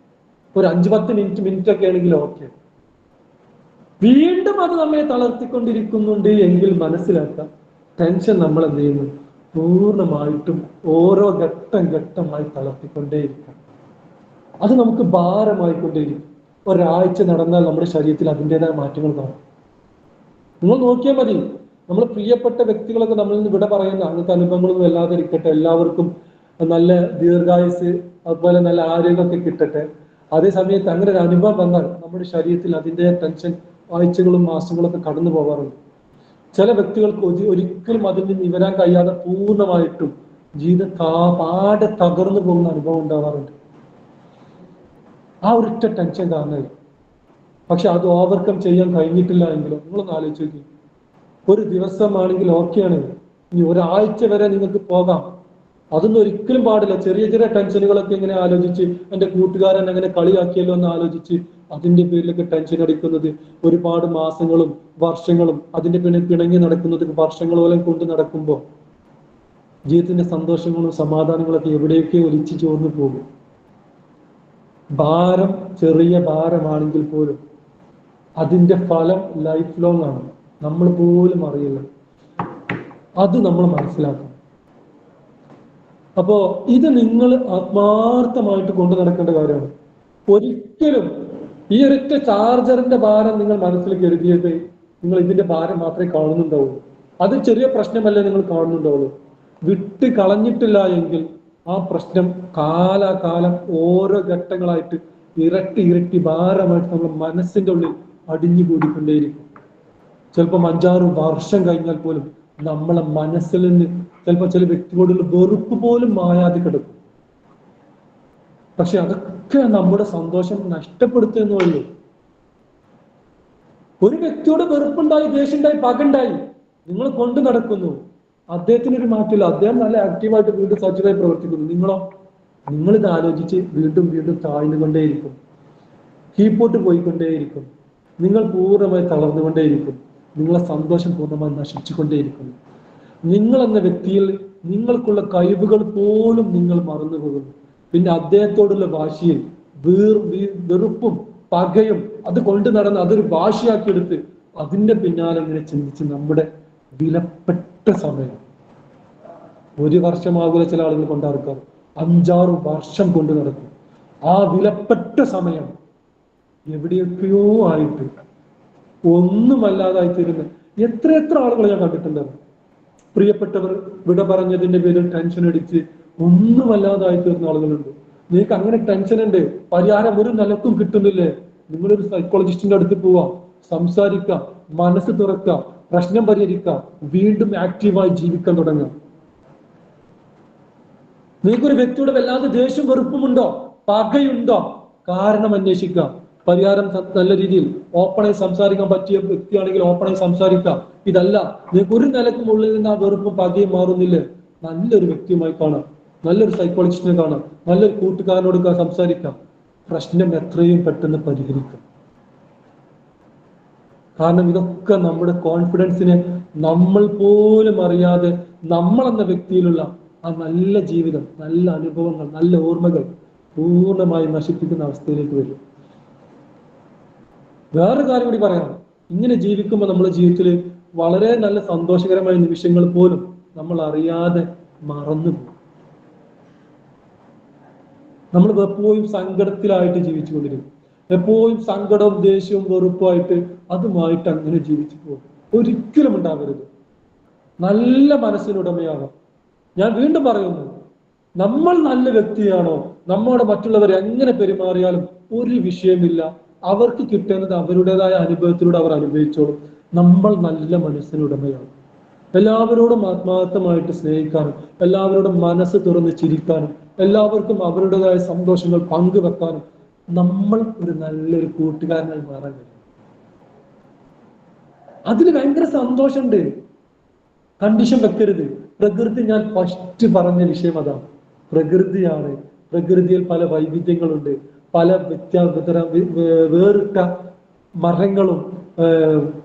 ഒരു 5-10 മിനിറ്റ് ഒക്കെ ആണെങ്കിൽ ഓക്കെ. വീണ്ടും അത് നമ്മെ തളർത്തിക്കൊണ്ടിരിക്കുന്നുണ്ട് എങ്കിൽ മനസ്സിലാക്കാം, ടെൻഷൻ നമ്മൾ എന്ത് ചെയ്യുന്നു, പൂർണ്ണമായിട്ടും ഓരോ ഘട്ടമായി തളർത്തിക്കൊണ്ടേയിരിക്കും. അത് നമുക്ക് ഭാരമായിക്കൊണ്ടേയിരിക്കും. ഒരാഴ്ച നടന്നാൽ നമ്മുടെ ശരീരത്തിൽ അതിൻ്റെതായ മാറ്റങ്ങൾ കാണും. നിങ്ങൾ നോക്കിയാൽ മതി, നമ്മൾ പ്രിയപ്പെട്ട വ്യക്തികളൊക്കെ നമ്മളിൽ നിന്ന് വിട പറയുന്ന അങ്ങനത്തെ അനുഭവങ്ങളൊന്നും അല്ലാതെ ഇരിക്കട്ടെ. എല്ലാവർക്കും നല്ല ദീർഘായുസ്, അതുപോലെ നല്ല ആരോഗ്യമൊക്കെ കിട്ടട്ടെ. അതേ സമയത്ത് അങ്ങനെ ഒരു അനുഭവം വന്നാൽ നമ്മുടെ ശരീരത്തിൽ അതിൻ്റെ ടെൻഷൻ ആഴ്ചകളും മാസങ്ങളൊക്കെ കടന്നു പോകാറുണ്ട്. ചില വ്യക്തികൾക്ക് ഒരിക്കലും അതിൽ നിന്ന് നിവരാൻ കഴിയാതെ പൂർണ്ണമായിട്ടും ജീവിതം പാടെ തകർന്നു പോകുന്ന അനുഭവം ഉണ്ടാവാറുണ്ട്. ആ ഒരൊറ്റ ടെൻഷൻ കാരണം. പക്ഷെ അത് ഓവർകം ചെയ്യാൻ കഴിഞ്ഞിട്ടില്ല എങ്കിലോ, നിങ്ങളൊന്ന് ആലോചിച്ച് നോക്കി. ഒരു ദിവസമാണെങ്കിൽ ഓക്കെയാണ്, ഇനി ഒരാഴ്ച വരെ നിങ്ങൾക്ക് പോകാം. അതൊന്നും ഒരിക്കലും പാടില്ല. ചെറിയ ചെറിയ ടെൻഷനുകളൊക്കെ ഇങ്ങനെ ആലോചിച്ച്, എൻ്റെ കൂട്ടുകാരൻ അങ്ങനെ കളിയാക്കിയല്ലോ എന്ന് ആലോചിച്ച് അതിന്റെ പേരിലൊക്കെ ടെൻഷൻ അടിക്കുന്നത് ഒരുപാട് മാസങ്ങളും വർഷങ്ങളും അതിന്റെ പിന്നിൽ പിണങ്ങി നടക്കുന്നത് വർഷങ്ങളോളം കൊണ്ട് നടക്കുമ്പോൾ ജീവിതത്തിന്റെ സന്തോഷങ്ങളും സമാധാനങ്ങളൊക്കെ എവിടെയൊക്കെ ഒലിച്ചു ചോർന്നു പോകും. ഭാരം ചെറിയ ഭാരമാണെങ്കിൽ പോലും അതിന്റെ ഫലം ലൈഫ് ലോങ് ആണ്, നമ്മൾ പോലും അറിയില്ല. അത് നമ്മൾ മനസ്സിലാക്കണം. അപ്പോ ഇത് നിങ്ങൾ ആത്മാർത്ഥമായിട്ട് കൊണ്ടു നടക്കേണ്ട കാര്യമാണ്. ഒരിക്കലും ഈ ഒരൊറ്റ ചാർജറിന്റെ ഭാരം നിങ്ങൾ മനസ്സിൽ കരുതിയത് നിങ്ങൾ ഇതിന്റെ ഭാരം മാത്രമേ കാണുന്നുണ്ടാവുള്ളൂ. അത് ചെറിയ പ്രശ്നമല്ലേ നിങ്ങൾ കാണുന്നുണ്ടാവുള്ളൂ. വിട്ട് കളഞ്ഞിട്ടില്ല എങ്കിൽ ആ പ്രശ്നം കാലാകാലം ഓരോ ഘട്ടങ്ങളായിട്ട് ഇരട്ടി ഭാരമായിട്ട് നമ്മുടെ മനസ്സിന്റെ ഉള്ളിൽ അടിഞ്ഞു കൂടിക്കൊണ്ടേയിരിക്കും. ചിലപ്പം 5-6 വർഷം കഴിഞ്ഞാൽ പോലും നമ്മളെ മനസ്സിൽ നിന്ന് ചിലപ്പോൾ ചില വ്യക്തിയോടുള്ള വെറുപ്പ് പോലും മായാതെ കിടക്കും. പക്ഷെ അതൊക്കെ നമ്മുടെ സന്തോഷം നഷ്ടപ്പെടുത്തുന്നേ ഉള്ളൂ. ഒരു വ്യക്തിയോട് വെറുപ്പുണ്ടായി, ദേഷ്യമുണ്ടായി, പകണ്ടായി, നിങ്ങൾ കൊണ്ടു നടക്കുന്നു, അദ്ദേഹത്തിനൊരു മാറ്റമില്ല. അദ്ദേഹം നല്ല ആക്റ്റീവായിട്ട് വീണ്ടും സജീവമായി പ്രവർത്തിക്കുന്നു. നിങ്ങളിത് ആലോചിച്ച് വീണ്ടും താഴ്ന്നുകൊണ്ടേയിരിക്കും, കീപ്പോട്ട് പോയിക്കൊണ്ടേയിരിക്കും. നിങ്ങൾ പൂർണ്ണമായി തളർന്നുകൊണ്ടേയിരിക്കും. നിങ്ങളെ സന്തോഷം പൂർണ്ണമായി നശിച്ചുകൊണ്ടേയിരിക്കുന്നു. നിങ്ങൾ എന്ന വ്യക്തിയിൽ നിങ്ങൾക്കുള്ള കഴിവുകൾ പോലും നിങ്ങൾ മറന്നു പോകുന്നു. പിന്നെ അദ്ദേഹത്തോടുള്ള വാശിയിൽ വെറുപ്പും പകയും അത് കൊണ്ടു നടന്ന് അതൊരു വാശിയാക്കിയെടുത്ത് അതിന്റെ പിന്നാലെ ഇങ്ങനെ ചിന്തിച്ച് നമ്മുടെ വിലപ്പെട്ട സമയം, 1 വർഷമാകൂല ചില ആളുകൾ കൊണ്ടാർക്കാർ, 5-6 വർഷം കൊണ്ട് നടക്കും. ആ വിലപ്പെട്ട സമയം എവിടെയൊക്കെയോ ആയിട്ട് ഒന്നുമല്ലാതായി തീരുന്ന എത്ര ആളുകൾ ഞാൻ കണ്ടിട്ടുണ്ട്. പ്രിയപ്പെട്ടവർ വിട പറഞ്ഞതിന്റെ പേരിൽ ടെൻഷൻ അടിച്ച് ഒന്നുമല്ലാതായി തീർന്ന ആളുകളുണ്ട്. നിങ്ങൾക്ക് അങ്ങനെ ടെൻഷൻ ഉണ്ട്, പരിഹാരം ഒരു നിലക്കും കിട്ടുന്നില്ലേ? നിങ്ങളൊരു സൈക്കോളജിസ്റ്റിന്റെ അടുത്ത് പോവാം, സംസാരിക്കാം, മനസ്സ് തുറക്കാം, പ്രശ്നം പരിഹരിക്കാം, വീണ്ടും ആക്റ്റീവായി ജീവിക്കാൻ തുടങ്ങാം. നിങ്ങൾക്കൊരു വ്യക്തിയുടെ വല്ലാതെ ദേഷ്യം വെറുപ്പുമുണ്ടോ, പകയുണ്ടോ, കാരണം അന്വേഷിക്കാം. പരിഹാരം നല്ല രീതിയിൽ ഓപ്പണായി സംസാരിക്കാൻ പറ്റിയ വ്യക്തിയാണെങ്കിൽ ഓപ്പണായി സംസാരിക്കാം. ഇതല്ല, നിങ്ങൾക്ക് ഒരു നിലക്കും ഉള്ളിൽ നിന്ന് ആ വെറുപ്പും പകയും മാറുന്നില്ലേ, നല്ലൊരു വ്യക്തിയുമായി കാണാം, നല്ലൊരു സൈക്കോളജിസ്റ്റിനെ കാണാം, നല്ലൊരു കൂട്ടുകാരനോട് സംസാരിക്കാം. പ്രശ്നം എത്രയും പെട്ടെന്ന് പരിഹരിക്കാം. കാരണം ഇതൊക്കെ നമ്മുടെ കോൺഫിഡൻസിനെ നമ്മൾ പോലും അറിയാതെ നമ്മളെന്ന വ്യക്തിയിലുള്ള ആ നല്ല ജീവിതം, നല്ല അനുഭവങ്ങൾ, നല്ല ഓർമ്മകൾ പൂർണ്ണമായി നശിപ്പിക്കുന്ന അവസ്ഥയിലേക്ക് വരും. വേറൊരു കാര്യം കൂടി പറയാം. ഇങ്ങനെ ജീവിക്കുമ്പോൾ നമ്മുടെ ജീവിതത്തിൽ വളരെ നല്ല സന്തോഷകരമായ നിമിഷങ്ങൾ പോലും നമ്മൾ അറിയാതെ മറന്നുപോകും. നമ്മൾ എപ്പോഴും സങ്കടത്തിലായിട്ട് ജീവിച്ചുകൊണ്ടിരിക്കും. എപ്പോഴും സങ്കടവും ദേഷ്യവും വെറുപ്പുമായിട്ട് അതുമായിട്ട് അങ്ങനെ ജീവിച്ചു പോകും. ഒരിക്കലും ഉണ്ടാവരുത്. നല്ല മനസ്സിനുടമയാകാം. ഞാൻ വീണ്ടും പറയുന്നു, നമ്മൾ നല്ല വ്യക്തിയാണോ, നമ്മോട് മറ്റുള്ളവർ എങ്ങനെ പെരുമാറിയാലും ഒരു വിഷയമില്ല. അവർക്ക് കിട്ടുന്നത് അവരുടേതായ അനുഭവത്തിലൂടെ അവർ അനുഭവിച്ചോളും. നമ്മൾ നല്ല മനസ്സിനുടമയാണ്. എല്ലാവരോടും ആത്മാർത്ഥമായിട്ട് സ്നേഹിക്കാനും, എല്ലാവരോടും മനസ്സ് തുറന്ന് ചിരിക്കാനും, എല്ലാവർക്കും അവരുടേതായ സന്തോഷങ്ങൾ പങ്കുവെക്കാനും നമ്മൾ ഒരു നല്ലൊരു കൂട്ടുകാരനായി മാറാൻ കഴിയും. അതിന് ഭയങ്കര സന്തോഷമുണ്ട്. കണ്ടീഷൻ വെക്കരുത്. പ്രകൃതി, ഞാൻ ഫസ്റ്റ് പറഞ്ഞ വിഷയം അതാണ്. പ്രകൃതിയാണ്. പ്രകൃതിയിൽ പല വൈവിധ്യങ്ങളുണ്ട്, പല വേറിട്ട മരങ്ങളും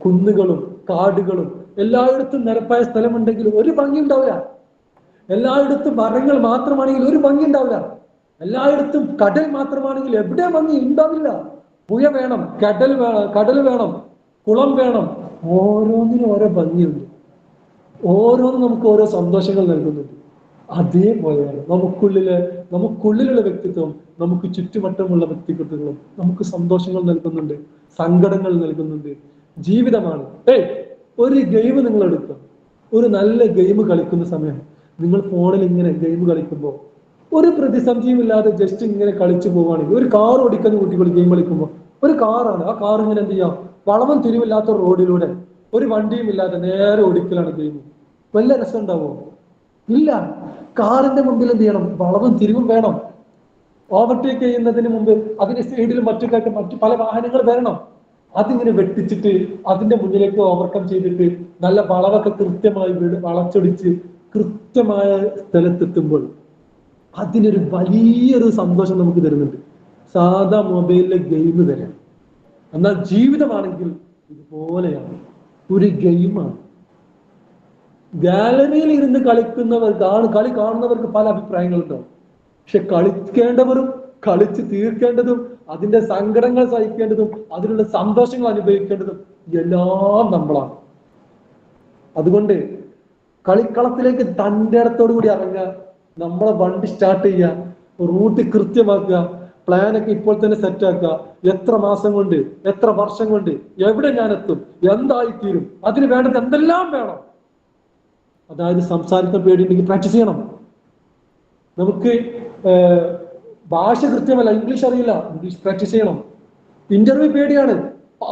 കുന്നുകളും കാടുകളും. എല്ലായിടത്തും നിരപ്പായ സ്ഥലമുണ്ടെങ്കിൽ ഒരു ഭംഗി ഉണ്ടാവില്ല. എല്ലായിടത്തും മരങ്ങൾ മാത്രമാണെങ്കിൽ ഒരു ഭംഗി ഉണ്ടാവില്ല. എല്ലായിടത്തും കടൽ മാത്രമാണെങ്കിൽ എവിടെ ഭംഗി ഉണ്ടാവില്ല. പുഴ വേണം, കടൽ വേണം, കുളം വേണം. ഓരോന്നിനും ഓരോ ഭംഗിയുണ്ട്. ഓരോന്നും നമുക്ക് ഓരോ സന്തോഷങ്ങൾ നൽകുന്നുണ്ട്. അതേപോലെയാണ് നമുക്കുള്ളിലുള്ള വ്യക്തിത്വം, നമുക്ക് ചുറ്റുവട്ടമുള്ള വ്യക്തിത്വങ്ങളും നമുക്ക് സന്തോഷങ്ങൾ നൽകുന്നുണ്ട്, സങ്കടങ്ങൾ നൽകുന്നുണ്ട്. ജീവിതമാണ്. ഒരു ഗെയിം നിങ്ങൾ എടുക്കുക. ഒരു നല്ല ഗെയിം കളിക്കുന്ന സമയം നിങ്ങൾ ഫോണിൽ ഇങ്ങനെ ഗെയിം കളിക്കുമ്പോൾ ഒരു പ്രതിസന്ധിയും ഇല്ലാതെ ജസ്റ്റ് ഇങ്ങനെ കളിച്ചു പോവുകയാണെങ്കിൽ, ഒരു കാർ ഓടിക്കുന്ന കുട്ടികൾ ഗെയിം കളിക്കുമ്പോൾ, ഒരു കാറാണ്, ആ കാർ ഇങ്ങനെ എന്ത് ചെയ്യാം, വളവും തിരിവില്ലാത്ത റോഡിലൂടെ ഒരു വണ്ടിയും ഇല്ലാതെ നേരെ ഓടിക്കലാണ് ഗെയിം. വല്ല രസം ഉണ്ടാവോ? ഇല്ല. കാറിന്റെ മുമ്പിൽ എന്ത് ചെയ്യണം? വളവും തിരിവും വേണം. ഓവർടേക്ക് ചെയ്യുന്നതിന് മുമ്പ് അതിന്റെ സൈഡിൽ മറ്റു പല വാഹനങ്ങൾ വരണം. അതിങ്ങനെ വെട്ടിച്ചിട്ട് അതിന്റെ മുന്നിലേക്ക് ഓവർകം ചെയ്തിട്ട് നല്ല വളവൊക്കെ കൃത്യമായി വളച്ചൊടിച്ച് കൃത്യമായ സ്ഥലത്തെത്തുമ്പോൾ അതിനൊരു വലിയൊരു സന്തോഷം നമുക്ക് തരുന്നുണ്ട്. സാധാ മൊബൈലിലെ ഗെയിം തരാം. എന്നാൽ ജീവിതമാണെങ്കിൽ ഇതുപോലെയാണ്, ഒരു ഗെയിമാണ്. ഗാലറിയിൽ ഇരുന്ന് കളി കാണുന്നവർക്ക് പല അഭിപ്രായങ്ങളുണ്ടാവും. പക്ഷെ കളിക്കേണ്ടവരും കളിച്ച് തീർക്കേണ്ടതും അതിന്റെ സങ്കടങ്ങൾ സഹിക്കേണ്ടതും അതിനുള്ള സന്തോഷങ്ങൾ അനുഭവിക്കേണ്ടതും എല്ലാം നമ്മളാണ്. അതുകൊണ്ട് കളിക്കളത്തിലേക്ക് തൻ്റെ ഇടത്തോടു കൂടി ഇറങ്ങുക, നമ്മളെ വണ്ടി സ്റ്റാർട്ട് ചെയ്യുക, റൂട്ട് കൃത്യമാക്കുക, പ്ലാനൊക്കെ ഇപ്പോൾ തന്നെ സെറ്റാക്കുക. എത്ര മാസം കൊണ്ട്, എത്ര വർഷം കൊണ്ട് എവിടെ ഞാൻ എത്തും, എന്തായിത്തീരും, അതിന് വേണ്ടത് എന്തെല്ലാം വേണം. അതായത് സംസാരിക്കാൻ പേടിയുണ്ടെങ്കിൽ പ്രാക്ടീസ് ചെയ്യണം. നമുക്ക് ഭാഷ കൃത്യമല്ല, ഇംഗ്ലീഷ് അറിയില്ല, ഇംഗ്ലീഷ് പ്രാക്ടീസ് ചെയ്യണം. ഇന്റർവ്യൂ പേടിയാണ്,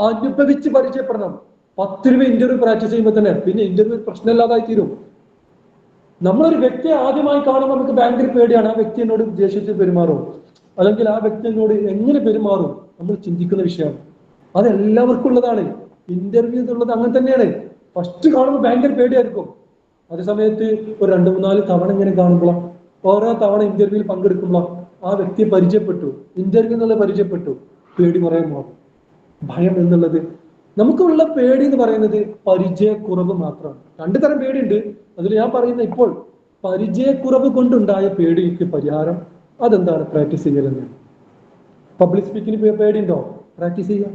അനുഭവിച്ച് പരിചയപ്പെടണം. 10 രൂപ ഇന്റർവ്യൂ പ്രാക്ടീസ് ചെയ്യുമ്പോൾ തന്നെ പിന്നെ ഇന്റർവ്യൂ പ്രശ്നമില്ലാതായി തീരും. നമ്മളൊരു വ്യക്തിയെ ആദ്യമായി കാണുമ്പോൾ നമുക്ക് ഭയങ്കര പേടിയാണ്. ആ വ്യക്തി എന്നോട് ദേഷ്യത്തിൽ പെരുമാറും, അല്ലെങ്കിൽ ആ വ്യക്തി എന്നോട് എങ്ങനെ പെരുമാറും, നമ്മൾ ചിന്തിക്കുന്ന വിഷയമാണ്. അത് എല്ലാവർക്കും ഉള്ളതാണ്. ഇന്റർവ്യൂ എന്നുള്ളത് അങ്ങനെ തന്നെയാണ്. ഫസ്റ്റ് കാണുമ്പോൾ ഭയങ്കര പേടിയായിരിക്കും. അതേസമയത്ത് ഒരു 2-3 തവണ ഇങ്ങനെ കാണുമ്പോഴോ, ഓരോ തവണ ഇന്റർവ്യൂവിൽ പങ്കെടുക്കുമ്പോഴോ ആ വ്യക്തിയെ പരിചയപ്പെട്ടു, ഇന്റർവ്യൂ എന്നുള്ളത് പരിചയപ്പെട്ടു, പേടി കുറേ മാറും. ഭയം എന്നുള്ളത്, നമുക്കുള്ള പേടി എന്ന് പറയുന്നത് പരിചയക്കുറവ് മാത്രമാണ്. 2 തരം പേടിയുണ്ട്. അതിൽ ഞാൻ പറയുന്ന ഇപ്പോൾ പരിചയക്കുറവ് കൊണ്ടുണ്ടായ പേടിക്ക് പരിഹാരം അതെന്താണ്? പ്രാക്ടീസ് ചെയ്യൽ തന്നെയാണ്. പബ്ലിക് സ്പീക്കിംഗ് പേടിയുണ്ടോ? പ്രാക്ടീസ് ചെയ്യാം.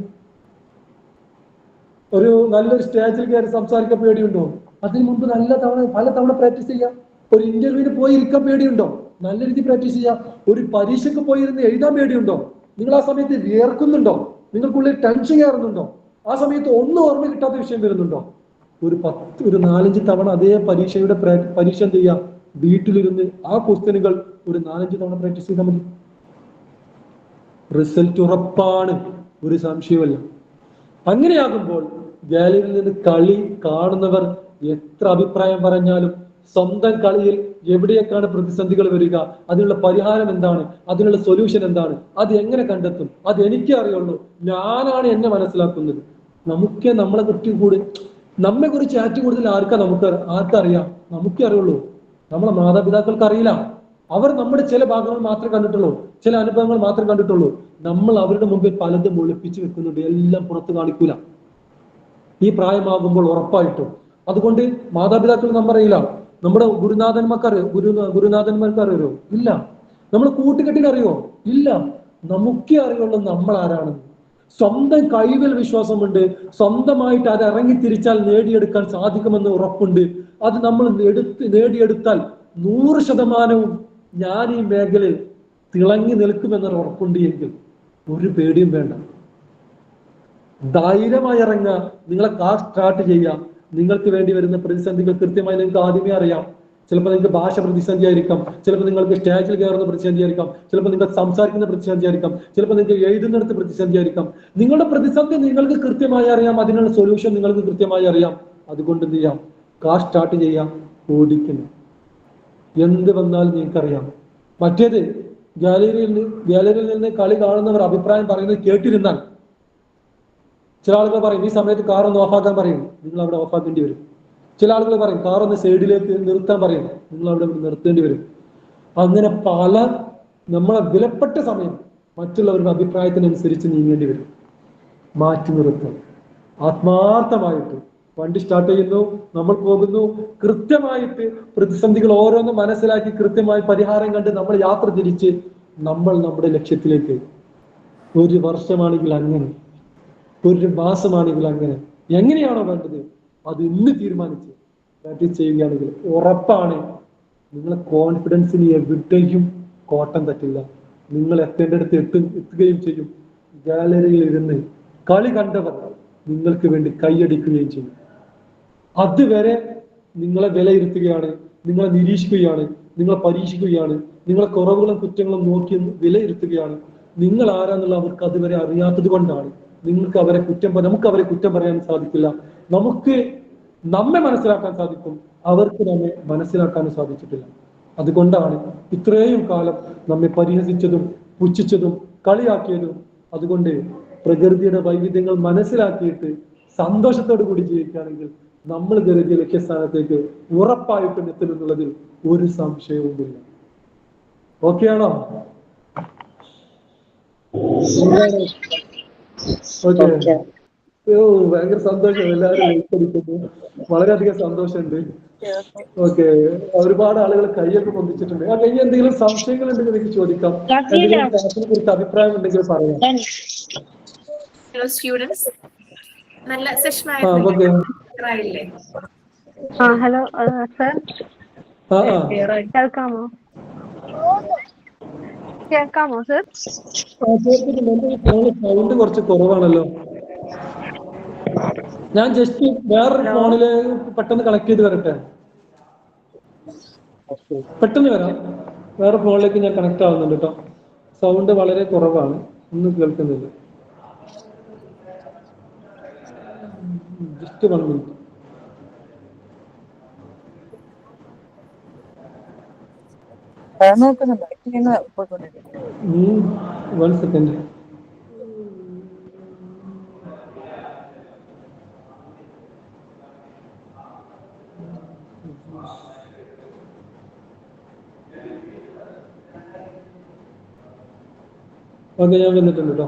ഒരു നല്ലൊരു സ്റ്റേജിൽ കയറി സംസാരിക്കാൻ പേടിയുണ്ടോ? അതിന് മുമ്പ് പല തവണ പ്രാക്ടീസ് ചെയ്യാം. ഒരു ഇന്റർവ്യൂവിന് പോയി ഇരിക്കാൻ പേടിയുണ്ടോ? നല്ല രീതിയിൽ പ്രാക്ടീസ് ചെയ്യാം. ഒരു പരീക്ഷയ്ക്ക് പോയിരുന്ന് എഴുതാൻ പേടിയുണ്ടോ? നിങ്ങൾ ആ സമയത്ത് വിയർക്കുന്നുണ്ടോ? നിങ്ങൾക്കുള്ളിൽ ടെൻഷൻ കയറുന്നുണ്ടോ? ആ സമയത്ത് ഒന്നും ഓർമ്മ കിട്ടാത്ത വിഷയം വരുന്നുണ്ടോ? ഒരു 4-5 തവണ അതേ പരീക്ഷ എന്ത് ചെയ്യാം, വീട്ടിലിരുന്ന് ആ ക്വസ്റ്റ്യനുകൾ ഒരു 4-5 തവണ പ്രാക്ടീസ് ചെയ്താൽ മതി. റിസൾട്ട് ഉറപ്പാണ്, ഒരു സംശയമല്ല. അങ്ങനെയാകുമ്പോൾ ഗാലറിയിൽ നിന്ന് കളി കാണുന്നവർ എത്ര അഭിപ്രായം പറഞ്ഞാലും സ്വന്തം കളിയിൽ എവിടെയൊക്കെയാണ് പ്രതിസന്ധികൾ വരിക, അതിനുള്ള പരിഹാരം എന്താണ്, അതിനുള്ള സൊല്യൂഷൻ എന്താണ്, അത് എങ്ങനെ കണ്ടെത്തും, അത് എനിക്കേ അറിയുള്ളൂ. ഞാനാണ് എന്നെ മനസ്സിലാക്കുന്നത്. നമ്മളെ കുറിച്ച് നമ്മെ കുറിച്ച് ഏറ്റവും കൂടുതൽ ആർക്കറിയാം? നമുക്കേ അറിയുള്ളൂ. നമ്മളെ മാതാപിതാക്കൾക്ക് അറിയില്ല. അവർ നമ്മുടെ ചില ഭാഗങ്ങൾ മാത്രമേ കണ്ടിട്ടുള്ളൂ, ചില അനുഭവങ്ങൾ മാത്രമേ കണ്ടിട്ടുള്ളൂ. നമ്മൾ അവരുടെ മുമ്പിൽ പലതും ഒളിപ്പിച്ചു വെക്കുന്നുണ്ട്, എല്ലാം പുറത്ത് കാണിക്കൂല ഈ പ്രായമാകുമ്പോൾ ഉറപ്പായിട്ടും. അതുകൊണ്ട് മാതാപിതാക്കൾ നമ്മറിയില്ല, നമ്മുടെ ഗുരുനാഥന്മാർക്ക് അറിയോ? ഇല്ല. നമ്മുടെ കൂട്ടുകെട്ടിന് അറിയോ? ഇല്ല. നമുക്കേ അറിയുള്ളൂ നമ്മൾ ആരാണെന്ന്. സ്വന്തം കഴിവിൽ വിശ്വാസമുണ്ട്, സ്വന്തമായിട്ട് അത് ഇറങ്ങി തിരിച്ചാൽ നേടിയെടുക്കാൻ സാധിക്കുമെന്ന് ഉറപ്പുണ്ട്. അത് നമ്മൾ നേടിയെടുത്താൽ 100% ഞാൻ ഈ മേഖലയിൽ തിളങ്ങി നിൽക്കുമെന്നൊരു ഉറപ്പുണ്ട് എങ്കിൽ ഒരു പേടിയും വേണ്ട. ധൈര്യമായി ഇറങ്ങുക, നിങ്ങളെ സ്റ്റാർട്ട് ചെയ്യുക. നിങ്ങൾക്ക് വേണ്ടി വരുന്ന പ്രതിസന്ധികൾ കൃത്യമായി നിങ്ങൾക്ക് ആദ്യമേ അറിയാം. ചിലപ്പോൾ നിങ്ങൾക്ക് ഭാഷ പ്രതിസന്ധി ആയിരിക്കാം, ചിലപ്പോൾ നിങ്ങൾക്ക് സ്റ്റേജിൽ കയറുന്ന പ്രതിസന്ധി ആയിരിക്കാം, ചിലപ്പോൾ നിങ്ങൾ സംസാരിക്കുന്ന പ്രതിസന്ധി ആയിരിക്കാം, ചിലപ്പോൾ നിങ്ങൾക്ക് എഴുതുന്നിടത്ത് പ്രതിസന്ധി ആയിരിക്കാം. നിങ്ങളുടെ പ്രതിസന്ധി നിങ്ങൾക്ക് കൃത്യമായി അറിയാം, അതിനുള്ള സൊല്യൂഷൻ നിങ്ങൾക്ക് കൃത്യമായി അറിയാം. അതുകൊണ്ട് എന്ത് ചെയ്യാം? സ്റ്റാർട്ട് ചെയ്യാം, ഓടിക്കുന്നു. എന്ത് വന്നാലും നിങ്ങൾക്കറിയാം. മറ്റേത് ഗാലറിയിൽ നിന്ന് കളി കാണുന്നവർ അഭിപ്രായം പറയുന്നത് കേട്ടിരുന്നാൽ ചില ആളുകൾ പറയും ഈ സമയത്ത് കാർ ഒന്ന് ഓഫാക്കാൻ പറയും, നിങ്ങൾ അവിടെ ഓഫാക്കേണ്ടി വരും. ചില ആളുകൾ പറയും കാർ ഒന്ന് സൈഡിലേക്ക് നിർത്താൻ പറയും, നിങ്ങൾ അവിടെ നിർത്തേണ്ടി വരും. അങ്ങനെ പല നമ്മളെ വിലപ്പെട്ട സമയം മറ്റുള്ളവരുടെ അഭിപ്രായത്തിനനുസരിച്ച് നീങ്ങേണ്ടി വരും. മാറ്റി നിർത്താം. ആത്മാർത്ഥമായിട്ട് വണ്ടി സ്റ്റാർട്ട് ചെയ്യുന്നു, നമ്മൾ പോകുന്നു. കൃത്യമായിട്ട് പ്രതിസന്ധികൾ ഓരോന്നും മനസ്സിലാക്കി കൃത്യമായി പരിഹാരം കണ്ട് നമ്മൾ യാത്ര തിരിച്ച് നമ്മൾ നമ്മുടെ ലക്ഷ്യത്തിലേക്ക്. 1 വർഷമാണെങ്കിൽ അങ്ങനെ, 1 മാസമാണെങ്കിൽ അങ്ങനെ, എങ്ങനെയാണോ വേണ്ടത് അത് ഇന്ന് തീരുമാനിച്ച് പ്രാക്ടീസ് ചെയ്യുകയാണെങ്കിൽ ഉറപ്പാണ് നിങ്ങളെ കോൺഫിഡൻസിന് എവിടെയും കോട്ടം തട്ടില്ല. നിങ്ങൾ എത്തേണ്ടടുത്ത് എത്തുകയും ചെയ്യും. ഗാലറിയിൽ ഇരുന്ന് കളി കണ്ടവർ നിങ്ങൾക്ക് വേണ്ടി കൈയടിക്കുകയും ചെയ്യും. അതുവരെ നിങ്ങളെ വിലയിരുത്തുകയാണ്, നിങ്ങളെ നിരീക്ഷിക്കുകയാണ്, നിങ്ങളെ പരീക്ഷിക്കുകയാണ്, നിങ്ങളെ കുറവുകളും കുറ്റങ്ങളും നോക്കി വിലയിരുത്തുകയാണ്. നിങ്ങൾ ആരാന്നുള്ള അവർക്ക് അതുവരെ അറിയാത്തത് കൊണ്ടാണ് നമുക്ക് അവരെ കുറ്റം പറയാൻ സാധിക്കില്ല. നമുക്ക് നമ്മെ മനസ്സിലാക്കാൻ സാധിക്കും, അവർക്ക് നമ്മെ മനസ്സിലാക്കാനും സാധിച്ചിട്ടില്ല. അതുകൊണ്ടാണ് ഇത്രയും കാലം നമ്മെ പരിഹസിച്ചതും പുച്ഛിച്ചതും കളിയാക്കിയതും. അതുകൊണ്ട് പ്രകൃതിയുടെ വൈവിധ്യങ്ങൾ മനസ്സിലാക്കിയിട്ട് സന്തോഷത്തോടു കൂടി ജീവിക്കുകയാണെങ്കിൽ നമ്മൾ കരുതിയ ലക്ഷ്യസ്ഥാനത്തേക്ക് ഉറപ്പായിട്ടും എത്തുമെന്നുള്ളതിൽ ഒരു സംശയവുമില്ല. ഓക്കെയാണോ? ഓക്കെ. ഭയങ്കര സന്തോഷം, എല്ലാവരും ലൈക്കടിക്കുന്നു. വളരെയധികം സന്തോഷമുണ്ട്. ഓക്കെ, ഒരുപാട് ആളുകൾ കൈയൊക്കെ പൊന്തിച്ചിട്ടുണ്ട്. ഓക്കെ, ഇനി എന്തെങ്കിലും സംശയങ്ങൾ ഉണ്ടെങ്കിൽ എനിക്ക് ചോദിക്കാം, എന്തെങ്കിലും ക്ലാസിനെ കുറിച്ച് അഭിപ്രായം ഉണ്ടെങ്കിൽ പറയാം. ഹലോ സ്റ്റുഡൻസ്, നല്ല സെഷൻ ഓക്കെ. ആയില്ലേ? ഹലോ സർ, കേൾക്കാമോ? കേൾക്കാമോ സർ? സൗണ്ട് കുറച്ച് കുറവാണല്ലോ. ഞാൻ ജസ്റ്റ് വേറൊരു ഫോണില് പെട്ടെന്ന് കണക്ട് ചെയ്ത് വരട്ടെ. പെട്ടെന്ന് വരാം. വേറെ ഫോണിലേക്ക് ഞാൻ കണക്ട് ആവുന്നുണ്ട് കേട്ടോ. സൗണ്ട് വളരെ കുറവാണ്, ഒന്നും കേൾക്കുന്നില്ല. Just 1 minute. നോക്കുന്നുണ്ട്, 1 സെക്കൻഡ്. ഓക്കെ, ഞാൻ വന്നിട്ടുണ്ട് കേട്ടോ.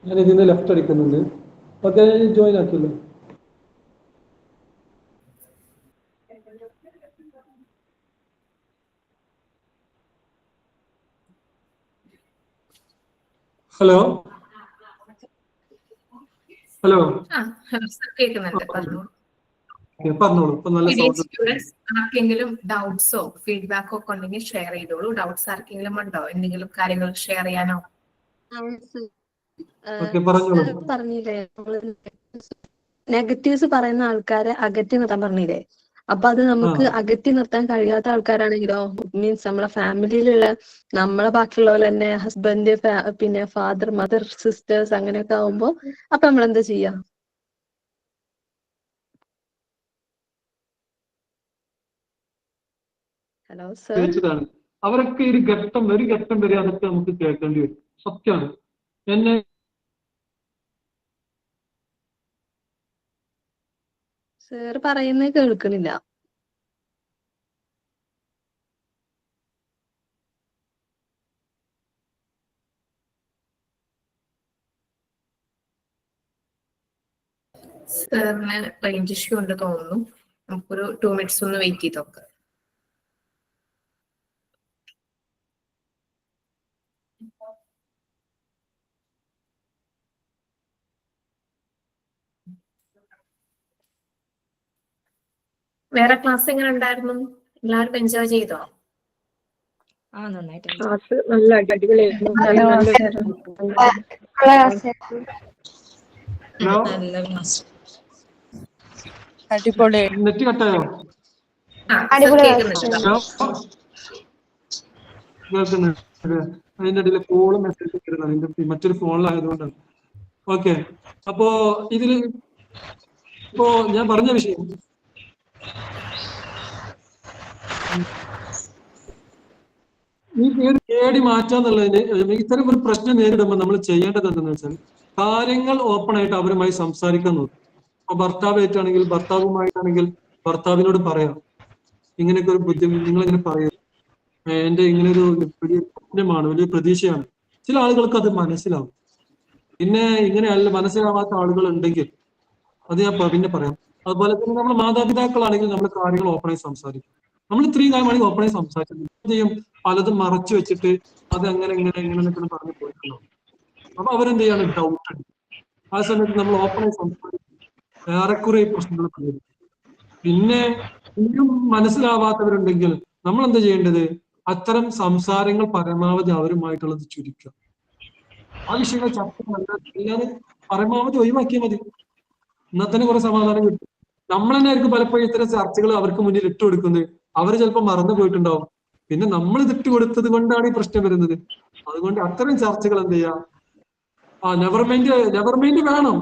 ഞാൻ ഇതിന്ന് ലെഫ്റ്റ് അടിക്കുന്നുണ്ട്. ഓക്കെ, ജോയിൻ ആക്കിയല്ലോ. ഹലോ ഹലോ കേൾക്കുന്നുണ്ട്, പറഞ്ഞോളൂ. പറഞ്ഞോളൂ. ഇപ്പൊ നല്ല സൗണ്ട്. സ്റ്റുഡൻസ് ആർക്കെങ്കിലും ഡൗട്ട്സോ ഫീഡ്ബാക്കോ ഒക്കെ ഉണ്ടെങ്കിൽ ഷെയർ ചെയ്തോളൂ. ഡൗട്ട്സ് ആർക്കെങ്കിലും ഉണ്ടോ? എന്തെങ്കിലും കാര്യങ്ങൾ ഷെയർ ചെയ്യാനോ? പറഞ്ഞില്ലേ നെഗറ്റീവ്സ് പറയുന്ന ആൾക്കാരെ അകറ്റി നിർത്താൻ പറഞ്ഞില്ലേ? അപ്പൊ അത് നമുക്ക് അകറ്റി നിർത്താൻ കഴിയാത്ത ആൾക്കാരാണെങ്കിലോ, മീൻസ് നമ്മളെ ഫാമിലിയിലുള്ള നമ്മളെ ബാക്കിയുള്ള പോലെ തന്നെ ഹസ്ബൻഡ്, പിന്നെ ഫാദർ, മദർ, സിസ്റ്റേഴ്സ് അങ്ങനെയൊക്കെ ആവുമ്പോ അപ്പൊ നമ്മൾ എന്താ ചെയ്യാ? ഹലോ സർ, അവരൊക്കെ ഒരു ഘട്ടം വരെ അതൊക്കെ നമുക്ക് കേൾക്കേണ്ടി വരും. സത്യമാണ്. എന്നെ സാർ പറയുന്നത് കേൾക്കണില്ല. സാറിന് റേഞ്ച് ഇഷ്യൂ ഉണ്ട് തോന്നുന്നു. നമുക്കൊരു 2 minutes ഒന്ന് വെയിറ്റ് ചെയ്ത് നോക്കാം. വേറെ ക്ലാസ് എങ്ങനെ ഉണ്ടായിരുന്നു? എല്ലാവരും എൻജോയ് ചെയ്തോ? നന്നായിട്ട് ക്ലാസ് നല്ല അടിപൊളിയായിരുന്നു. നല്ല നല്ല നല്ല ക്ലാസ്. അടിപൊളി. നെറ്റ് കട്ടായോ? കേൾക്കുന്നുണ്ട്. ഹലോ, കേൾക്കുന്നുണ്ട്. അതിന്റെ ഇടയിൽ കോളും മെസ്സേജ് വരുന്നത് അതിന്റെ മറ്റൊരു ഫോണിലായതുകൊണ്ടാണ്. ഓക്കെ, അപ്പോ ഇതില് ഇപ്പോ ഞാൻ പറഞ്ഞ വിഷയം ഈ പേടി മാറ്റാന്നുള്ളതിന് ഇത്തരം ഒരു പ്രശ്നം നേരിടുമ്പോൾ നമ്മൾ ചെയ്യേണ്ടത് എന്താണെന്ന് വെച്ചാൽ കാര്യങ്ങൾ ഓപ്പൺ ആയിട്ട് അവരുമായി സംസാരിക്കാൻ നോക്കും. അപ്പൊ ഭർത്താവായിട്ടാണെങ്കിൽ ഭർത്താവുമായിട്ടാണെങ്കിൽ ഭർത്താവിനോട് പറയാം, ഇങ്ങനെയൊക്കെ ഒരു ബുദ്ധിമുട്ട് നിങ്ങൾ ഇങ്ങനെ പറയും, എന്റെ ഇങ്ങനെ ഒരു വലിയ സ്വപ്നമാണ്, വലിയ പ്രതീക്ഷയാണ്. ചില ആളുകൾക്ക് അത് മനസ്സിലാവും. പിന്നെ ഇങ്ങനെയല്ല മനസ്സിലാവാത്ത ആളുകൾ ഉണ്ടെങ്കിൽ അത് ഞാൻ പിന്നെ പറയാം. അതുപോലെ തന്നെ നമ്മൾ മാതാപിതാക്കളാണെങ്കിൽ നമ്മൾ കാര്യങ്ങൾ ഓപ്പണായി സംസാരിക്കും. നമ്മൾ ഇത്രയും കാര്യമാണെങ്കിൽ ഓപ്പണായി സംസാരിക്കും. ചെയ്യും പലതും മറച്ചു വെച്ചിട്ട് അത് അങ്ങനെ എന്നൊക്കെ പറഞ്ഞു പോയിട്ടുണ്ടാവും. അപ്പൊ അവരെന്ത് ചെയ്യാണ്? ഡൗട്ട് ഉണ്ട്. ആ സമയത്ത് നമ്മൾ ഓപ്പണായി സംസാരിക്കും, ഏറെക്കുറെ പ്രശ്നങ്ങൾ പരിഹരിക്കും. പിന്നെ ഇനിയും മനസ്സിലാവാത്തവരുണ്ടെങ്കിൽ നമ്മൾ എന്താ ചെയ്യേണ്ടത്? അത്തരം സംസാരങ്ങൾ പരമാവധി അവരുമായിട്ടുള്ളത് ചുരുക്കുക. ആ വിഷയങ്ങൾ ചർച്ച ചെയ്യാതെ പരമാവധി ഒഴിവാക്കിയാൽ മതി. എന്നാൽ തന്നെ കുറെ സമാധാനം കിട്ടും. നമ്മൾ തന്നെ ആയിരിക്കും പലപ്പോഴും ഇത്തരം ചർച്ചകൾ അവർക്ക് മുന്നിൽ ഇട്ട് കൊടുക്കുന്നത്. അവർ ചിലപ്പോൾ മറന്നു പോയിട്ടുണ്ടാവും. പിന്നെ നമ്മൾ ഇത് ഇട്ട് കൊടുത്തത് കൊണ്ടാണ് ഈ പ്രശ്നം വരുന്നത്. അതുകൊണ്ട് അത്തരം ചർച്ചകൾ എന്ത് ചെയ്യാം? നെവർ മൈൻഡ് വേണം.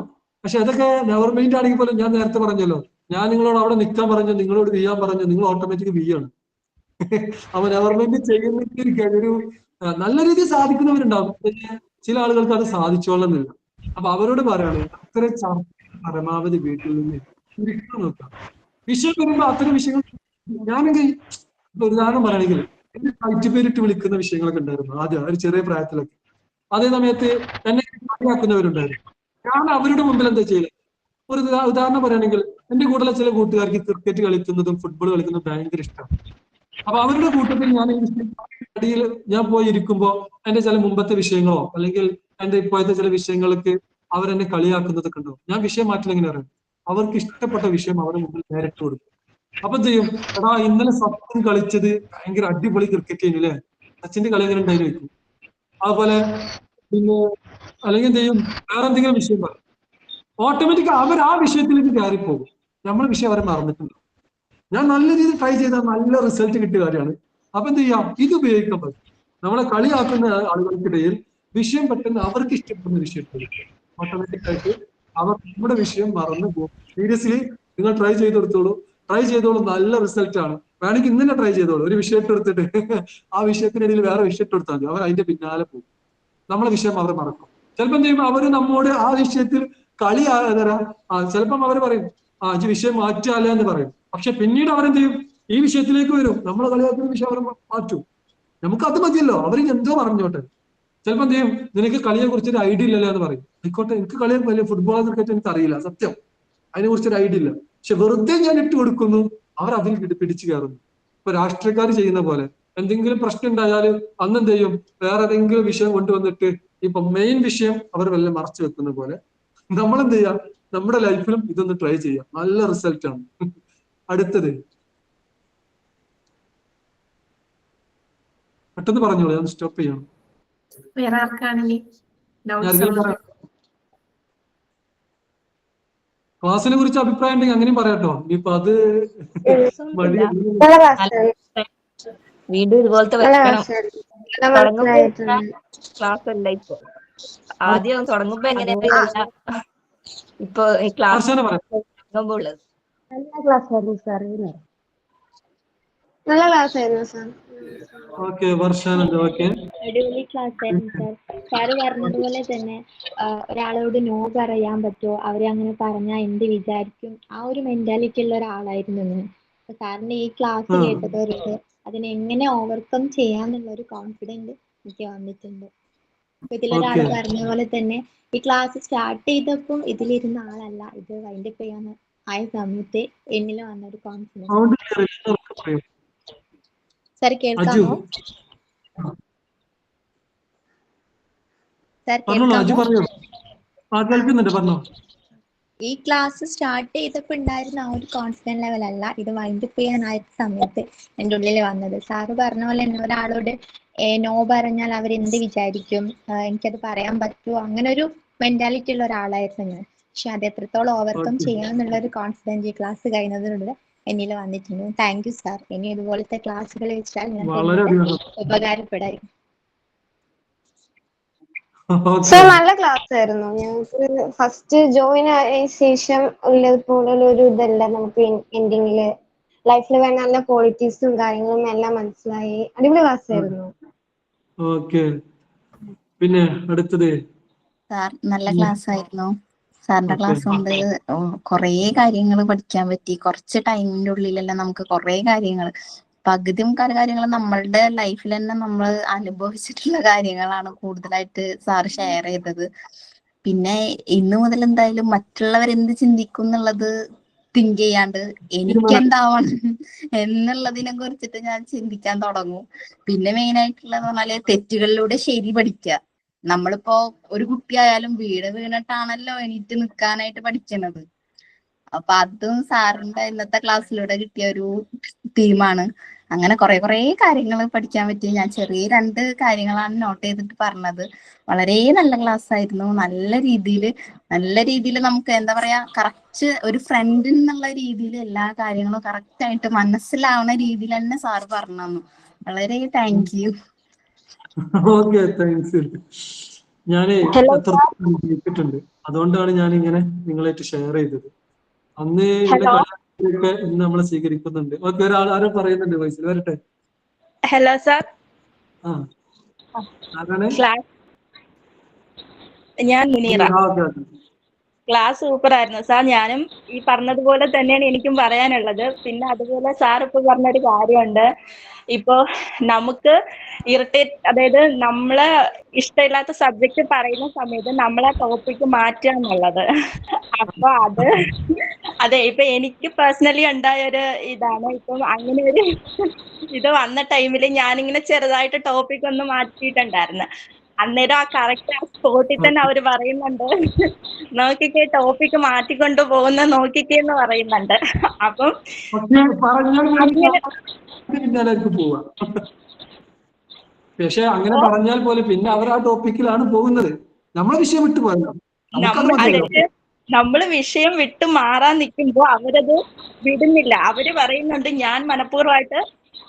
പക്ഷെ അതൊക്കെ നെവർ മൈൻഡ് ആണെങ്കിൽ പോലും ഞാൻ നേരത്തെ പറഞ്ഞല്ലോ, ഞാൻ നിങ്ങളോട് അവിടെ നിൽക്കാൻ പറഞ്ഞു, നിങ്ങളോട് വീഴാൻ പറഞ്ഞു, നിങ്ങൾ ഓട്ടോമാറ്റിക് വീഴാണ്. അപ്പൊ നെവർ മൈൻഡ് ചെയ്യുന്ന ഒരു നല്ല രീതിയിൽ സാധിക്കുന്നവരുണ്ടാവും. ചില ആളുകൾക്ക് അത് സാധിച്ചോളുന്നില്ല. അപ്പൊ അവരോട് പറയാണ് അത്തരം ചർച്ച പരമാവധി വീട്ടിൽ നിന്ന് ചുരുക്കാൻ നോക്കാം. വിഷയം വരുമ്പോ അത്തരം വിഷയങ്ങൾ ഞാനെങ്കിൽ ഒരു ഉദാഹരണം പറയുകയാണെങ്കിൽ എന്നെ കയറ്റുപേരിട്ട് വിളിക്കുന്ന വിഷയങ്ങളൊക്കെ ഉണ്ടായിരുന്നു ആദ്യം ഒരു ചെറിയ പ്രായത്തിലൊക്കെ. അതേ സമയത്ത് എന്നെ കളിയാക്കുന്നവരുണ്ടായിരുന്നു. ഞാൻ അവരുടെ മുമ്പിൽ എന്താ ചെയ്യുക? ഒരു ഉദാഹരണം പറയുകയാണെങ്കിൽ എന്റെ കൂടെയുള്ള ചില കൂട്ടുകാർക്ക് ക്രിക്കറ്റ് കളിക്കുന്നതും ഫുട്ബോൾ കളിക്കുന്നതും ഭയങ്കര ഇഷ്ടമാണ്. അപ്പൊ അവരുടെ കൂട്ടത്തിൽ ഞാൻ ഈ അടിയിൽ ഞാൻ പോയി ഇരിക്കുമ്പോൾ എന്റെ ചില മുമ്പത്തെ വിഷയങ്ങളോ അല്ലെങ്കിൽ എന്റെ ഇപ്പോഴത്തെ ചില വിഷയങ്ങൾക്ക് അവരെന്നെ കളിയാക്കുന്നതൊക്കെ ഉണ്ടാവും. ഞാൻ വിഷയം മാറ്റില്ല. എങ്ങനെ അറിയാം? അവർക്ക് ഇഷ്ടപ്പെട്ട വിഷയം അവരുടെ മുമ്പിൽ നേരിട്ട് കൊടുക്കും. അപ്പൊ എന്ത് ചെയ്യും? എടാ, ഇന്നലെ സച്ചിൻ കളിച്ചത് ഭയങ്കര അടിപൊളി ക്രിക്കറ്റ് ആയിരുന്നു അല്ലേ? സച്ചിന്റെ കളി എങ്ങനെ ഉണ്ടായിരുന്നു ചോദിക്കും. അതുപോലെ പിന്നെ അല്ലെങ്കിൽ എന്ത് ചെയ്യും? വേറെ എന്തെങ്കിലും വിഷയം പറയും. ഓട്ടോമാറ്റിക് അവർ ആ വിഷയത്തിലേക്ക് കയറിപ്പോകും. നമ്മളെ വിഷയം അവരെ മറന്നിട്ടുണ്ട്. ഞാൻ നല്ല രീതിയിൽ ട്രൈ ചെയ്താൽ നല്ല റിസൾട്ട് കിട്ടിയ കാര്യമാണ്. അപ്പൊ എന്ത് ചെയ്യാം? ഇത് ഉപയോഗിക്കാൻ പറ്റും. നമ്മളെ കളിയാക്കുന്ന ആളുകൾക്കിടയിൽ വിഷയം പെട്ടെന്ന് അവർക്ക് ഇഷ്ടപ്പെടുന്ന വിഷയം ഓട്ടോമാറ്റിക് ആയിട്ട് അവർ നമ്മുടെ വിഷയം മറന്നു പോകും. സീരിയസ്ലി നിങ്ങൾ ട്രൈ ചെയ്തെടുത്തോളൂ. ട്രൈ ചെയ്തോളൂ, നല്ല റിസൾട്ട് ആണ്. വേണമെങ്കിൽ ഇന്നലെ ട്രൈ ചെയ്തോളൂ. ഒരു വിഷയം ഇട്ടെടുത്തിട്ട് ആ വിഷയത്തിനിടയിൽ വേറെ വിഷയം ഇട്ടെടുത്താൽ മതി. അവർ അതിന്റെ പിന്നാലെ പോകും. നമ്മളെ വിഷയം അവർ മറക്കും. ചിലപ്പോൾ എന്ത് ചെയ്യും? അവര് നമ്മോട് ആ വിഷയത്തിൽ കളി തരാം. ചിലപ്പം അവർ പറയും ഈ വിഷയം മാറ്റാല്ല എന്ന് പറയും. പക്ഷെ പിന്നീട് അവരെന്ത് ചെയ്യും? ഈ വിഷയത്തിലേക്ക് വരും. നമ്മളെ കളിയാക്കുന്ന വിഷയം അവർ മാറ്റും. നമുക്ക് അത് മതിയല്ലോ, അവർ എന്തോ പറഞ്ഞോട്ടെ. ചിലപ്പോൾ എന്ത് ചെയ്യും? നിനക്ക് കളിയെ കുറിച്ച് ഒരു ഐഡിയ ഇല്ലല്ലോ എന്ന് പറയും. ആയിക്കോട്ടെ, എനിക്ക് കളിയെ വലിയ ഫുട്ബോൾ ക്രിക്കറ്റ് എനിക്ക് അറിയില്ല, സത്യം, അതിനെ കുറിച്ചൊരു ഐഡിയ ഇല്ല. പക്ഷെ വെറുതെ ഞാൻ ഇട്ട് കൊടുക്കുന്നു, അവർ അതിൽ പിടിച്ചു കയറുന്നു. ഇപ്പൊ രാഷ്ട്രീയക്കാർ ചെയ്യുന്ന പോലെ എന്തെങ്കിലും പ്രശ്നം ഉണ്ടായാൽ അന്ന് എന്ത് ചെയ്യും? വേറെ ഏതെങ്കിലും വിഷയം കൊണ്ടുവന്നിട്ട് ഇപ്പൊ മെയിൻ വിഷയം അവർ വല്ല മറച്ചു വെക്കുന്ന പോലെ നമ്മളെന്ത് ചെയ്യാം? നമ്മുടെ ലൈഫിലും ഇതൊന്ന് ട്രൈ ചെയ്യാം. നല്ല റിസൾട്ട് ആണ്. അടുത്തത് പെട്ടെന്ന് പറഞ്ഞോളൂ, ഞാൻ സ്റ്റോപ്പ് ചെയ്യണം. വേറെ ആർക്കാണെങ്കിൽ ക്ലാസ്സിനെ കുറിച്ച് അഭിപ്രായം ഉണ്ടെങ്കിൽ അങ്ങനെയും പറയാട്ടോ. ഇനിയിപ്പൊ അത് വീണ്ടും ഇതുപോലത്തെ വെക്കണം. ക്ലാസ് അല്ല ഇപ്പൊ. ആദ്യം തുടങ്ങുമ്പോ എങ്ങനെയാ ഇപ്പൊ ക്ലാസ് തുടങ്ങുമ്പോ ഉള്ളത്. ക്ലാസ് ആയിരുന്നു സാർ. നല്ല ക്ലാസ് ആയിരുന്നു സാർ. ഓക്കെ വർഷാനന്ദ്. ഓക്കെ, അടിപൊളി ക്ലാസ് ആയിരുന്നു സാർ. സാറ് പറഞ്ഞതുപോലെ തന്നെ ഒരാളോട് നോ പറയാൻ പറ്റുമോ, അവരെ അങ്ങനെ പറഞ്ഞാൽ എന്ത് വിചാരിക്കും, ആ ഒരു മെന്റാലിറ്റി ഉള്ള ഒരാളായിരുന്നു ഞാൻ. അപ്പൊ സാറിന്റെ ഈ ക്ലാസ് കേട്ടതോടെ അതിനെ എങ്ങനെ ഓവർകം ചെയ്യാന്നുള്ള ഒരു കോൺഫിഡൻസ് എനിക്ക് വന്നിട്ടുണ്ട്. അപ്പൊ ഇതിലൊരാൾ പറഞ്ഞ പോലെ തന്നെ ഈ ക്ലാസ് സ്റ്റാർട്ട് ചെയ്തപ്പോൾ ഇതിലിരുന്ന ആളല്ല, ഇത് വൈൻഡപ്പ് ചെയ്യാൻ ആയ സമയത്ത് എന്നിൽ വന്ന ഒരു കോൺഫിഡൻസ്. സാർ കേൾക്കാമോ? സാർ കേൾക്കാമോ? ഈ ക്ലാസ് സ്റ്റാർട്ട് ചെയ്തപ്പോൾ ഉണ്ടായിരുന്ന ആ ഒരു കോൺഫിഡൻസ് ലെവൽ അല്ല, ഇത് വൈൻഡപ്പ് ചെയ്യാനായ സമയത്ത് എൻ്റെ ഉള്ളിൽ വന്നത്. സാറ് പറഞ്ഞ പോലെ തന്നെ ഒരാളോട് നോ പറഞ്ഞാൽ അവരെന്ത് വിചാരിക്കും, എനിക്കത് പറയാൻ പറ്റുമോ, അങ്ങനെ ഒരു മെന്റാലിറ്റി ഉള്ള ഒരാളായിരുന്നു ഞാൻ. പക്ഷെ അത് എത്രത്തോളം ഓവർകം ചെയ്യാന്നുള്ള ഒരു കോൺഫിഡൻസ് ഈ ക്ലാസ് കഴിഞ്ഞതിലൂടെ എന്നിൽ വന്നിട്ടുണ്ട്. Thank you sir. ഇനി ഇതുപോലത്തെ ക്ലാസ്സുകൾ വെച്ചാൽ ഞാൻ ഉപകാരപ്പെടായി. സർ നല്ല ക്ലാസ് ആയിരുന്നു. ഞങ്ങൾക്ക് ഫസ്റ്റ് ജോയിൻ ആയ ശേഷം ഉള്ളതുപോലെ ഒരു ഇതല്ല, നമുക്ക് എൻഡിങ്ങില് ലൈഫിൽ വേണ്ട നല്ല ക്വാളിറ്റീസും കാര്യങ്ങളും എല്ലാം മനസ്സിലായി. അടിപൊളി ക്ലാസ് ആയിരുന്നു. ഓക്കെ, പിന്നെ അടുത്തത്. സാർ നല്ല ക്ലാസ് ആയിരുന്നു. സാറിന്റെ ക്ലാസ് കൊണ്ട് കുറേ കാര്യങ്ങൾ പഠിക്കാൻ പറ്റി. കുറച്ച് ടൈമിന്റെ ഉള്ളിലെല്ലാം നമുക്ക് കുറേ കാര്യങ്ങൾ, പകുതി മുക്കാൽ കാര്യങ്ങൾ നമ്മളുടെ ലൈഫിൽ തന്നെ നമ്മൾ അനുഭവിച്ചിട്ടുള്ള കാര്യങ്ങളാണ് കൂടുതലായിട്ട് സാറ് ഷെയർ ചെയ്തത്. പിന്നെ ഇന്ന് മുതൽ എന്തായാലും മറ്റുള്ളവരെന്ത് ചിന്തിക്കും എന്നുള്ളത് തിങ്ക് ചെയ്യാണ്ട് എനിക്ക് എന്താവണം എന്നുള്ളതിനെ കുറിച്ചിട്ട് ഞാൻ ചിന്തിക്കാൻ തുടങ്ങും. പിന്നെ മെയിൻ ആയിട്ടുള്ളത് പറഞ്ഞാല് തെറ്റുകളിലൂടെ ശരി പഠിക്കുക. നമ്മളിപ്പോ ഒരു കുട്ടിയായാലും വീണിട്ടാണല്ലോ എണീറ്റ് നിൽക്കാനായിട്ട് പഠിക്കുന്നത്. അപ്പൊ അതും സാറിന്റെ ഇന്നത്തെ ക്ലാസ്സിലൂടെ കിട്ടിയ ഒരു തീമാണ്. അങ്ങനെ കുറെ കാര്യങ്ങൾ പഠിക്കാൻ പറ്റി. ഞാൻ ചെറിയ 2 കാര്യങ്ങളാണ് നോട്ട് ചെയ്തിട്ട് പറഞ്ഞത്. വളരെ നല്ല ക്ലാസ് ആയിരുന്നു. നല്ല രീതിയിൽ നമുക്ക് എന്താ പറയാ, കറക്റ്റ് ഒരു ഫ്രണ്ട് എന്നുള്ള രീതിയിൽ എല്ലാ കാര്യങ്ങളും കറക്റ്റ് ആയിട്ട് മനസ്സിലാവുന്ന രീതിയിൽ തന്നെ സാറ് പറഞ്ഞു തന്നു. വളരെ താങ്ക് യു. Okay, thanks. ഞാനേ കേട്ടിട്ടുണ്ട്, അതുകൊണ്ടാണ് ഞാൻ ഇങ്ങനെ നിങ്ങളായിട്ട് ഷെയർ ചെയ്തത്. അന്ന് ഇങ്ങനെ നമ്മളെ സ്വീകരിക്കുന്നുണ്ട്. ഓക്കെ, ആരോ പറയുന്നുണ്ട്, വയസ്സിൽ വരട്ടെ. Hello sir. ഞാൻ മുനീറ. ക്ലാസ് സൂപ്പർ ആയിരുന്നു സാർ. ഞാനും ഈ പറഞ്ഞതുപോലെ തന്നെയാണ് എനിക്കും പറയാനുള്ളത്. പിന്നെ അതുപോലെ സാർ ഇപ്പൊ പറഞ്ഞൊരു കാര്യമുണ്ട്, ഇപ്പോ നമുക്ക് അതായത് നമ്മളെ ഇഷ്ടമില്ലാത്ത സബ്ജക്ട് പറയുന്ന സമയത്ത് നമ്മളെ ടോപ്പിക്ക് മാറ്റുക എന്നുള്ളത്. അപ്പൊ അതെ, ഇപ്പൊ എനിക്ക് പേഴ്സണലി ഉണ്ടായ ഒരു ഇതാണ്. ഇപ്പം അങ്ങനെ ഒരു ഇത് വന്ന ടൈമിൽ ഞാനിങ്ങനെ ചെറുതായിട്ട് ടോപ്പിക് ഒന്ന് മാറ്റിയിട്ടുണ്ടായിരുന്നു. അന്നേരം ആ കറക്റ്റ് ആ സ്പോട്ടിൽ തന്നെ അവര് പറയുന്നുണ്ട്, നോക്കിക്കേ ടോപ്പിക്ക് മാറ്റിക്കൊണ്ടു പോകുന്ന നോക്കിക്കേ എന്ന് പറയുന്നുണ്ട്. അപ്പം പക്ഷെ അങ്ങനെ പറഞ്ഞാൽ പോലെ പിന്നെ അവർ ആ ടോപ്പിക്കിലാണ് പോകുന്നത്. നമ്മളെ വിഷയം വിട്ടു പോയല്ലോ. നമ്മള് വിഷയം വിട്ടു മാറാൻ നിൽക്കുമ്പോ അവരത് വിടുന്നില്ല. അവര് പറയുന്നുണ്ട് ഞാൻ മനഃപൂർവ്വമായിട്ട്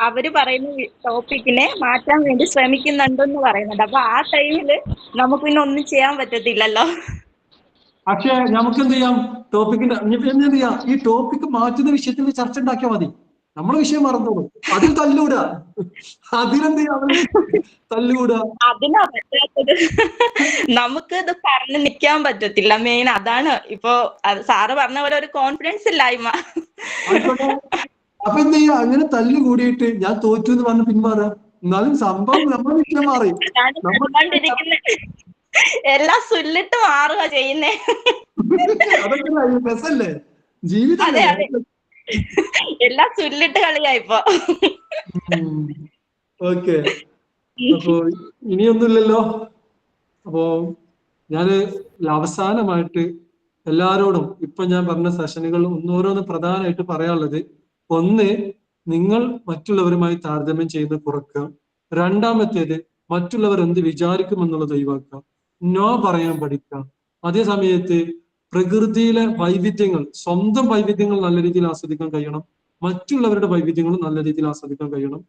അവര് പറയുന്ന ടോപ്പിക്കിനെ മാറ്റാൻ വേണ്ടി ശ്രമിക്കുന്നുണ്ടെന്ന് പറയുന്നുണ്ട്. അപ്പൊ ആ ടൈമില് നമുക്ക് പിന്നെ ഒന്നും ചെയ്യാൻ പറ്റത്തില്ലല്ലോ. പക്ഷെ നമുക്ക് എന്ത് ചെയ്യാം, ടോപ്പിക്കിന്റെ എന്ത് ചെയ്യാം, ഈ ടോപ്പിക്ക് മാറ്റുന്ന വിഷയത്തിൽ ചർച്ച ഉണ്ടാക്കിയാൽ മതി. നമ്മളെ വിഷയം മറന്നോളൂ. അതിൽ തല്ലൂടാ, അതിലെന്ത് ചെയ്യാം, തല്ലൂടാ. അതിനാ പറ്റാത്തത്. നമുക്ക് ഇത് പറഞ്ഞു നിൽക്കാൻ പറ്റത്തില്ല. മെയിൻ അതാണ്. ഇപ്പൊ സാറ് പറഞ്ഞ പോലെ ഒരു കോൺഫിഡൻസ് ഇല്ലായ്മ. അപ്പൊ എന്ത് ചെയ്യാ, അങ്ങനെ തല്ലു കൂടിയിട്ട് ഞാൻ തോറ്റു എന്ന് പറഞ്ഞ് പിന്മാറാം. എന്നാലും സംഭവം നമ്മുടെ വിഷയം മാറി. എല്ലാം സുല്ലിട്ട് മാറുക ചെയ്യുന്നേ. അതൊക്കെ രസല്ലേ, ജീവിതം. എല്ലാം സുല്ലിട്ട് കളിയാ ഇപ്പൊ. ഓക്കെ, അപ്പൊ ഇനിയൊന്നുമില്ലല്ലോ. അപ്പോ ഞാന് അവസാനമായിട്ട് എല്ലാരോടും ഇപ്പൊ ഞാൻ പറഞ്ഞ സെഷനുകൾ ഓരോന്ന് പ്രധാനമായിട്ട് പറയാനുള്ളത്, ഒന്ന്, നിങ്ങൾ മറ്റുള്ളവരുമായി താരതമ്യം ചെയ്യുന്നത് കുറക്കുക. രണ്ടാമത്തേത്, മറ്റുള്ളവർ എന്ത് വിചാരിക്കുമെന്നുള്ളത് ഒഴിവാക്കുക. നോ പറയാൻ പഠിക്കുക. അതേ സമയത്ത് പ്രകൃതിയിലെ വൈവിധ്യങ്ങൾ, സ്വന്തം വൈവിധ്യങ്ങൾ നല്ല രീതിയിൽ ആസ്വദിക്കാൻ കഴിയണം. മറ്റുള്ളവരുടെ വൈവിധ്യങ്ങളും നല്ല രീതിയിൽ ആസ്വദിക്കാൻ കഴിയണം.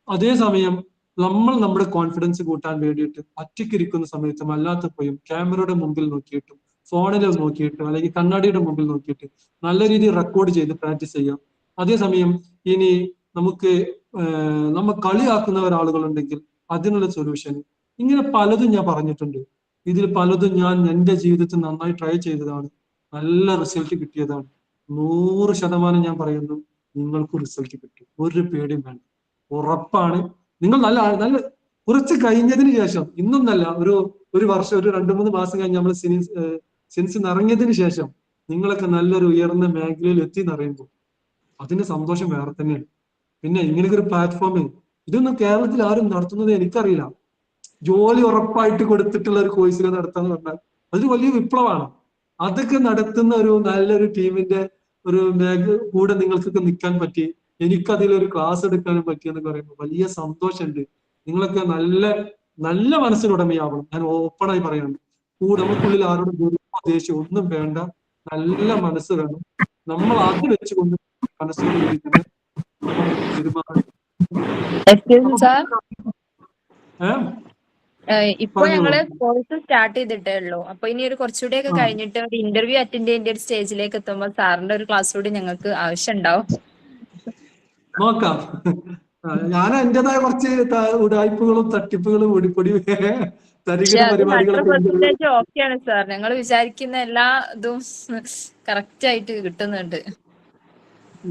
അതേസമയം നമ്മൾ നമ്മുടെ കോൺഫിഡൻസ് കൂട്ടാൻ വേണ്ടിയിട്ട് ഒറ്റയ്ക്കിരിക്കുന്ന സമയത്തും അല്ലാത്തപ്പോഴും ക്യാമറയുടെ മുമ്പിൽ നോക്കിയിട്ടും ഫോണിൽ നോക്കിയിട്ടും അല്ലെങ്കിൽ കണ്ണാടിയുടെ മുമ്പിൽ നോക്കിയിട്ട് നല്ല രീതിയിൽ റെക്കോർഡ് ചെയ്ത് പ്രാക്ടീസ് ചെയ്യാം. അതേസമയം ഇനി നമുക്ക് നമ്മ കളിയാക്കുന്ന ഒരാളുകളുണ്ടെങ്കിൽ അതിനുള്ള സൊല്യൂഷൻ, ഇങ്ങനെ പലതും ഞാൻ പറഞ്ഞിട്ടുണ്ട്. ഇതിൽ പലതും ഞാൻ എൻ്റെ ജീവിതത്തിൽ നന്നായി ട്രൈ ചെയ്തതാണ്, നല്ല റിസൾട്ട് കിട്ടിയതാണ്. 100% ഞാൻ പറയുന്നു, നിങ്ങൾക്ക് റിസൾട്ട് കിട്ടും, ഒരു പേടിയും വേണ്ട, ഉറപ്പാണ്. നിങ്ങൾ നല്ല നല്ല കുറച്ച് കഴിഞ്ഞതിന് ശേഷം, ഇന്നൊന്നല്ല, ഒരു വർഷം, ഒരു 2-3 മാസം കഴിഞ്ഞ് നമ്മൾ സെൻസ് ഇറങ്ങിയതിന് ശേഷം നിങ്ങളൊക്കെ നല്ലൊരു ഉയർന്ന മേഖലയിൽ എത്തി എന്നറിയുമ്പോൾ അതിന്റെ സന്തോഷം വേറെ തന്നെയാണ്. പിന്നെ ഇങ്ങനെയൊക്കെ ഒരു പ്ലാറ്റ്ഫോം ഇതൊന്നും കേരളത്തിൽ ആരും നടത്തുന്നത് എനിക്കറിയില്ല. ജോലി ഉറപ്പായിട്ട് കൊടുത്തിട്ടുള്ള ഒരു കോഴ്സുകൾ നടത്താന്ന് പറഞ്ഞാൽ അതൊരു വലിയ വിപ്ലവമാണ്. അതൊക്കെ നടത്തുന്ന ഒരു നല്ലൊരു ടീമിന്റെ ഒരു കൂടെ നിങ്ങൾക്കൊക്കെ നിൽക്കാൻ പറ്റി, എനിക്കതിലൊരു ക്ലാസ് എടുക്കാനും പറ്റിയെന്ന് പറയുമ്പോൾ വലിയ സന്തോഷമുണ്ട്. നിങ്ങളൊക്കെ നല്ല നല്ല മനസ്സിനുടമയാവണം. ഞാൻ ഓപ്പണായി പറയുന്നു. നമുക്കുള്ളിൽ ആരോടും ദേഷ്യം ഒന്നും വേണ്ട, നല്ല മനസ്സ് വേണം. നമ്മൾ അത് വെച്ചുകൊണ്ട് മനസ്സോട് കൂടി തന്നെ ഇപ്പൊ ഞങ്ങള് കോഴ്സ് സ്റ്റാർട്ട് ചെയ്തിട്ടേ ഉള്ളൂ. അപ്പൊ ഇനി ഒരു കുറച്ചുകൂടി ഒക്കെ കഴിഞ്ഞിട്ട് ഒരു ഇന്റർവ്യൂ അറ്റൻഡ് ചെയ്യേണ്ട ഒരു സ്റ്റേജിലേക്ക് എത്തുമ്പോൾ സാറിന്റെ ഒരു ക്ലാസ് കൂടി ഞങ്ങൾക്ക് ആവശ്യം ഉണ്ടാവും. നോക്കാം. ഞാൻ എന്റേതായ കുറച്ച് ഉടായ്പകളും തട്ടിപ്പുകളും ഓടിപ്പൊടി തരികിട പരിപാടികളൊക്കെ ഓക്കെയാണ് സാർ, ഞങ്ങൾ വിചാരിക്കുന്ന എല്ലാ ഇതും കറക്റ്റ് ആയിട്ട് കിട്ടുന്നുണ്ട്.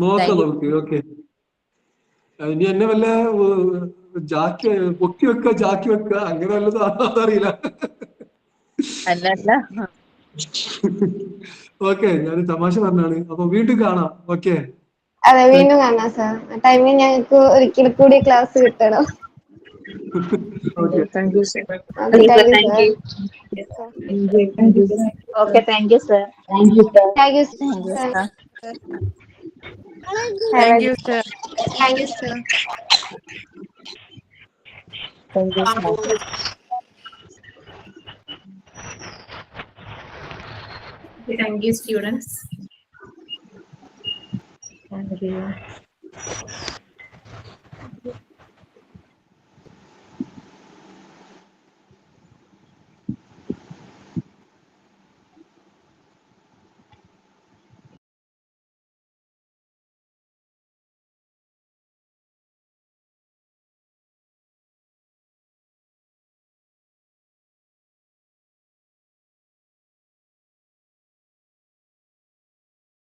നോക്കാം നമുക്ക്. ഓക്കെ, ഇനി എന്നെ വല്ല പൊക്കി വെക്കുക, ജാക്കി വെക്കുക, അങ്ങനെ വല്ലതും അതറിയില്ല. ഓക്കെ, ഞാൻ തമാശ പറഞ്ഞാണ്. അപ്പൊ വീണ്ടും കാണാം. ഓക്കെ, അതെ, വീണ്ടും കാണാം സാർ. ആ ടൈമിൽ ഞങ്ങൾക്ക് ഒരിക്കൽ കൂടി ക്ലാസ് കിട്ടണം. Thank you sir. Okay, thank you sir. Okay, thank you sir. Thank you sir. Thank you sir. Thank you sir. Thank you, students. Thank you.